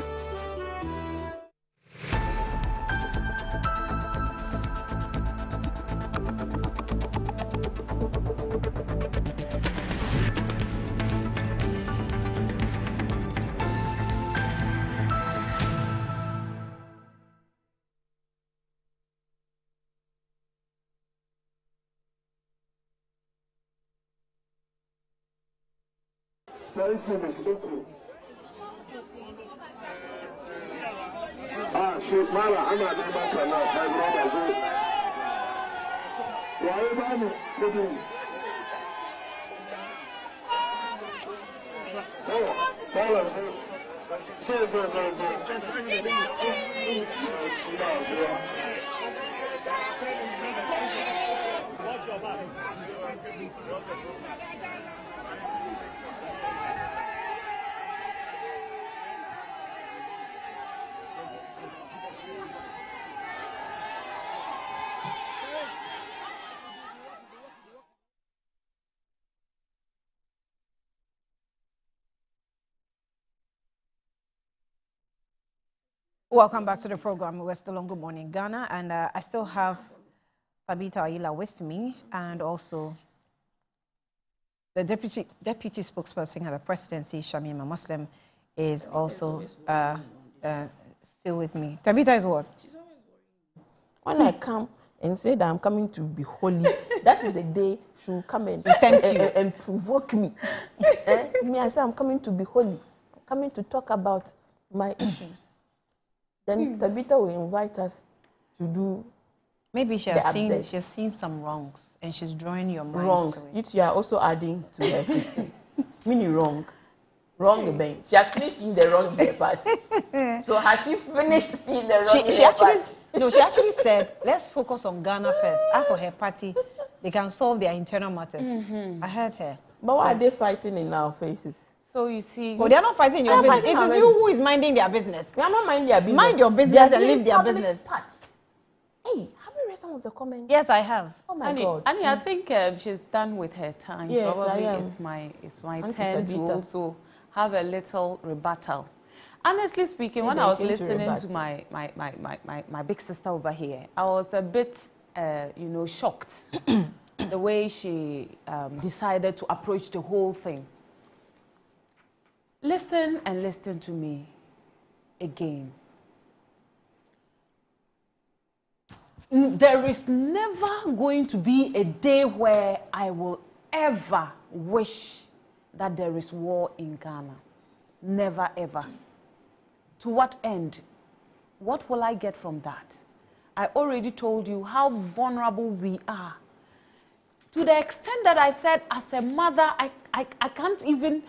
Welcome back to the program. We're still on Good Morning Ghana, and I still have Tabitha Ayila with me, and also the deputy spokesperson at the presidency, Shamima Muslim, is also still with me. Tabitha is what? When I come and say that I'm coming to be holy, that is the day she will come and and provoke me. Me, I say I'm coming to be holy. I'm coming to talk about my issues. Then Tabitha will invite us to do. Maybe she has seen some wrongs and she's drawing your mind. Wrongs. You are also adding to her question. Meaning wrong. Wrong again. She has finished seeing the wrong part. So has she finished seeing the wrong part? No, she actually said, let's focus on Ghana first. After her party, they can solve their internal matters. I heard her. But why are they fighting in our faces? So you see... Well, they're not fighting your business. It is you who is minding their business. They are not minding their business. Mind your business and leave their business. Hey, have you read some of the comments? Yes, I have. Oh my God. Annie, I think she's done with her time. Yes, probably I am. It's my turn to also have a little rebuttal. Honestly speaking, when I was listening to my big sister over here, I was a bit, shocked the way she decided to approach the whole thing. Listen and listen to me again. There is never going to be a day where I will ever wish that there is war in Ghana. Never, ever. To what end? What will I get from that? I already told you how vulnerable we are. To the extent that I said, as a mother, I can't even,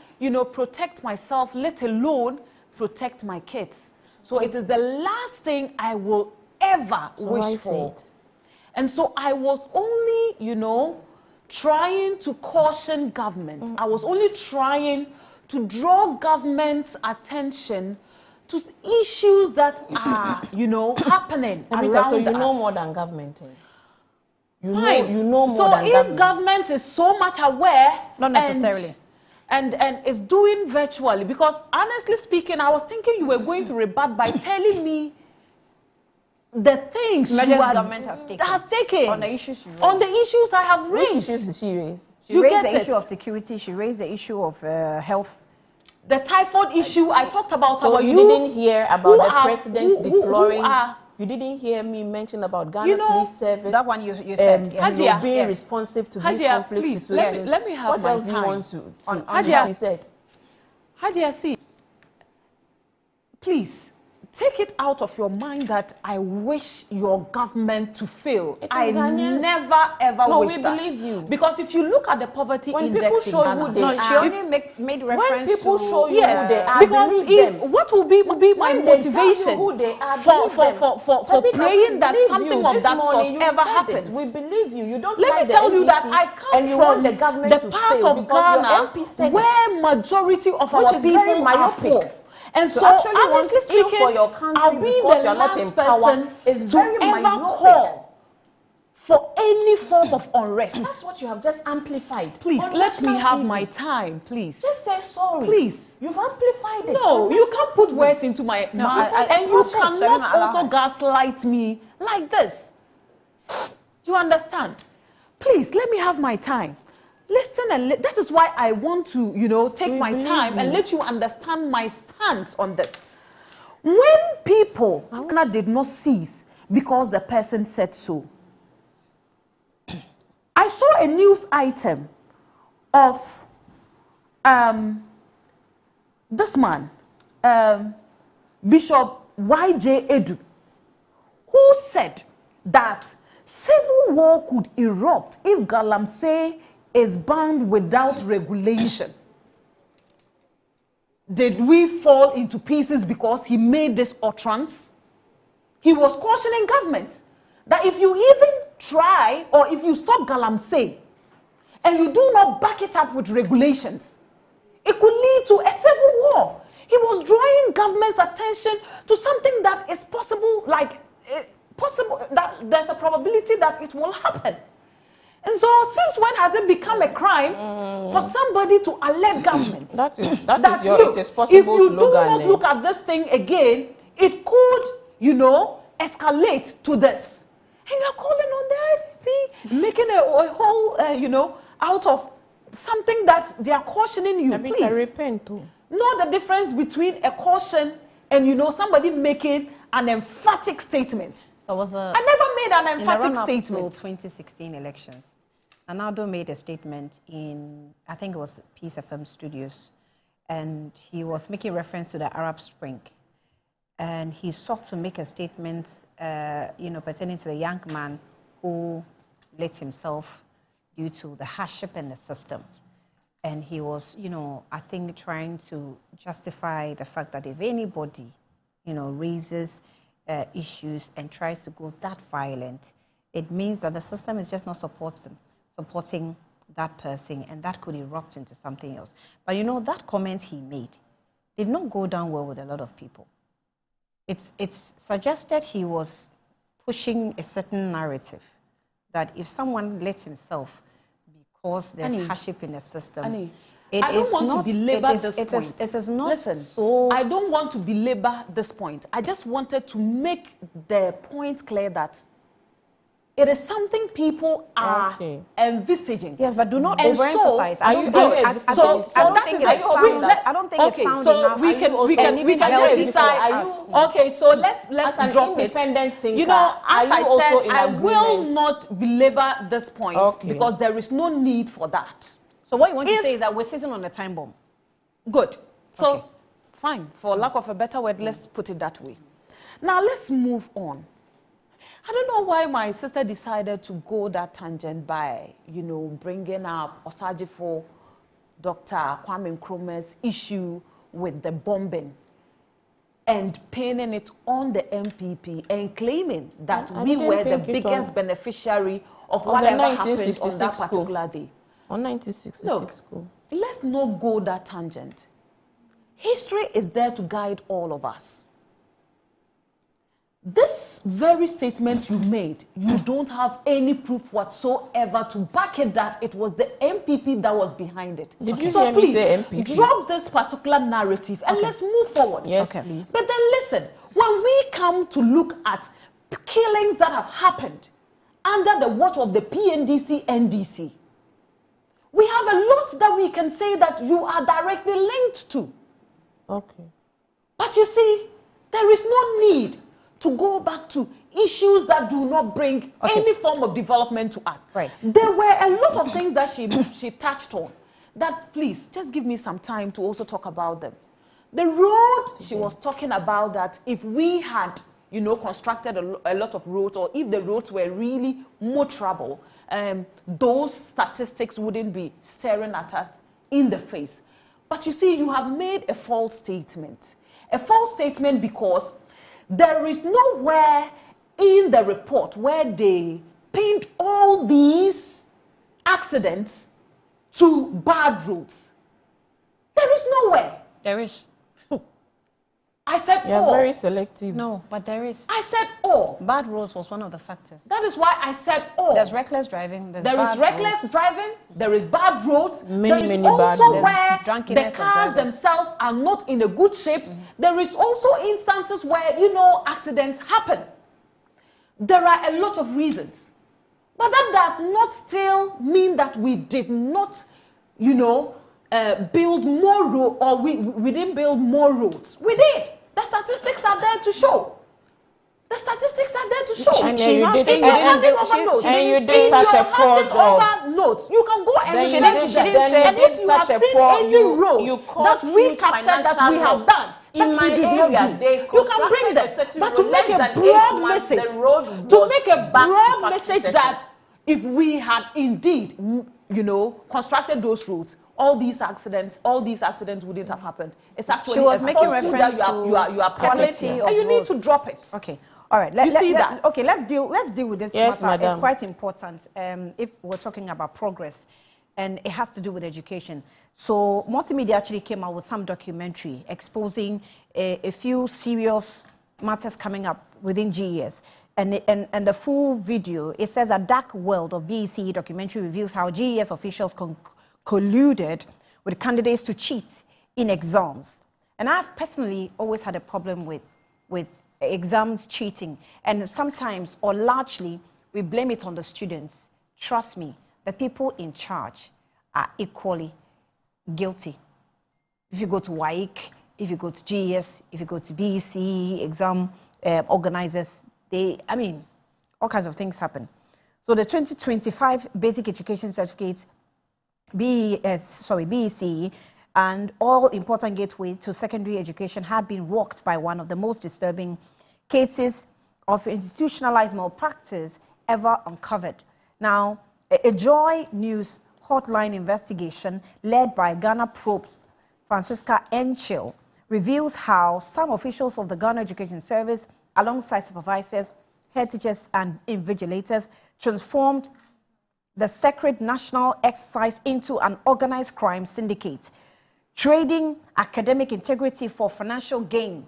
protect myself, let alone protect my kids. So it is the last thing I will ever wish for. And so I was only, trying to caution government. I was only trying to draw government's attention to issues that are, happening around us. So you know more than government. You know more so than if government is so much aware, not necessarily, and is doing virtually, because honestly speaking, I was thinking you were going to rebut by telling me the things government has taken on the issues I have raised. Which issues did she raise? She raised the issue of security. She raised the issue of health. The typhoid issue. I talked about so our you youth. Didn't hear about the president deploring. You didn't hear me mention about Ghana Police Service. That one you said. Hajia, being responsive to these conflict please, situations. Let me have what my else time. do you want to Hajia, you said? Hajia, see, please, take it out of your mind that I wish your government to fail. I Ghanaians. never ever No, wish we that. believe you. Because if you look at the poverty When index people show in Ghana, who they She are, only made reference when people to show you who they are, because believe if them. what will be my When they tell you motivation who they are, for believe them. Tabitha, praying we that believe something you. of This that sort morning you ever said it. happens? We believe you. You don't Let like me tell the you that NDC I come and you want from the government the to part fail of because your Ghana MP said where majority of Which our is very people are myopic. poor. And To so, actually want honestly ill speaking, for your country I'll be because the you're not in last power person is to very ever myopic. call for any form of unrest. That's what you have just amplified. Please, On let me national have TV. my time, please. Just say sorry. Please. You've amplified it. No, on you national can't put TV. words into my No, mouth, you said and you perfect. cannot also gaslight me like this. You understand? Please, let me have my time. Listen, and that is why I want to, take my time and let you understand my stance on this. When people did not cease because the person said so, I saw a news item of this man, Bishop Y.J. Edu, who said that civil war could erupt if Galamsey is banned without regulation. Did we fall into pieces because he made this utterance? He was cautioning government that if you even try or if you stop Galamsey and you do not back it up with regulations, it could lead to a civil war. He was drawing government's attention to something that is possible, that there's a probability that it will happen. And so, since when has it become a crime for somebody to alert government? That is look, it is possible if you do slogan, not look at this thing again, it could, escalate to this. And you're calling on the IDP, making a whole, out of something that they are cautioning you. Please. Repent too. Know the difference between a caution and, somebody making an emphatic statement. I never made an emphatic statement. 2016 elections. Ronaldo made a statement in, I think it was Peace FM Studios, and he was making reference to the Arab Spring. And he sought to make a statement, pertaining to the young man who let himself due to the hardship in the system. And he was, I think trying to justify the fact that if anybody, raises issues and tries to go that violent, it means that the system is just not supporting that person, and that could erupt into something else. But that comment he made did not go down well with a lot of people. It's suggested he was pushing a certain narrative that if someone lets himself because there's hardship in the system, I don't want to belabor this point. It is not. Listen, I don't want to belabor this point. I just wanted to make the point clear that it is something people are envisaging. Yes, but do not So, overemphasize. I don't think it sounds enough. We can decide. Okay, so let's drop it. Thinker, as I said, I will not belabor this point because there is no need for that. So what you want to say is that we're sitting on a time bomb. Good. So, fine. For lack of a better word, let's put it that way. Now, let's move on. I don't know why my sister decided to go that tangent by, bringing up Osajifo, Dr. Kwame Nkrumah's issue with the bombing and pinning it on the MPP and claiming that we were the biggest beneficiary of whatever happened on that particular day. On 1966 Look, school. Let's not go that tangent. History is there to guide all of us. This very statement you made, you don't have any proof whatsoever to back it that it was the MPP that was behind it. Did you hear me say MPP? Drop this particular narrative and let's move forward. Yes, please. But then listen, when we come to look at killings that have happened under the watch of the PNDC, NDC, we have a lot that we can say that you are directly linked to. Okay. But you see, there is no need to go back to issues that do not bring any form of development to us. Right. There were a lot of things that she touched on that, please, just give me some time to also talk about them. The road she was talking about, that if we had, you know, constructed a lot of roads, or if the roads were really motorable, those statistics wouldn't be staring at us in the face. But you see, you have made a false statement. A false statement because there is nowhere in the report where they pinned all these accidents to bad roads. There is nowhere. There is. I said You're all. very selective. No, but there is. I said all. Bad roads was one of the factors. That is why I said all. There's reckless driving. There is reckless driving. There is bad roads. Many, there is bad also roads. where Drunkenness the of cars drivers. themselves are not in a good shape. There is also instances where, you know, accidents happen. There are a lot of reasons. But that does not still mean that we did not, you know, build more roads, or we didn't build more roads. We did. The statistics are there to show. The statistics are there to show. And She's you not did- saying and- you're handing and- over notes. and you If did such you're a poor handing job. over notes, you can go and Then you send did- to them. then you And did if you such have a seen poor- any you road caused that we huge captured, that financial we have loss. done, In that my we did area, not do, they you can bring constructed them. a certain But to road make less a than 8 broad months, message, the road to was make a back to broad factory message settings. that if we had indeed, you know, constructed those roads, all these accidents wouldn't have happened. It's actually She was a making falsehood reference that you are quality peddling, of and you need roads. to drop it. Okay. All right. You see that? Okay. Let's deal with this Yes, matter. madam. It's quite important. If we're talking about progress, and it has to do with education. So multimedia actually came out with some documentary exposing a few serious matters coming up within GES. And the full video, it says a dark world of BECE documentary reveals how GES officials colluded with candidates to cheat in exams. And I've personally always had a problem with exams cheating. And sometimes, or largely, we blame it on the students. Trust me, the people in charge are equally guilty. If you go to WAEC, if you go to GES, if you go to BECE, exam organizers, all kinds of things happen. So the 2025 Basic Education Certificate, BECE, and all important gateway to secondary education had been rocked by one of the most disturbing cases of institutionalized malpractice ever uncovered. Now, a Joy News hotline investigation led by Ghana Probes Francisca Enchil reveals how some officials of the Ghana Education Service, alongside supervisors, head teachers, and invigilators, transformed the sacred national exercise into an organized crime syndicate, trading academic integrity for financial gain.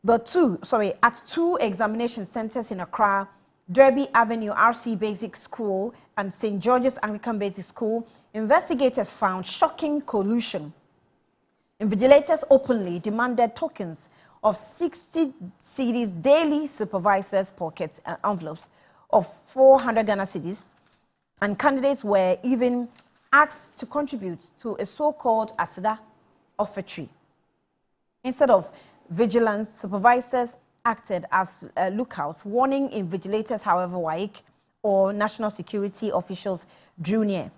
At two examination centers in Accra, Derby Avenue RC Basic School and St. George's Anglican Basic School, investigators found shocking collusion. Invigilators openly demanded tokens of 60 cedis daily, supervisors' pockets and envelopes of 400 Ghana cedis, and candidates were even asked to contribute to a so-called Asida offertory. Instead of vigilance, supervisors acted as lookouts, warning invigilators, however, WAEC or national security officials drew near.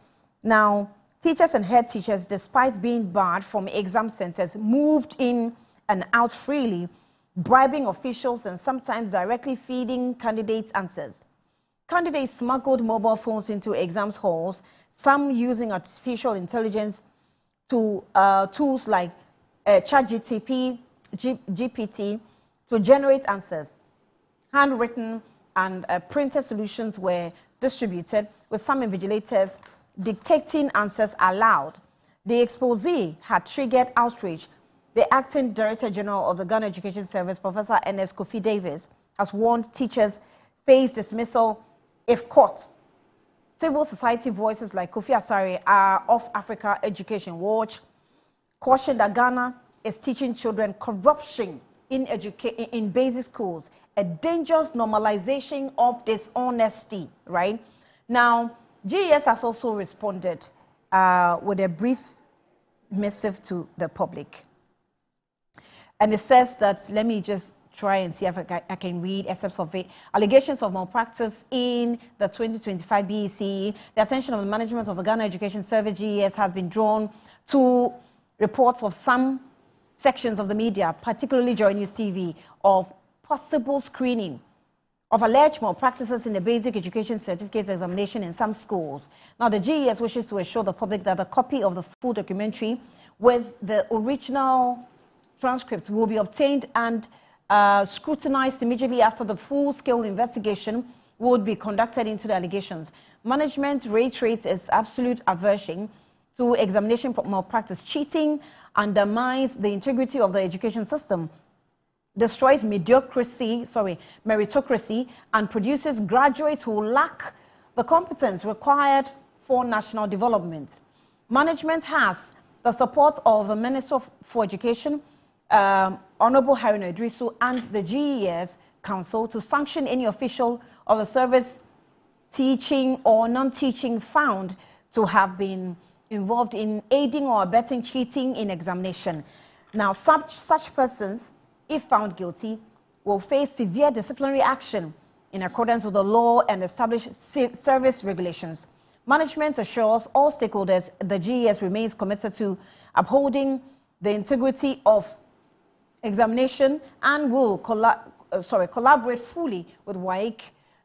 Now, teachers and head teachers, despite being barred from exam centers, moved in and out freely, bribing officials and sometimes directly feeding candidates answers. Candidates smuggled mobile phones into exams halls, some using artificial intelligence to tools like ChatGPT, GPT, to generate answers. Handwritten and printed solutions were distributed, with some invigilators dictating answers aloud. The expose had triggered outrage. The acting Director General of the Ghana Education Service, Professor N.S. Kofi Davis, has warned teachers face dismissal if caught. Civil society voices like Kofi Asare are of Africa Education Watch cautioned that Ghana is teaching children corruption in basic schools, a dangerous normalization of dishonesty, right? Now, GES has also responded with a brief missive to the public. And it says that, let me just try and see if I can read excerpts of it. Allegations of malpractice in the 2025 BECE. The attention of the management of the Ghana Education Service, GES, has been drawn to reports of some sections of the media, particularly Joy News TV, of possible screening of alleged malpractices in the basic education certificate examination in some schools. Now, the GES wishes to assure the public that a copy of the full documentary with the original transcripts will be obtained and scrutinized immediately after the full-scale investigation would be conducted into the allegations. Management reiterates its absolute aversion to examination malpractice. Cheating undermines the integrity of the education system, destroys meritocracy, and produces graduates who lack the competence required for national development. Management has the support of the Minister for Education, Honorable Haruna Idrisu, and the GES Council to sanction any official of the service teaching or non-teaching found to have been involved in aiding or abetting cheating in examination. Now, such persons, if found guilty, will face severe disciplinary action in accordance with the law and established service regulations. Management assures all stakeholders the GES remains committed to upholding the integrity of examination and will collaborate fully with WAEC,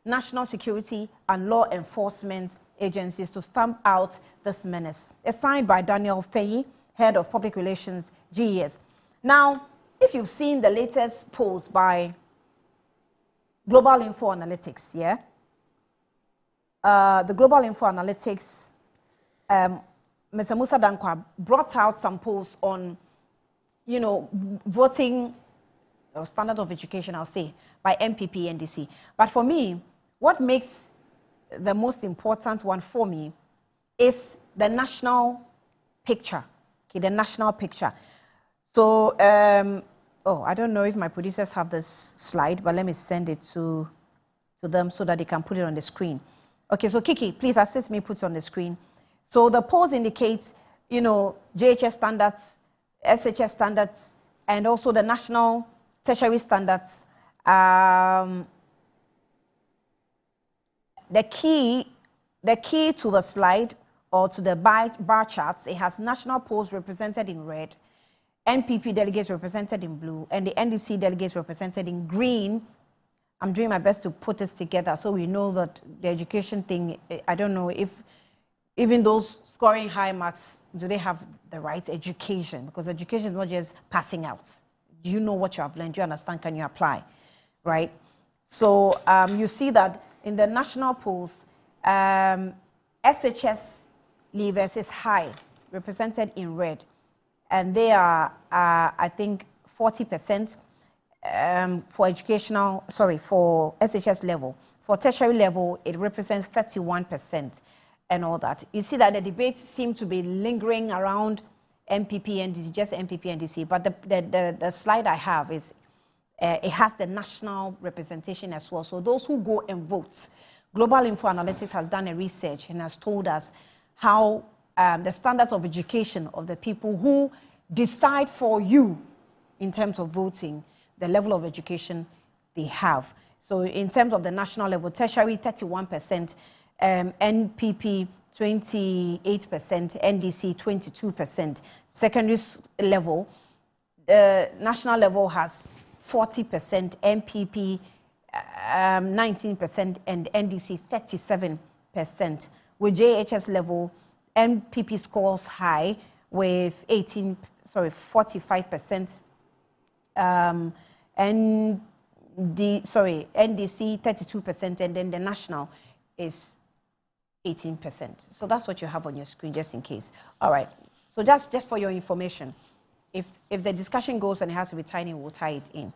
national security and law enforcement agencies to stamp out this menace. It's signed by Daniel Fenyi, Head of Public Relations, GES. Now, if you've seen the latest post by Global Info Analytics, the Global Info Analytics, Mr. Musa Dankwa brought out some posts on, voting or standard of education, I'll say, by MPP NDC. But for me, what makes the most important one for me is the national picture. Okay, the national picture. So, I don't know if my producers have this slide, but let me send it to them so that they can put it on the screen. Okay, so Kiki, please assist me put it on the screen. So the polls indicates, JHS standards, SHS standards, and also the national tertiary standards. The key to the slide or to the bar charts, it has national polls represented in red, NPP delegates represented in blue, and the NDC delegates represented in green. I'm doing my best to put this together so we know that the education thing, I don't know if even those scoring high marks, do they have the right education? Because education is not just passing out. Do you know what you have learned? Do you understand? Can you apply? Right? So you see that in the national polls, SHS leavers is high, represented in red. And they are, I think, 40% for SHS level. For tertiary level, it represents 31% and all that. You see that the debates seem to be lingering around MPP, NDC, just MPP, NDC. But the slide I have is, it has the national representation as well. So those who go and vote, Global Info Analytics has done a research and has told us how the standards of education of the people who decide for you in terms of voting, the level of education they have. So in terms of the national level, tertiary 31%, NPP 28%, NDC 22%. Secondary level, national level has 40%, NPP 19%, and NDC 37%. With JHS level, NPP scores high with 45%, NDC 32%, and then the national is 18%. So that's what you have on your screen, just in case. All right. So just for your information, if the discussion goes and it has to be tiny, we'll tie it in.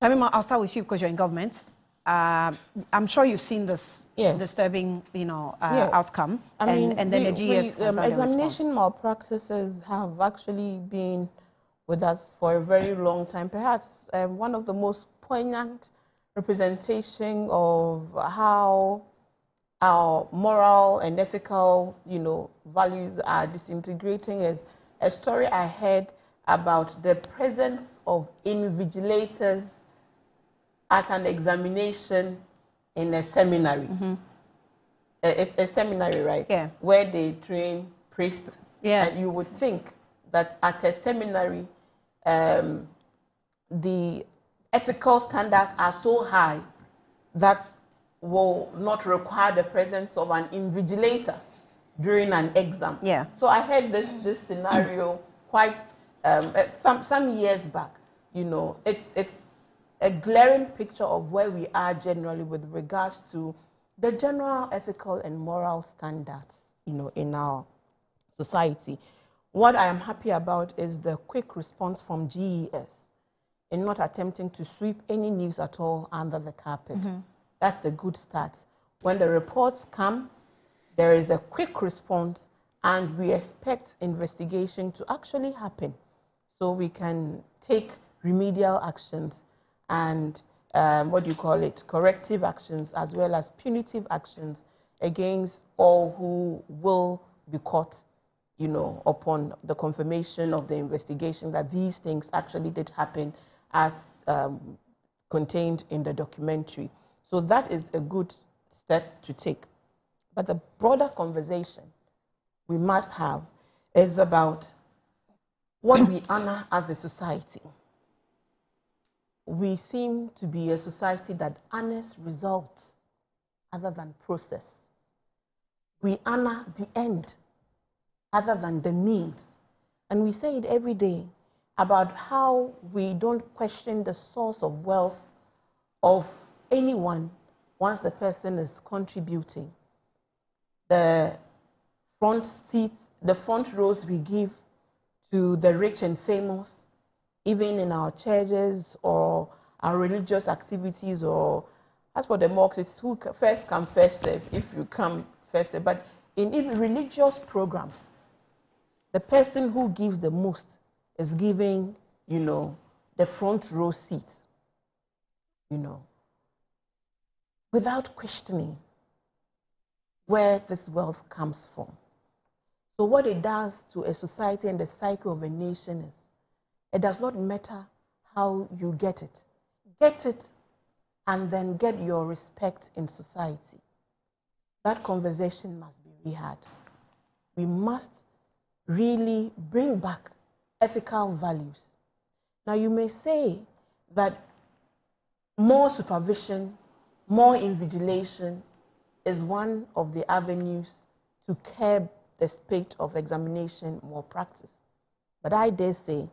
Shamima, I'll start with you because you're in government. I'm sure you've seen this disturbing, outcome. And then the GS examination malpractices have actually been with us for a very long time. Perhaps one of the most poignant representation of how our moral and ethical, values are disintegrating is a story I heard about the presence of invigilators at an examination in a seminary. Mm-hmm. It's a seminary, right? Yeah. Where they train priests. Yeah. And you would think that at a seminary, the ethical standards are so high that will not require the presence of an invigilator during an exam. Yeah. So I heard this scenario quite some years back. You know, it's a glaring picture of where we are generally with regards to the general ethical and moral standards, you know, in our society. What I am happy about is the quick response from GES in not attempting to sweep any news at all under the carpet. That's a good start. When the reports come, there is a quick response, and we expect investigation to actually happen so we can take remedial actions and corrective actions, as well as punitive actions against all who will be caught, you know, upon the confirmation of the investigation that these things actually did happen as contained in the documentary. So that is a good step to take. But the broader conversation we must have is about what we honor as a society. We seem to be a society that honors results other than process. We honor the end other than the means. And we say it every day about how we don't question the source of wealth of anyone once the person is contributing. The front seats, the front rows we give to the rich and famous, even in our churches or our religious activities, or as for the mosques, it's who first come, first serve, if you come first serve. But in even religious programs, the person who gives the most is giving, you know, the front row seats, you know, without questioning where this wealth comes from. So what it does to a society and the psyche of a nation is, it does not matter how you get it. Get it and then get your respect in society. That conversation must be rehad. We must really bring back ethical values. Now you may say that more supervision, more invigilation is one of the avenues to curb the spate of examination malpractice. But I dare say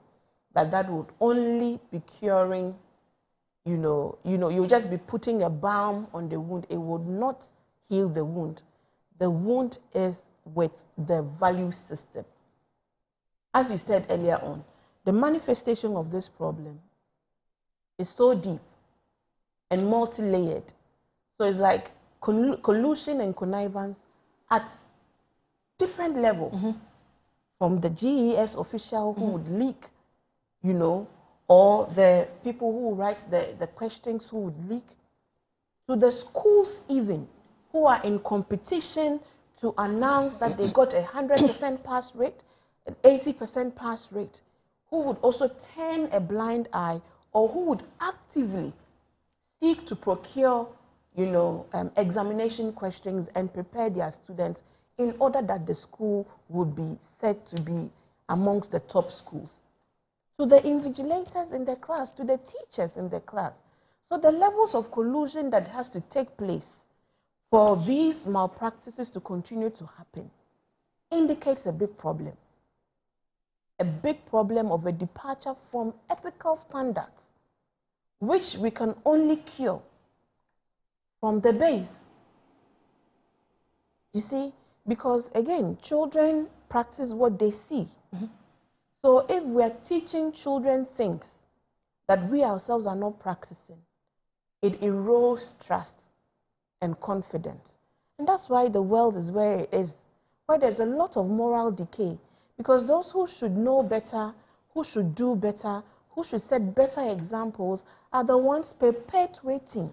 that would only be curing, you'll just be putting a balm on the wound. It would not heal the wound. The wound is with the value system. As you said earlier on, the manifestation of this problem is so deep and multi-layered. So it's like collusion and connivance at different levels, from the GES official who would leak, or the people who write the questions who would leak, to the schools even, who are in competition to announce that they got 100% pass rate, an 80% pass rate, who would also turn a blind eye, or who would actively seek to procure, examination questions and prepare their students in order that the school would be said to be amongst the top schools. To the invigilators in the class, to the teachers in the class. So the levels of collusion that has to take place for these malpractices to continue to happen indicates a big problem. A big problem of a departure from ethical standards, which we can only cure from the base. You see, because again, children practice what they see. So if we're teaching children things that we ourselves are not practicing, it erodes trust and confidence. And that's why the world is where it is, where there's a lot of moral decay. Because those who should know better, who should do better, who should set better examples, are the ones perpetuating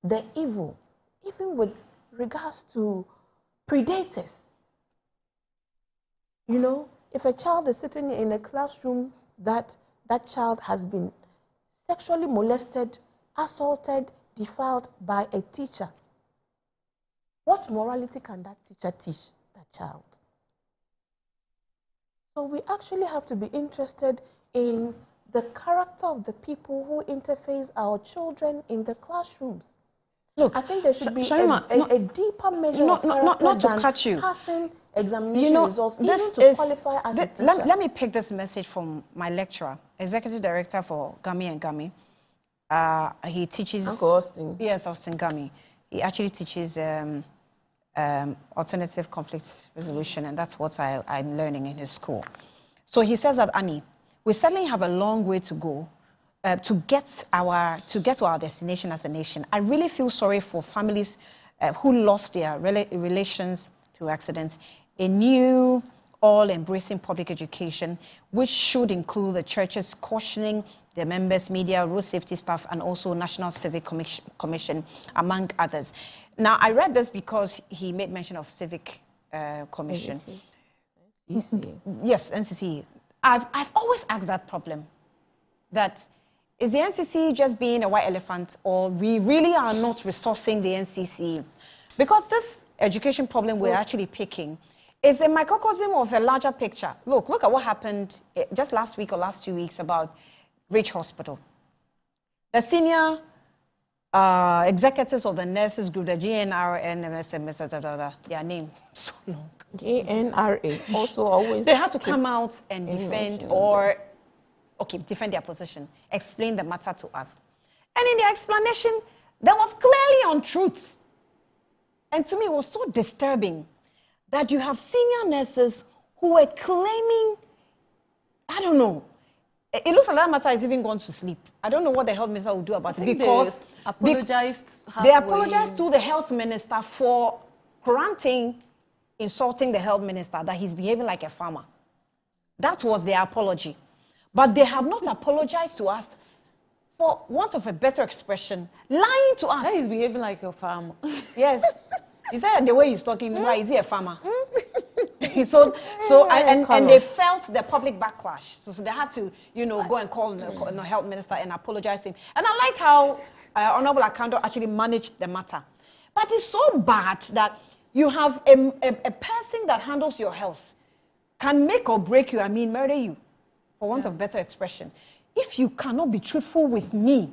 the evil, even with regards to predators. If a child is sitting in a classroom that child has been sexually molested, assaulted, defiled by a teacher, what morality can that teacher teach that child? So we actually have to be interested in the character of the people who interface our children in the classrooms. Look, I think there should be Sharima, a deeper measure of character not to than cut you. passing examination results, this even to is, qualify as a teacher. Let me pick this message from my lecturer, executive director for Gami and Gami. He teaches... Uncle Austin. Yes, Austin Gami. He actually teaches alternative conflict resolution, and that's what I'm learning in his school. So he says that, Annie, we certainly have a long way to go to get to our destination as a nation. I really feel sorry for families who lost their relations through accidents. A new, all-embracing public education, which should include the churches cautioning their members, media, road safety staff, and also National Civic Commission, among others. Now, I read this because he made mention of Civic Commission. Yes, NCC. I've always asked that problem, that is the NCC just being a white elephant, or we really are not resourcing the NCC? Because this education problem we're actually picking is a microcosm of a larger picture. Look at what happened just last week or last 2 weeks about Rich Hospital. The senior executives of the nurses group, the GNR, NMSM, their name so long. GNRA also always... They had to come out and defend defend their position, explain the matter to us. And in their explanation, there was clearly untruths. And to me, it was so disturbing that you have senior nurses who were claiming, I don't know, it looks like that matter is even gone to sleep. I don't know what the health minister will do about it, because they apologized to the health minister for insulting the health minister, that he's behaving like a farmer. That was their apology. But they have not apologized to us, for want of a better expression, lying to us. That he's behaving like a farmer. Yes. You said the way he's talking, why is he a farmer? and they felt the public backlash. So they had to, go and call the health minister and apologize to him. And I liked how Honorable Akando actually managed the matter. But it's so bad that you have a person that handles your health, can make or break you, murder you, for want of better expression. If you cannot be truthful with me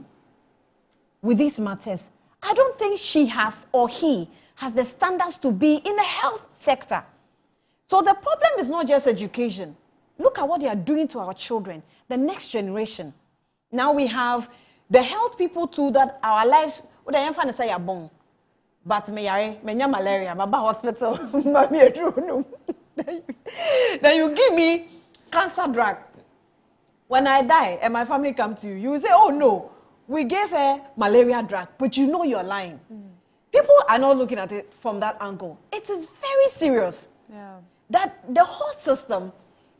with these matters, I don't think she has or he has the standards to be in the health sector. So the problem is not just education. Look at what they are doing to our children, the next generation. Now we have the health people too, that our lives, but me malaria, my hospital, then you give me cancer drug. When I die and my family come to you, you will say, oh no, we gave her malaria drug, but you know you're lying. People are not looking at it from that angle. It is very serious. Yeah. That the whole system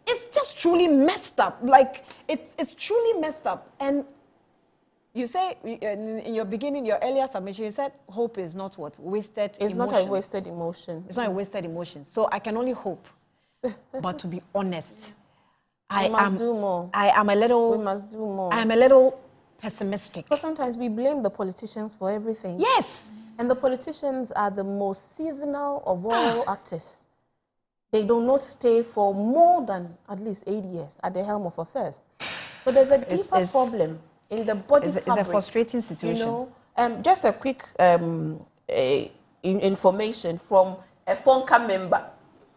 is just truly messed up. Like, it's truly messed up. And you say, in your beginning, your earlier submission, you said hope is not what? Wasted emotion. It's not a wasted emotion. It's not a wasted emotion. So I can only hope. But to be honest, we must do more. I am a little... We must do more. I am a little pessimistic. Because sometimes we blame the politicians for everything. Yes. And the politicians are the most seasonal of all actors. They do not stay for more than at least 8 years at the helm of affairs. So there's a deeper problem in the body fabric. It's a frustrating situation. Just a quick information from a FONCA member.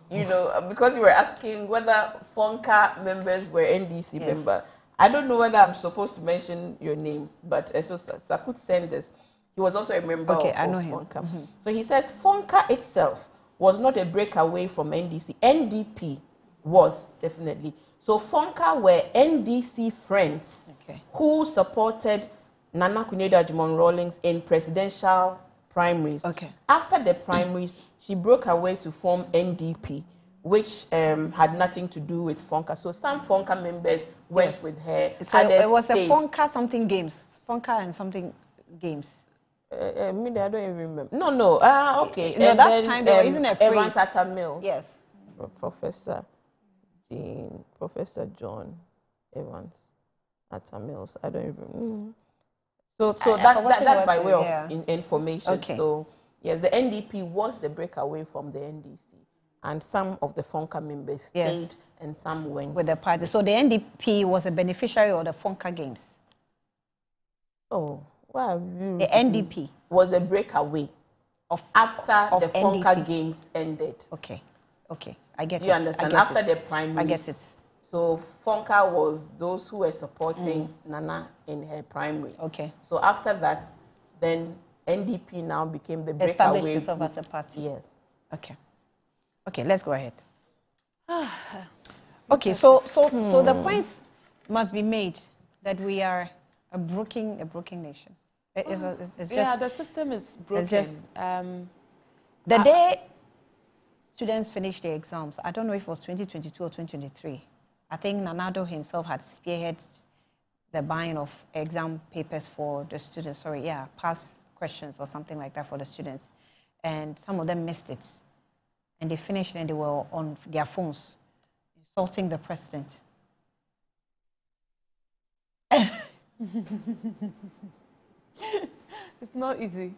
Because you were asking whether FONCA members were NDC members. I don't know whether I'm supposed to mention your name, but so Sakut sent this. He was also a member of I know him. FONCA. So he says FONCA itself was not a breakaway from NDC. NDP was definitely. So FONCA were NDC friends who supported Nana Kunedo-Ajimon Rawlings in presidential primaries. After the primaries, she broke away to form NDP, which had nothing to do with FONCA. So some FONCA members went with her. So it was a FONCA something games. FONCA and something games. I don't even remember. No. Okay. No, that then, time there was even a phrase. Evans Atta Mills. Yes. Professor John Evans Atta Mills. I don't even. So that's by way of information. So yes, the NDP was the breakaway from the NDC. and some of the FONCA members stayed and some went. With the party. So the NDP was a beneficiary of the FONCA games? Oh, well, the NDP was a breakaway after the FONCA games ended. Okay, okay, I get it. You understand? After the primaries. I get it. So FONCA was those who were supporting Nana in her primaries. Okay. So after that, then NDP now became the breakaway. Established itself as a party. Yes. Okay. Okay, let's go ahead. Okay, so the point must be made that we are a broken nation. It's just, yeah, the system is broken. The day students finished their exams, I don't know if it was 2022 or 2023, I think Nanado himself had spearheaded the buying of exam papers for the students. Sorry, yeah, past questions or something like that for the students. And some of them missed it. And they finished and they were on their phones insulting the president. It's not easy.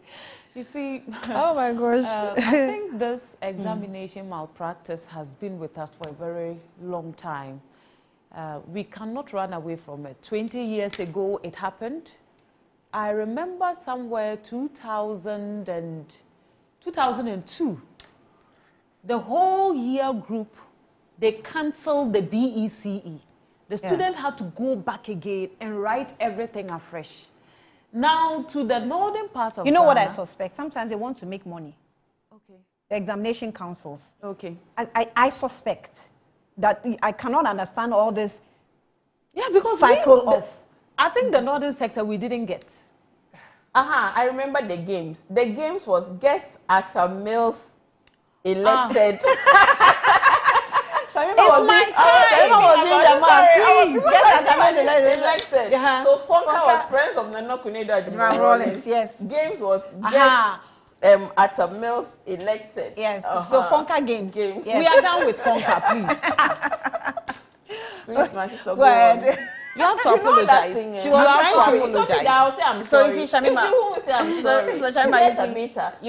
You see, oh my gosh. I think this examination malpractice has been with us for a very long time. We cannot run away from it. 20 years ago, it happened. I remember somewhere 2002, the whole year group, they canceled the BECE. The student had to go back again and write everything afresh. Now, to the northern part of You know Ghana, what I suspect? Sometimes they want to make money. Okay. The examination councils. Okay. I suspect that I cannot understand all this because cycle of... I think the northern sector we didn't get. I remember the games. The games was get at a Mills elected. It's my time. Elected. So FONCA was Friends of Nana Kunedo Rollins. Yes. Games was get at a Mills elected. Yes. So FONCA games. Yes. We are done with FONCA, please. Please, my sister, go ahead. You have to apologize. She was trying to apologize. I'll say I'm sorry. So you see, Shamima, if you will say I'm sorry,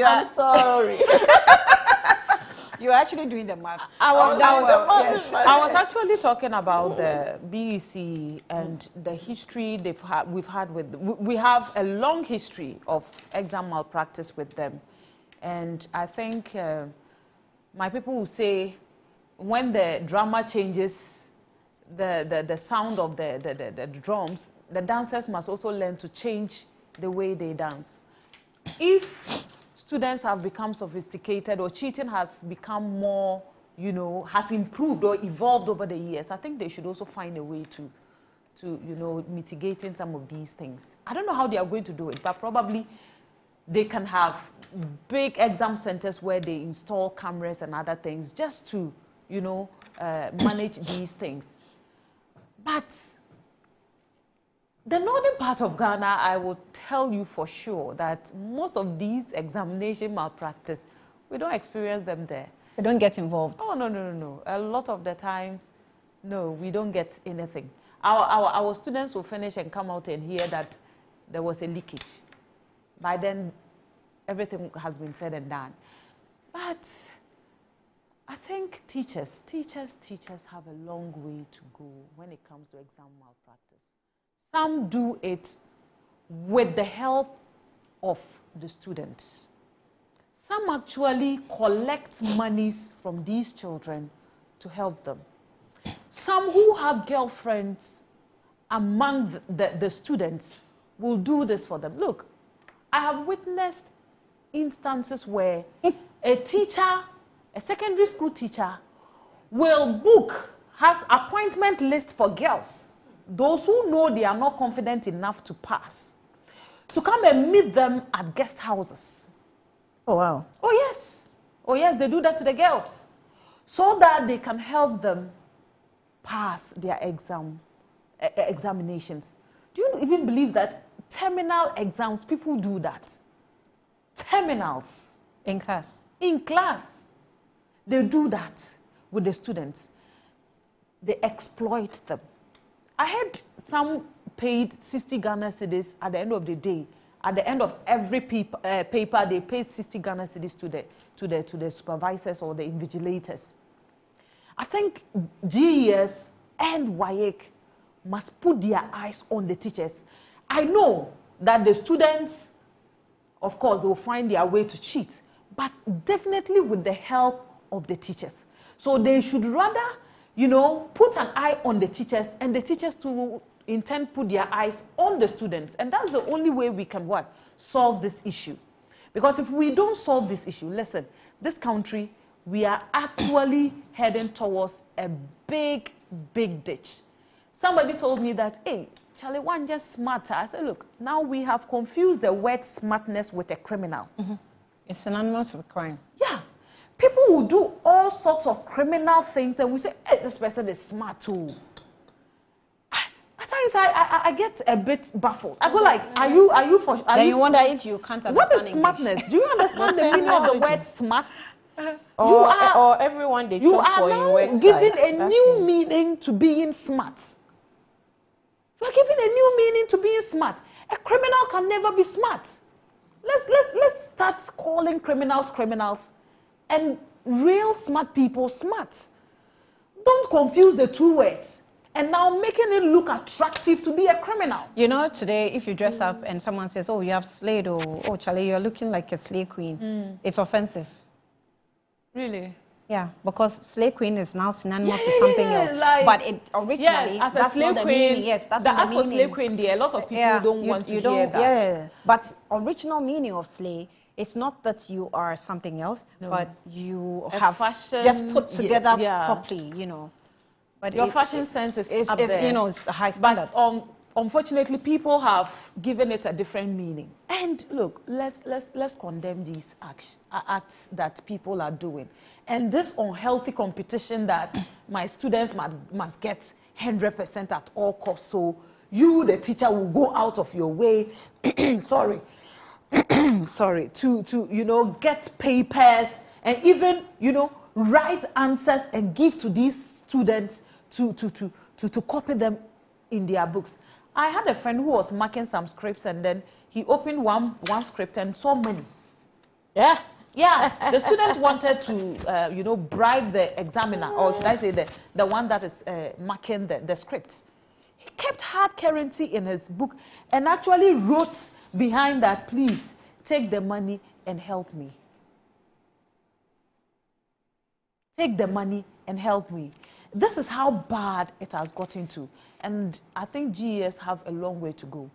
I'm sorry. You're actually doing the math. I was actually talking about the BEC and the history we've had with. We have a long history of exam malpractice with them, and I think my people will say when the drama changes, the sound of the drums, the dancers must also learn to change the way they dance. If students have become sophisticated or cheating has become more, has improved or evolved over the years, I think they should also find a way to mitigating some of these things. I don't know how they are going to do it, but probably they can have big exam centers where they install cameras and other things just to, manage these things. But the northern part of Ghana, I will tell you for sure that most of these examination malpractice, we don't experience them there. They don't get involved. Oh, no. A lot of the times, no, we don't get anything. Our students will finish and come out and hear that there was a leakage. By then, everything has been said and done. But I think teachers have a long way to go when it comes to exam malpractice. Some do it with the help of the students. Some actually collect monies from these children to help them. Some who have girlfriends among the students will do this for them. Look, I have witnessed instances where a teacher, a secondary school teacher, has appointment list for girls, those who know they are not confident enough to pass, to come and meet them at guest houses. Oh, wow. Oh, yes. Oh, yes, they do that to the girls so that they can help them pass their examinations. Do you even believe that terminal exams, people do that? Terminals. In class. In class. They do that with the students. They exploit them. I had some paid 60 Ghana cedis at the end of the day at the end of every paper, they pay 60 Ghana cedis to the supervisors or the invigilators. I think GES and WAEC must put their eyes on the teachers. I know that the students, of course, they will find their way to cheat, but definitely with the help of the teachers. So they should rather, you know, put an eye on the teachers, and the teachers to in turn put their eyes on the students. And that's the only way we can what? Solve this issue. Because if we don't solve this issue, listen, this country, we are actually heading towards a big, big ditch. Somebody told me that, hey, Charlie, one just smarter. I said, look, now we have confused the word smartness with a criminal. It's synonymous with crime. Yeah. People will do all sorts of criminal things, and we say, hey, this person is smart too. At times, I get a bit baffled. I go like, are you for? Then you wonder if you can't understand what is English. Smartness? Do you understand the meaning of the word smart? Or everyone they you chop are for in now website. giving a new meaning to being smart. You are giving a new meaning to being smart. A criminal can never be smart. Let's start calling criminals criminals, and real smart people smart. Don't confuse the two words. And now making it look attractive to be a criminal. You know, today, if you dress up and someone says, oh, you have slayed, or oh, Charlie, you're looking like a slay queen, it's offensive. Really? Yeah, because slay queen is now synonymous with something else. Like, but it originally, yes, as that's a slay not the queen, meaning. Yes, that's not the as for meaning. slay queen, there, a lot of people don't want to hear that. Yeah, but original meaning of slay, it's not that you are something else, but you have fashion, just put together yeah. properly, you know. But your fashion sense is up there. You know, it's a high standard. But unfortunately, people have given it a different meaning. And look, let's condemn these acts that people are doing, and this unhealthy competition that my students must get 100% at all costs. So you, the teacher, will go out of your way. sorry, to you know, get papers and even, you know, write answers and give to these students to copy them in their books. I had a friend who was marking some scripts, and then he opened one script and saw many. Yeah. Yeah, the students wanted to, you know, bribe the examiner, or should I say the one that is marking the script. He kept hard currency in his book and actually wrote behind that, please take the money and help me. Take the money and help me. This is how bad it has gotten to. And I think GES have a long way to go.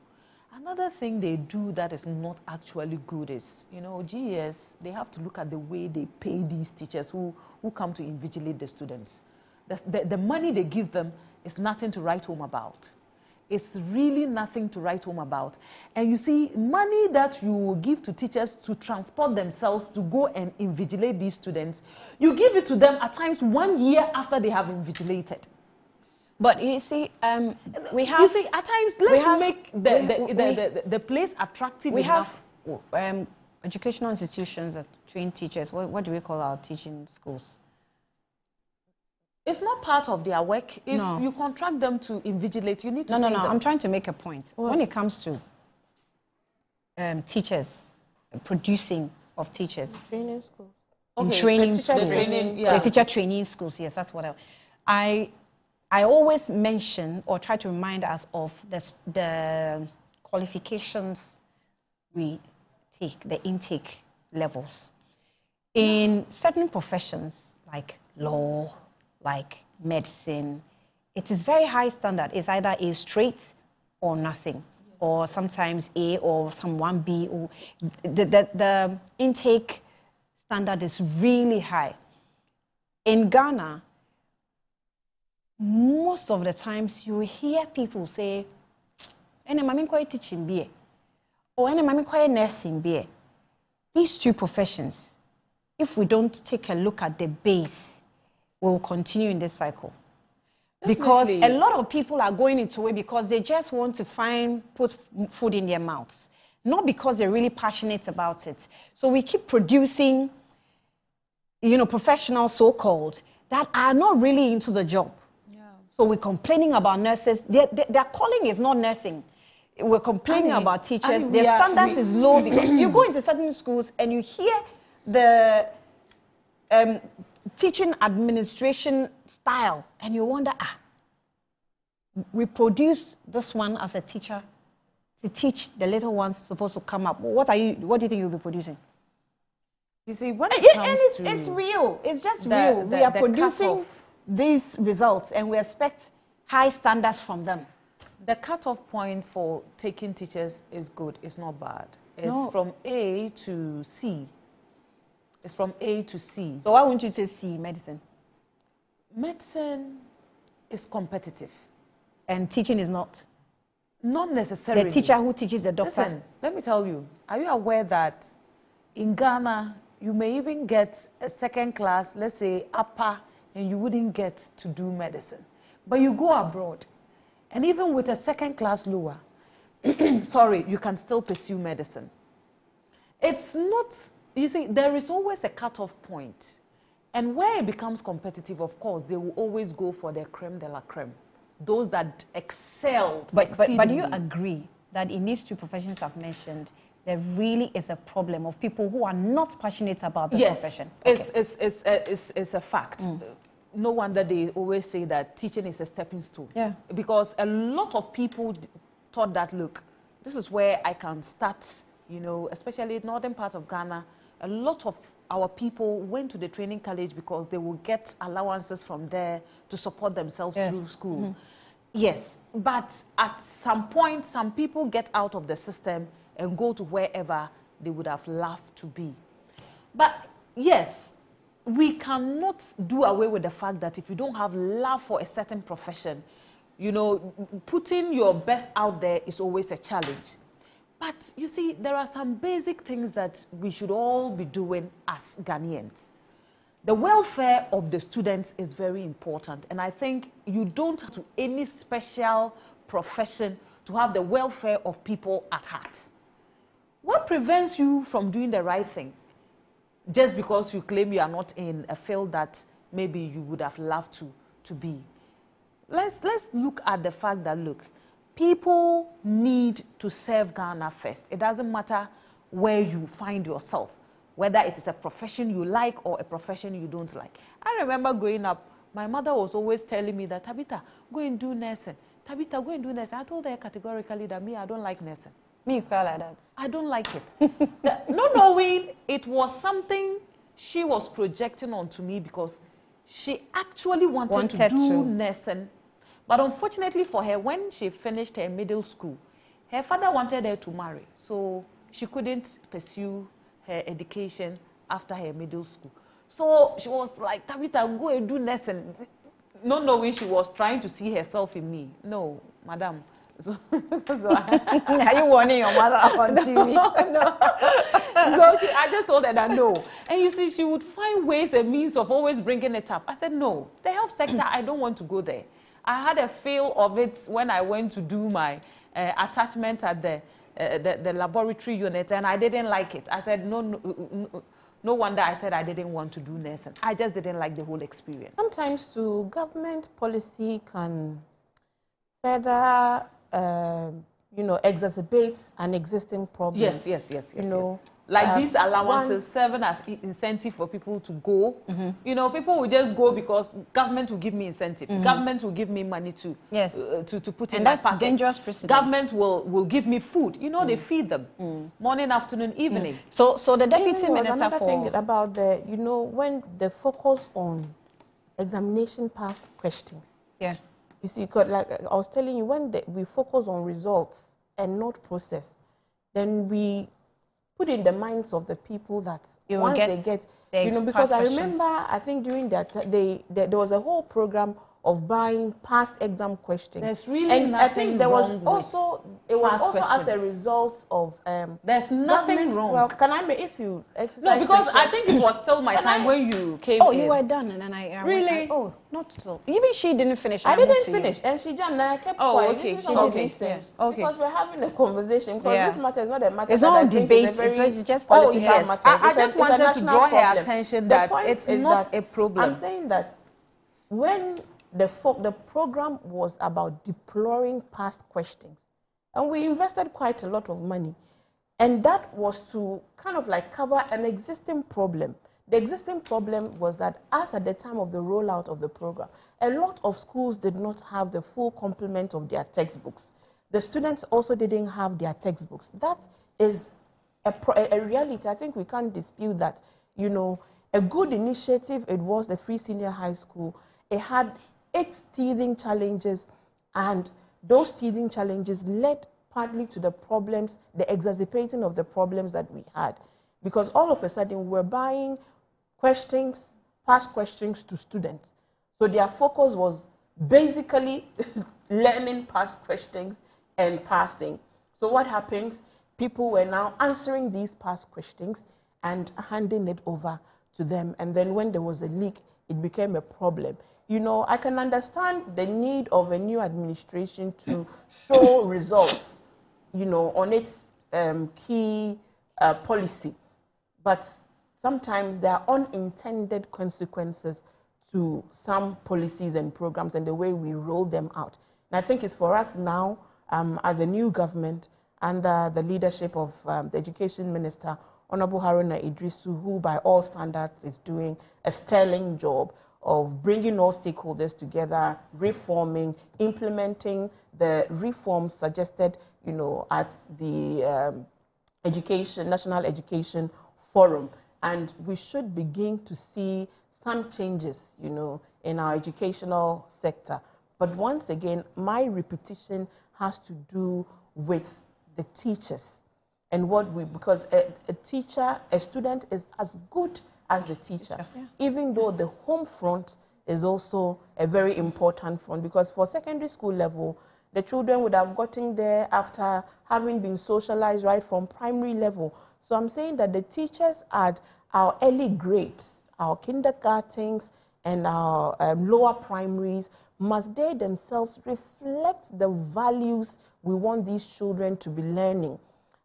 Another thing they do that is not actually good is, you know, GES, they have to look at the way they pay these teachers who come to invigilate the students. The money they give them is nothing to write home about. It's really nothing to write home about. And you see, money that you give to teachers to transport themselves to go and invigilate these students, you give it to them at times 1 year after they have invigilated. But you see, we have... You see, at times, let's make the place attractive we enough. We have educational institutions that train teachers. What do we call our teaching schools? It's not part of their work. If you contract them to invigilate, you need to pay them. I'm trying to make a point. What? When it comes to teachers, producing of teachers. Training schools. In training schools. The teacher training schools, yes, that's what I always mention or try to remind us of the qualifications we take, the intake levels. In certain professions like law, like medicine, it is very high standard. It's either A straight or nothing, or sometimes A or some 1B. Or the intake standard is really high. In Ghana, most of the times you hear people say, "Ene mami kwa teaching be," or "Ene mami kwa nursing be." These two professions, if we don't take a look at the base, we will continue in this cycle. Definitely. Because a lot of people are going into it because they just want to put food in their mouths, not because they're really passionate about it. So we keep producing, you know, professionals, so-called, that are not really into the job. So we're complaining about nurses. Their calling is not nursing. we're complaining about teachers. Their standards is low because you go into certain schools and you hear the teaching administration style and you wonder, we produce this one as a teacher to teach the little ones supposed to come up. What do you think you'll be producing? You see, when it comes it's real. It's just real. We are producing these results and we expect high standards from them. The cutoff point for taking teachers is good. It's not bad. It's from A to C. It's from A to C. So why wouldn't you say C, medicine? Medicine is competitive. And teaching is not? Not necessarily. The teacher who teaches the doctor? Listen, let me tell you. Are you aware that in Ghana, you may even get a second class, let's say upper, and you wouldn't get to do medicine. But you go abroad, and even with a second class lower, sorry, you can still pursue medicine. It's not, you see, there is always a cutoff point. And where it becomes competitive, of course, they will always go for the creme de la creme. Those that excelled. But do you agree that in these two professions I've mentioned, there really is a problem of people who are not passionate about the profession? Yes, it's a fact. No wonder they always say that teaching is a stepping stone. Yeah. Because a lot of people thought that, look, this is where I can start, you know, especially in northern part of Ghana. A lot of our people went to the training college because they will get allowances from there to support themselves through school. Yes, but at some point, some people get out of the system and go to wherever they would have loved to be. But yes, we cannot do away with the fact that if you don't have love for a certain profession, you know, putting your best out there is always a challenge. But you see, there are some basic things that we should all be doing as Ghanaians. The welfare of the students is very important. And I think you don't have to any special profession to have the welfare of people at heart. What prevents you from doing the right thing? Just because you claim you are not in a field that maybe you would have loved to be. Let's look at the fact that, look, people need to serve Ghana first. It doesn't matter where you find yourself, whether it is a profession you like or a profession you don't like. I remember growing up, my mother was always telling me that, Tabitha, go and do nursing. Tabitha, go and do nursing. I told her categorically that I don't like nursing. Me, you felt like that? I don't like it. Not knowing it was something she was projecting onto me because she actually wanted to do nursing. But unfortunately for her, when she finished her middle school, her father wanted her to marry. So she couldn't pursue her education after her middle school. So she was like, Tabitha, go and do nursing. Not knowing she was trying to see herself in me. No, madam. So are you warning your mother on TV? No. So I just told her that no. And you see, she would find ways and means of always bringing it up. I said, no, the health sector, I don't want to go there. I had a feel of it when I went to do my attachment at the laboratory unit, and I didn't like it. I said, no wonder I said I didn't want to do nursing. I just didn't like the whole experience. Sometimes too, government policy can further, you know, exacerbate an existing problem. Yes. Like these allowances serving as incentive for people to go. You know, people will just go because government will give me incentive. Government will give me money to put in my pocket. And that's dangerous precedent. Government will give me food. You know, they feed them morning, afternoon, evening. So the deputy minister another thing about the, you know, when the focus on examination pass questions. Yeah. You see, like I was telling you, when we focus on results and not process, then we put in the minds of the people that once they get, you know, because I remember, I think during that, there was a whole program of buying past exam questions. There's really nothing I think there was wrong also, it was also as a result of there's nothing wrong. Well, can I make, if you exercise? No, because I think it was still my time when you came in. You were done, and then I really? oh, not so. Even she didn't finish. I didn't finish, and she jammed, and I kept quiet. Okay. Okay. Because we're having a conversation. Because this matter is not a matter. It's not debate. It's just political matter. I just wanted to draw her attention that it's not a problem. I'm saying that when the program was about deploring past questions, And we invested quite a lot of money. And that was to kind of like cover an existing problem. The existing problem was that as at the time of the rollout of the program, a lot of schools did not have the full complement of their textbooks. The students also didn't have their textbooks. That is a reality. I think we can't dispute that. You know, a good initiative, it was the Free Senior High School. It had its teething challenges, and those teething challenges led partly to the problems, the exacerbating of the problems that we had. Because all of a sudden, we're buying questions, past questions to students. So their focus was basically learning past questions and passing. So what happens? People were now answering these past questions and handing it over to them. And then when there was a leak, it became a problem. You know, I can understand the need of a new administration to show results, you know, on its key policy. But sometimes there are unintended consequences to some policies and programs and the way we roll them out. And I think it's for us now, as a new government, under the leadership of the Education Minister, Honorable Haruna Idrisu, who by all standards is doing a sterling job of bringing all stakeholders together, reforming, implementing the reforms suggested, you know, at the National Education Forum. And we should begin to see some changes, you know, in our educational sector. But once again, my repetition has to do with the teachers and what we, because a teacher, a student is as good as the teacher, even though the home front is also a very important front, because for secondary school level, the children would have gotten there after having been socialized right from primary level. So I'm saying that the teachers at our early grades, our kindergartens and our lower primaries, must they themselves reflect the values we want these children to be learning.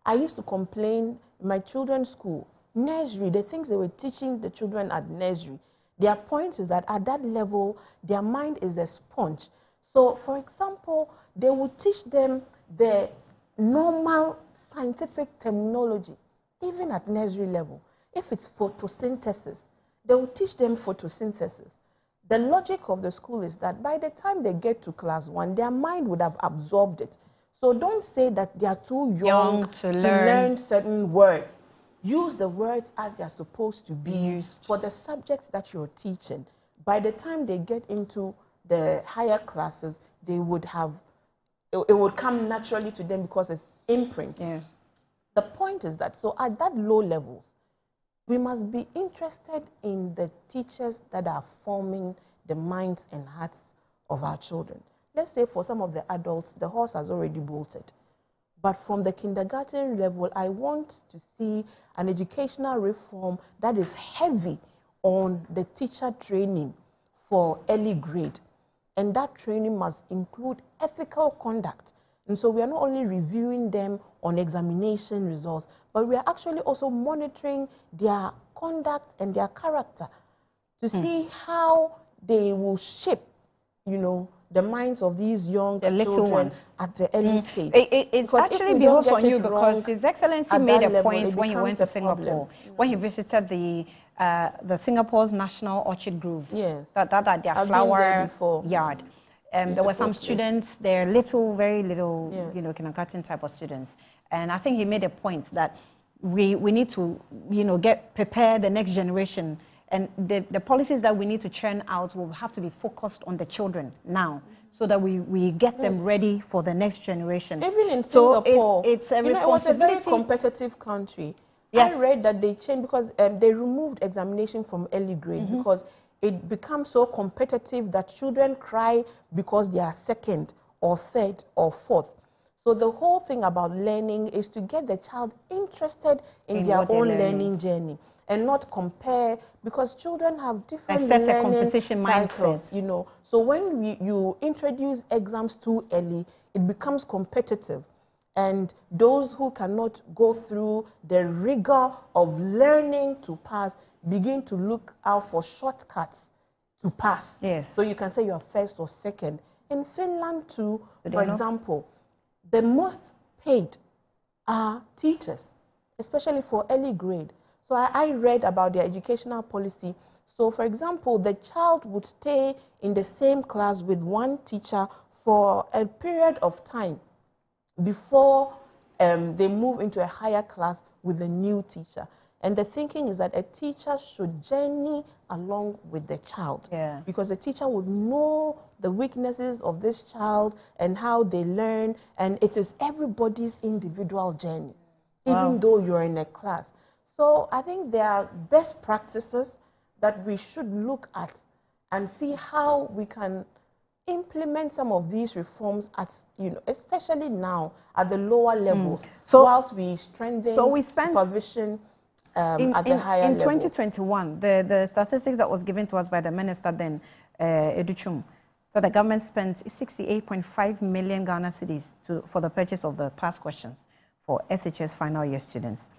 I used to complain in my children's school, nursery, the things they were teaching the children at nursery. Their point is that at that level, their mind is a sponge. So, for example, they would teach them the normal scientific terminology, even at nursery level. If it's photosynthesis, they will teach them photosynthesis. The logic of the school is that by the time they get to class 1, their mind would have absorbed it. So don't say that they are too young to learn certain words. Use the words as they are supposed to be used for the subjects that you're teaching. By the time they get into the higher classes, they would have, it would come naturally to them because it's imprint. Yeah. The point is that, so at that low levels, we must be interested in the teachers that are forming the minds and hearts of our children. Let's say for some of the adults, the horse has already bolted. But from the kindergarten level, I want to see an educational reform that is heavy on the teacher training for early grade. And that training must include ethical conduct. And so we are not only reviewing them on examination results, but we are actually also monitoring their conduct and their character to see how they will shape, you know, the minds of these young little ones at the early stage. It's actually behoves on you because His Excellency made a point when he went to Singapore, when he visited the Singapore's National Orchid Grove, that their flower yard. There were some students, they're little, very little, you know, kindergarten type of students. And I think he made a point that we need to, you know, prepare the next generation. And the policies that we need to churn out will have to be focused on the children now, so that we get them ready for the next generation. Even in Singapore, it's a responsibility. It was a very competitive country. Yes. I read that they changed because they removed examination from early grade because it becomes so competitive that children cry because they are second or third or fourth. So the whole thing about learning is to get the child interested in their own learning journey and not compare, because children have different learning competition cycles, mindset. you know. So when you introduce exams too early, it becomes competitive. And those who cannot go through the rigor of learning to pass begin to look out for shortcuts to pass. Yes. So you can say you're first or second. In Finland too, for example, the most paid are teachers, especially for early grade. So I read about their educational policy. So for example, the child would stay in the same class with one teacher for a period of time before they move into a higher class with a new teacher. And the thinking is that a teacher should journey along with the child, because the teacher would know the weaknesses of this child and how they learn, and it is everybody's individual journey, even though you're in a class. So I think there are best practices that we should look at and see how we can implement some of these reforms at, especially now at the lower levels, whilst we strengthen supervision at the higher level. In 2021, the statistics that was given to us by the minister then, Educhum, so the government spent 68.5 million Ghana cedis for the purchase of the past questions for SHS final year students.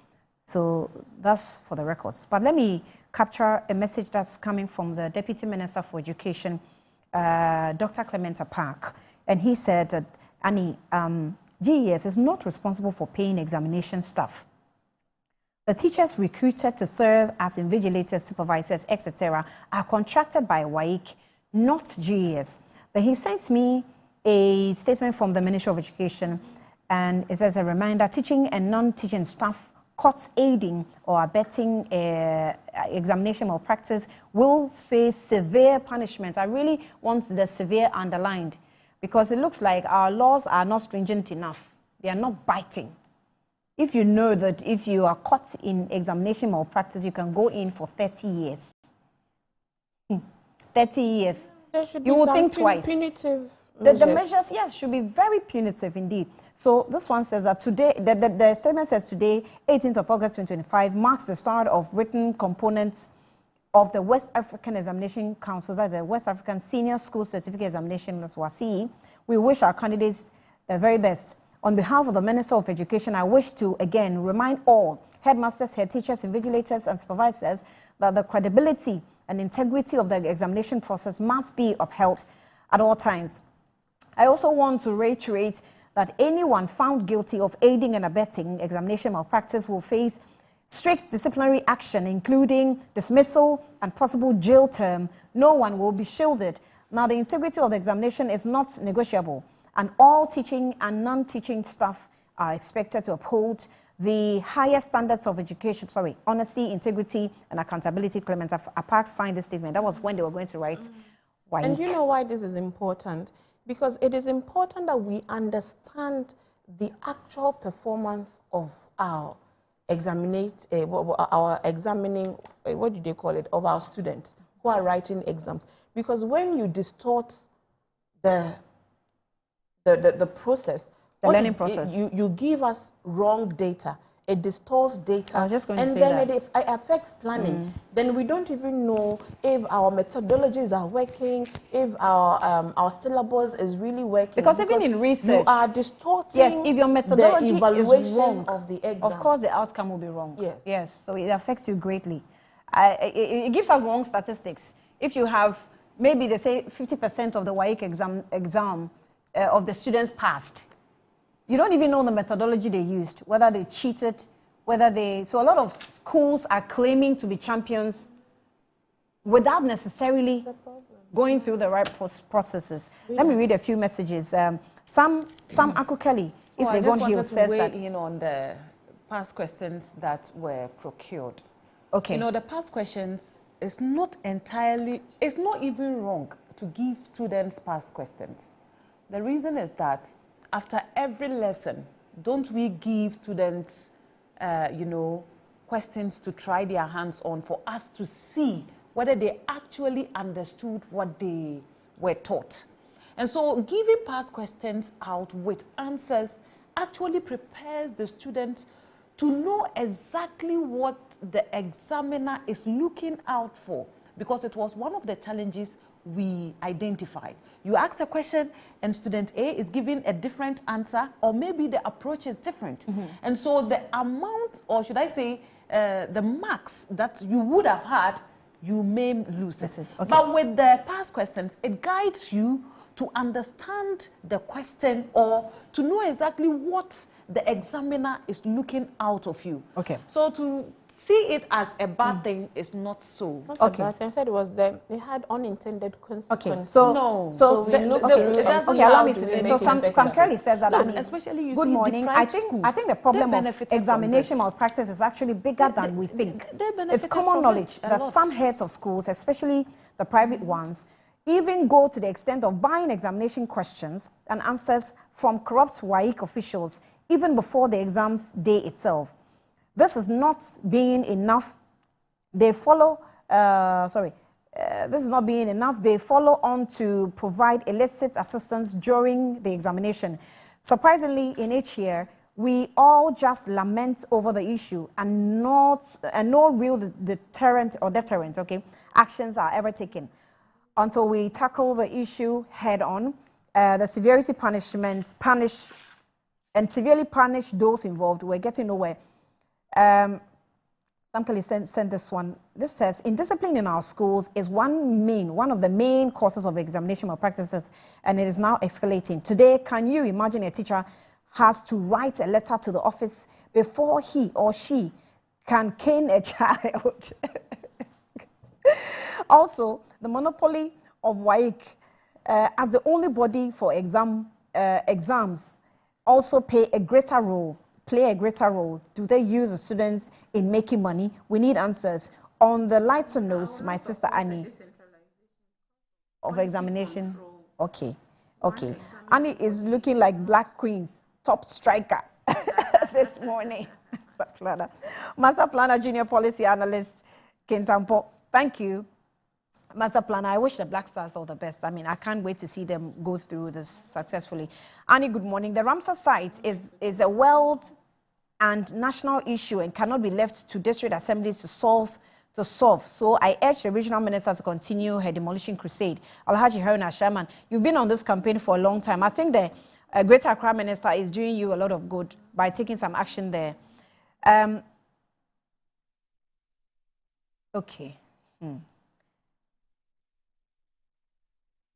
So that's for the records. But let me capture a message that's coming from the Deputy Minister for Education, Dr. Clementa Park. And he said that, Annie, GES is not responsible for paying examination staff. The teachers recruited to serve as invigilators, supervisors, etc. are contracted by WAEC, not GES. Then he sent me a statement from the Ministry of Education, and it says a reminder, teaching and non-teaching staff caught aiding or abetting examination malpractice will face severe punishment. I really want the severe underlined, because it looks like our laws are not stringent enough. They are not biting. If you know that if you are caught in examination malpractice, you can go in for 30 years. 30 years. There should You be will some think twice. punitive The measures, yes, should be very punitive indeed. So this one says that today, the statement says today, 18th of August 2025, marks the start of written components of the West African Examination Council, that's the West African Senior School Certificate Examination, that's WASCE. We wish our candidates the very best. On behalf of the Minister of Education, I wish to again remind all headmasters, head teachers, invigilators, and supervisors that the credibility and integrity of the examination process must be upheld at all times. I also want to reiterate that anyone found guilty of aiding and abetting examination malpractice will face strict disciplinary action, including dismissal and possible jail term. No one will be shielded. Now, the integrity of the examination is not negotiable, and all teaching and non-teaching staff are expected to uphold the highest standards of education, honesty, integrity, and accountability. Clementa Park signed this statement. That was when they were going to write WAEC. And you know why this is important? Because it is important that we understand the actual performance of our examining, what do they call it, of our students who are writing exams. Because when you distort the process, the learning process, you give us wrong data. It distorts data, I was just going to say then that. it affects planning. Then we don't even know if our methodologies are working, if our syllabus is really working. Because even in research, you are distorting. Yes, if your methodology the evaluation is wrong of the exam, of course the outcome will be wrong. Yes. Yes, so it affects you greatly. It gives us wrong statistics. If you have, maybe they say 50% of the WAEC exam of the students passed. You don't even know the methodology they used, whether they cheated, so a lot of schools are claiming to be champions without necessarily going through the right processes. Yeah. Let me read a few messages. Sam Akukeli is Legon Hill says that. In on the past questions that were procured. Okay. You know, the past questions is not even wrong to give students past questions. The reason is that after every lesson, don't we give students, questions to try their hands on for us to see whether they actually understood what they were taught? And so giving past questions out with answers actually prepares the students to know exactly what the examiner is looking out for, because it was one of the challenges we identified. You ask a question and student A is giving a different answer, or maybe the approach is different. And so the amount, or should I say, the marks that you would have had, you may lose it. Okay. But with the past questions, it guides you to understand the question or to know exactly what the examiner is looking out of you. Okay. So to see it as a bad thing is not so. Not a bad thing. I said it was they had unintended consequences. Okay, so allow me to. So Sam Kelly says that. Look, especially you good see morning. I think the problem of examination malpractice is actually bigger than we think. It's common knowledge that some heads of schools, especially the private ones, even go to the extent of buying examination questions and answers from corrupt WAEC officials even before the exams day itself. This is not being enough. They follow, this is not being enough. They follow on to provide illicit assistance during the examination. Surprisingly, in each year, we all just lament over the issue and no real deterrent, actions are ever taken. Until we tackle the issue head on, the severely punish those involved. We're getting nowhere. Samkali sent this one. This says, indiscipline in our schools is one of the main causes of examination malpractices, and it is now escalating. Today, can you imagine a teacher has to write a letter to the office before he or she can cane a child? Also, the monopoly of WAEC as the only body for exams also play a greater role. Do they use the students in making money? We need answers. On the lighter notes, my sister Annie, of examination. Okay. Annie is looking like Black Queen's top striker this morning. Master Planner, Junior Policy Analyst, Kintampo. Thank you. Master Planner, I wish the Black Stars all the best. I mean, I can't wait to see them go through this successfully. Annie, good morning. The Ramsar site is a world and national issue and cannot be left to district assemblies to solve. So I urge the regional minister to continue her demolition crusade. Alhaji Haruna Shaman, you've been on this campaign for a long time. I think the Greater Accra minister is doing you a lot of good by taking some action there. Okay.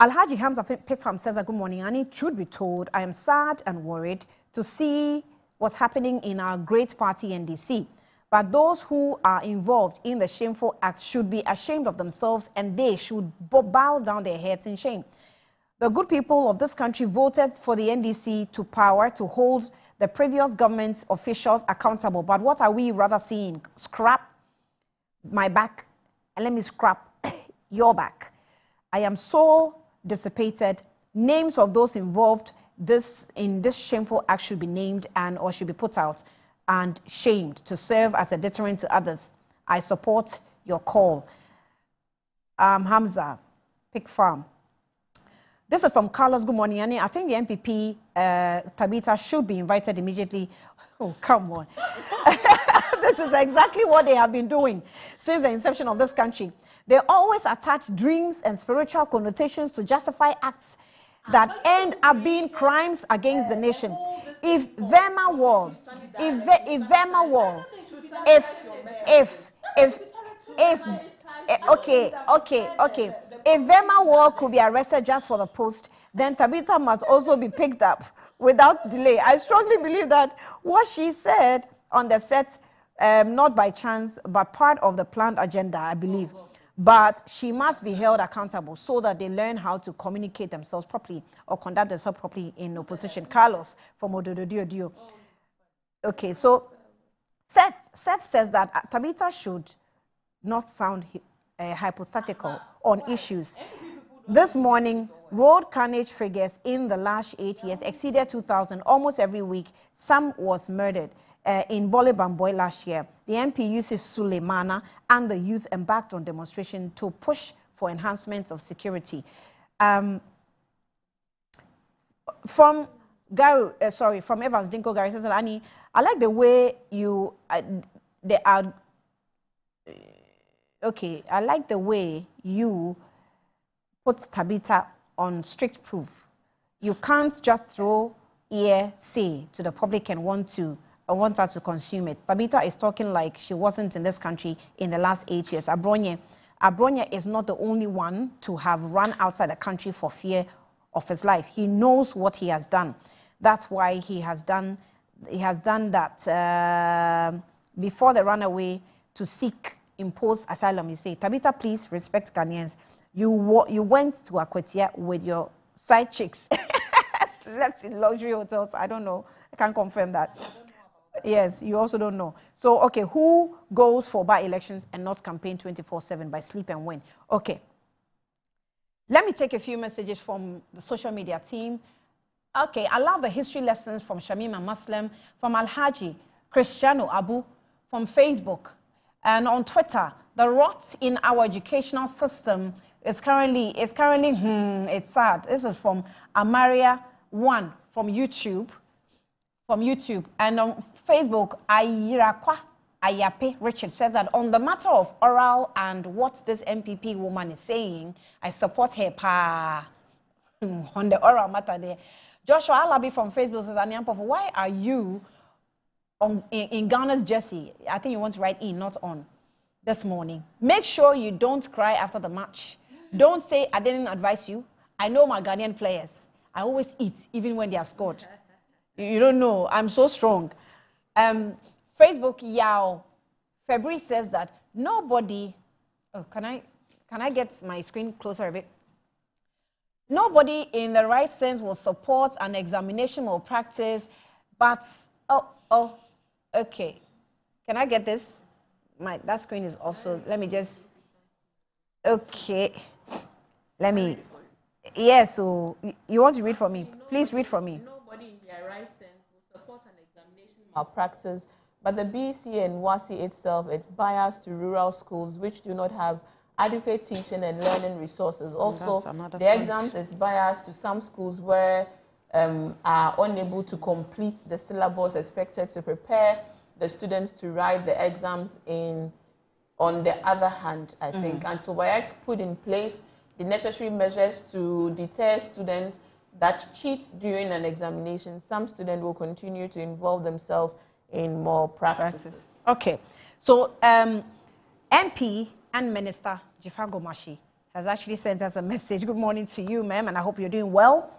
Alhaji Hamza Pickfam says, good morning, Annie. Truth be told, I am sad and worried to see what's happening in our great party NDC. But those who are involved in the shameful act should be ashamed of themselves and they should bow down their heads in shame. The good people of this country voted for the NDC to power to hold the previous government officials accountable. But what are we rather seeing? Scrap my back and let me scrap your back. I am so dissipated. Names of those involved in this shameful act should be named or should be put out and shamed to serve as a deterrent to others. I support your call. Hamza, Pick Farm. This is from Carlos. Good morning, Annie. I think the MPP, Tabitha, should be invited immediately. Oh, come on. This is exactly what they have been doing since the inception of this country. They always attach dreams and spiritual connotations to justify acts that end up being crimes against the nation. If Verma War, if Verma War could be arrested just for the post, then Tabitha must also be picked up without delay. I strongly believe that what she said on the set, not by chance, but part of the planned agenda, I believe. But she must be held accountable so that they learn how to communicate themselves properly or conduct themselves properly in opposition. Carlos from Odododio. Okay, so Seth says that Tabitha should not sound hypothetical on issues. This morning, road carnage figures in the last 8 years exceeded 2,000 almost every week. Some was murdered. In Bole Bamboy last year, the MP uses Suleimana and the youth embarked on demonstration to push for enhancements of security. From Evans Dinko Gary says, Annie, I like the way I like the way you put Tabitha on strict proof. You can't just throw say to the public and want her to consume it. Tabitha is talking like she wasn't in this country in the last 8 years. Abronya is not the only one to have run outside the country for fear of his life. He knows what he has done. That's why he has done that before the runaway to seek imposed asylum. You say, Tabitha, please respect Ghanaians. You went to Akwatia with your side chicks. Slept in luxury hotels. I don't know. I can't confirm that. Yes, you also don't know. So, okay, who goes for by-elections and not campaign 24/7 by sleep and win? Okay. Let me take a few messages from the social media team. Okay, I love the history lessons from Shamima Muslim, from Alhaji Cristiano Abu, from Facebook, and on Twitter. The rot in our educational system is currently, it's sad. This is from Amaria1 from YouTube. And on Facebook, Ayirakwa Ayape Richard says that on the matter of oral and what this MPP woman is saying, I support her on the oral matter there. Joshua Alabi from Facebook says, Anyampov, why are you in Ghana's jersey? I think you want to write in, not on, this morning. Make sure you don't cry after the match. Don't say, I didn't advise you. I know my Ghanaian players. I always eat, even when they are scored. You don't know. I'm so strong. Facebook Yao February says that nobody. Oh, can I get my screen closer a bit? Nobody in the right sense will support an examination malpractice, but okay. Can I get this? That screen is off, so let me just. Okay. Let me. Yes. So you want to read for me? Please read for me. Nobody in their right sense will support an examination malpractice, but the BC and WASI itself, it's biased to rural schools which do not have adequate teaching and learning resources. Also, the exams is biased to some schools where are unable to complete the syllabus expected to prepare the students to write the exams in. On the other hand, I think, and so WAEC put in place the necessary measures to deter students that cheat during an examination. Some students will continue to involve themselves in more practices. Okay, so MP and Minister Jifago Mashi has actually sent us a message. Good morning to you, ma'am, and I hope you're doing well.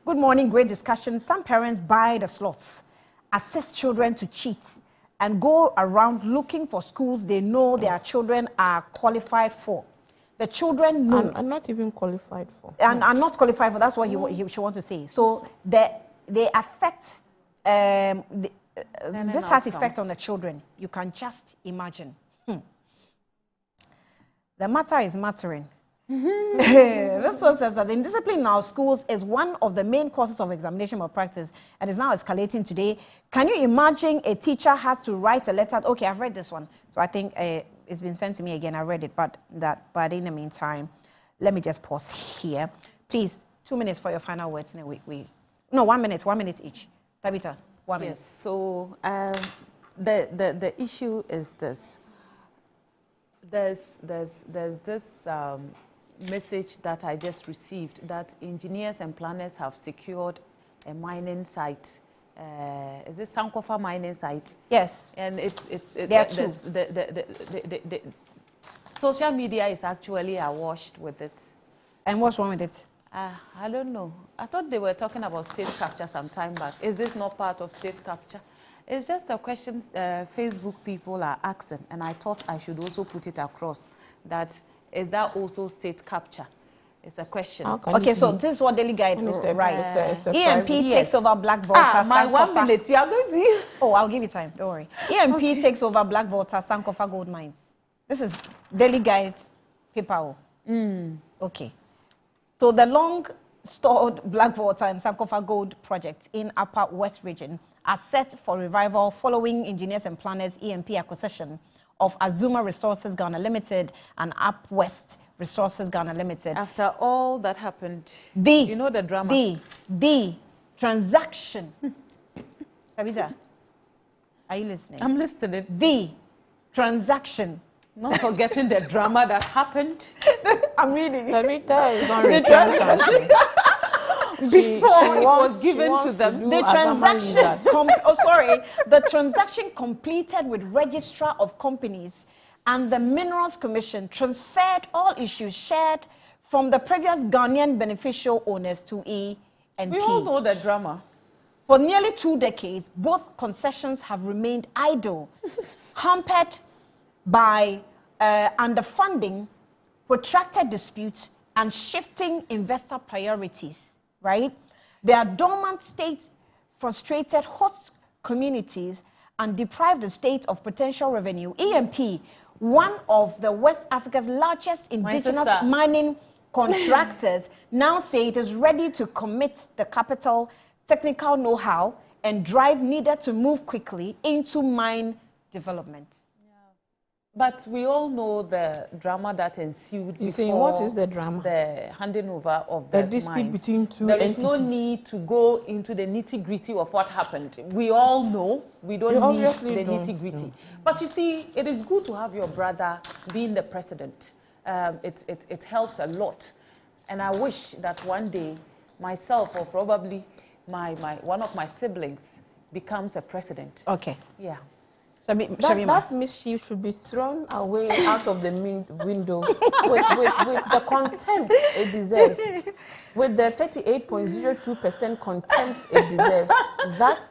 Good morning, great discussion. Some parents buy the slots, assist children to cheat, and go around looking for schools they know their children are qualified for. The children know. I'm not even qualified for. And are not qualified for, that's what she wants to say. So they affect, this has effect on the children. You can just imagine. The matter is mattering. This one says that indiscipline in our schools is one of the main causes of examination malpractice and is now escalating today. Can you imagine a teacher has to write a letter? Okay, I've read this one. So I think it's been sent to me again. I read it, but in the meantime, let me just pause here. Please, 2 minutes for your final words. No, 1 minute each. Tabitha, 1 minute. Yes, so the issue is this. There's this message that I just received that engineers and planners have secured a mining site. Is it Sankofa mining site? Yes. And the social media is actually awash with it. And what's wrong with it? I don't know. I thought they were talking about state capture some time back. Is this not part of state capture? It's just a question Facebook people are asking, and I thought I should also put it across that is that also state capture? It's a question. Okay, so this is what Daily Guide writes. EMP takes yes. over Black Volta. My 1 minute, you are going to use. Oh, I'll give you time. Don't worry. EMP takes over Black Volta, Sankofa gold mines. This is Daily Guide paper. Okay. So the long-stored Black Volta and Sankofa gold projects in Upper West region are set for revival following engineers and planners EMP acquisition of Azuma Resources Ghana Limited and Up West Resources Ghana Limited. After all that happened, you know the drama. The transaction. Tabitha, are you listening? I'm listening. The transaction. Not forgetting the drama that happened. I'm reading. Tabitha is not returning. Before it was given to them. The transaction, the transaction completed with Registrar of Companies and the Minerals Commission transferred all issues shared from the previous Ghanaian beneficial owners to E and P. We all know the drama. For nearly 2 decades, both concessions have remained idle, hampered by underfunding, protracted disputes, and shifting investor priorities, right? They are dormant states, frustrated host communities, and deprived the state of potential revenue. EMP, one of the West Africa's largest indigenous mining contractors, now say it is ready to commit the capital, technical know-how, and drive needed to move quickly into mine development. But we all know the drama that ensued You see, what is the drama? The handing over of the dispute mines. between two There entities. is no need to go into the nitty-gritty of what happened. We all know. We don't need the nitty-gritty. But you see, it is good to have your brother being the president. It helps a lot. And I wish that one day myself or probably one of my siblings becomes a president. Okay. Yeah. That mischief should be thrown away out of the window with the contempt it deserves. With the 38.02% contempt it deserves. That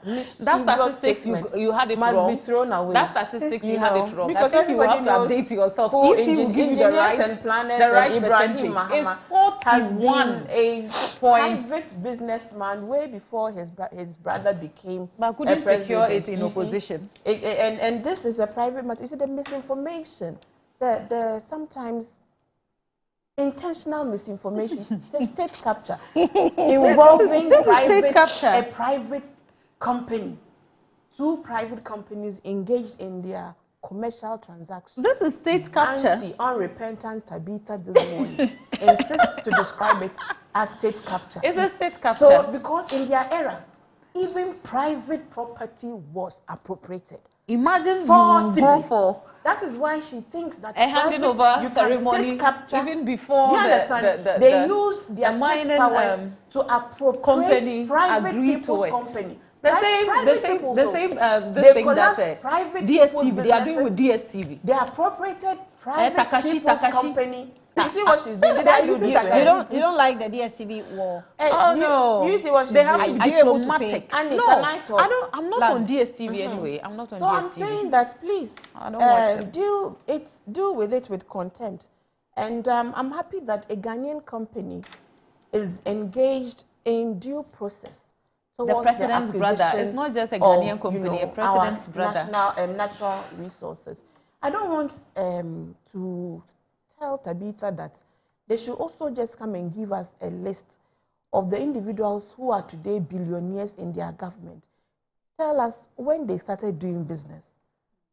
statistics you had it must wrong. Be thrown away. That statistics you had it wrong. Because I think you have to knows update yourself. Who If you give you the right, and planners the right and Ibrahim percentage. Mahama It's 41 has been a private businessman way before his brother became but couldn't a president. secure it in You see? opposition. And this is a private matter. You see the misinformation, the sometimes intentional misinformation, the state capture involving a private company. 2 private companies engaged in their commercial transactions. This is state capture. Unrepentant Tabitha this morning insists to describe it as state capture. It's a state capture. So, because in their era, even private property was appropriated. Imagine forcibly. That is why she thinks that a handing over ceremony, capture, even before they used their mining powers to appropriate company private agreed people's to it. company. The same thing that DSTV, they are doing with DSTV. They appropriated private people's company. You see what she's doing? You don't like the DSTV war? No. Do you see what she's they doing? have to be diplomatic. Annie, No, can I talk? I'm not on DSTV anyway. I'm not on DSTV. So I'm saying that please deal with it with contempt. And I'm happy that a Ghanaian company is engaged in due process. The president's brother. It's not just a Ghanaian company, a president's brother. Natural resources. I don't want to tell Tabitha that they should also just come and give us a list of the individuals who are today billionaires in their government. Tell us when they started doing business.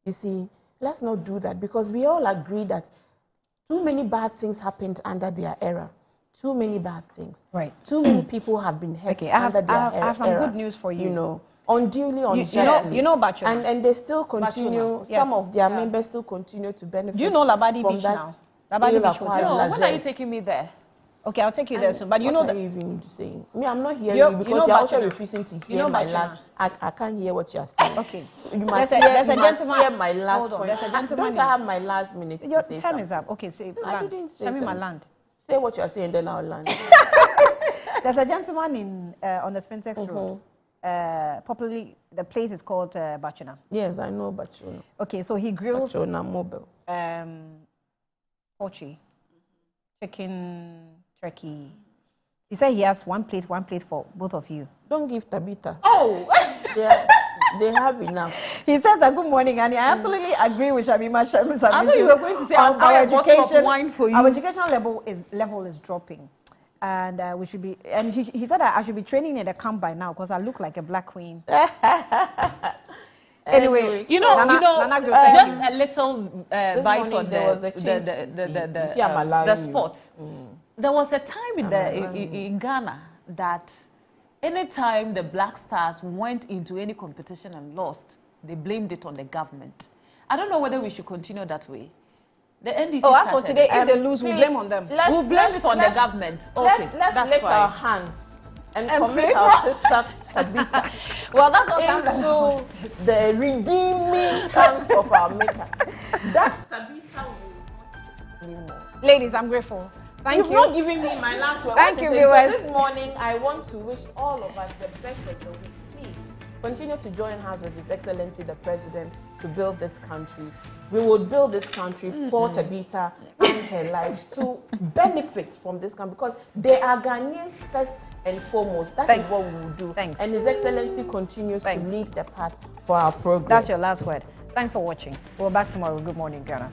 You see, let's not do that because we all agree that too many bad things happened under their era. Too many bad things. Right. Too many people have been hurt under their era. I have some good news for you. You know, unduly, unjustly. You know Bachuna. And they still continue, Bachuna. Yes. Some of their members still continue to benefit. Do you know Labadi from Beach that now? Labadi Beach Hotel. When are you taking me there? Okay, I'll take you there soon. But you know what are you even saying? Me, I'm not hearing you because you're also refusing to hear my last. I can't hear what you're saying. Okay. You must hear my last point. There's a gentleman. Don't I have my last minute to Your say time something? is up. Okay, say I didn't say Tell me my something. land. Say what you're saying, then I'll land. There's a gentleman in on the Spintex Road. Popularly, the place is called Bachuna. Yes, I know Bachuna. Okay, so he grills Bachuna Mobile. Poultry, chicken, turkey. He said he has one plate for both of you. Don't give Tabitha. Oh! They have enough. He says, good morning, Annie. I absolutely agree with Shamima Shami's submission. I thought you were going to say, I'll buy a bottle of wine for you. Our education level is dropping. And we should be, and he said that I should be training in the camp by now because I look like a black queen. Anyway, you know, just a little bite on the sports. There was a time in Ghana that anytime the Black Stars went into any competition and lost, they blamed it on the government. I don't know whether we should continue that way. The NDC as for today, if they lose, we'll blame on them. We'll blame it on the government. Okay, let's that's lift fine. our hands and commit our sister Tabitha well, that's not into the redeeming hands of our Maker. That Tabitha will not anymore. Ladies, I'm grateful. Thank You've you. not given me my last word. Thank you, So viewers. this morning, I want to wish all of us the best of the week. Please continue to join hands with His Excellency the President to build this country. We will build this country for Tabitha and her lives to benefit from this country because they are Ghanaians first and foremost. That is what we will do. Thanks. And His Excellency continues to lead the path for our progress. That's your last word. Thanks for watching. We're back tomorrow. Good morning, Ghana.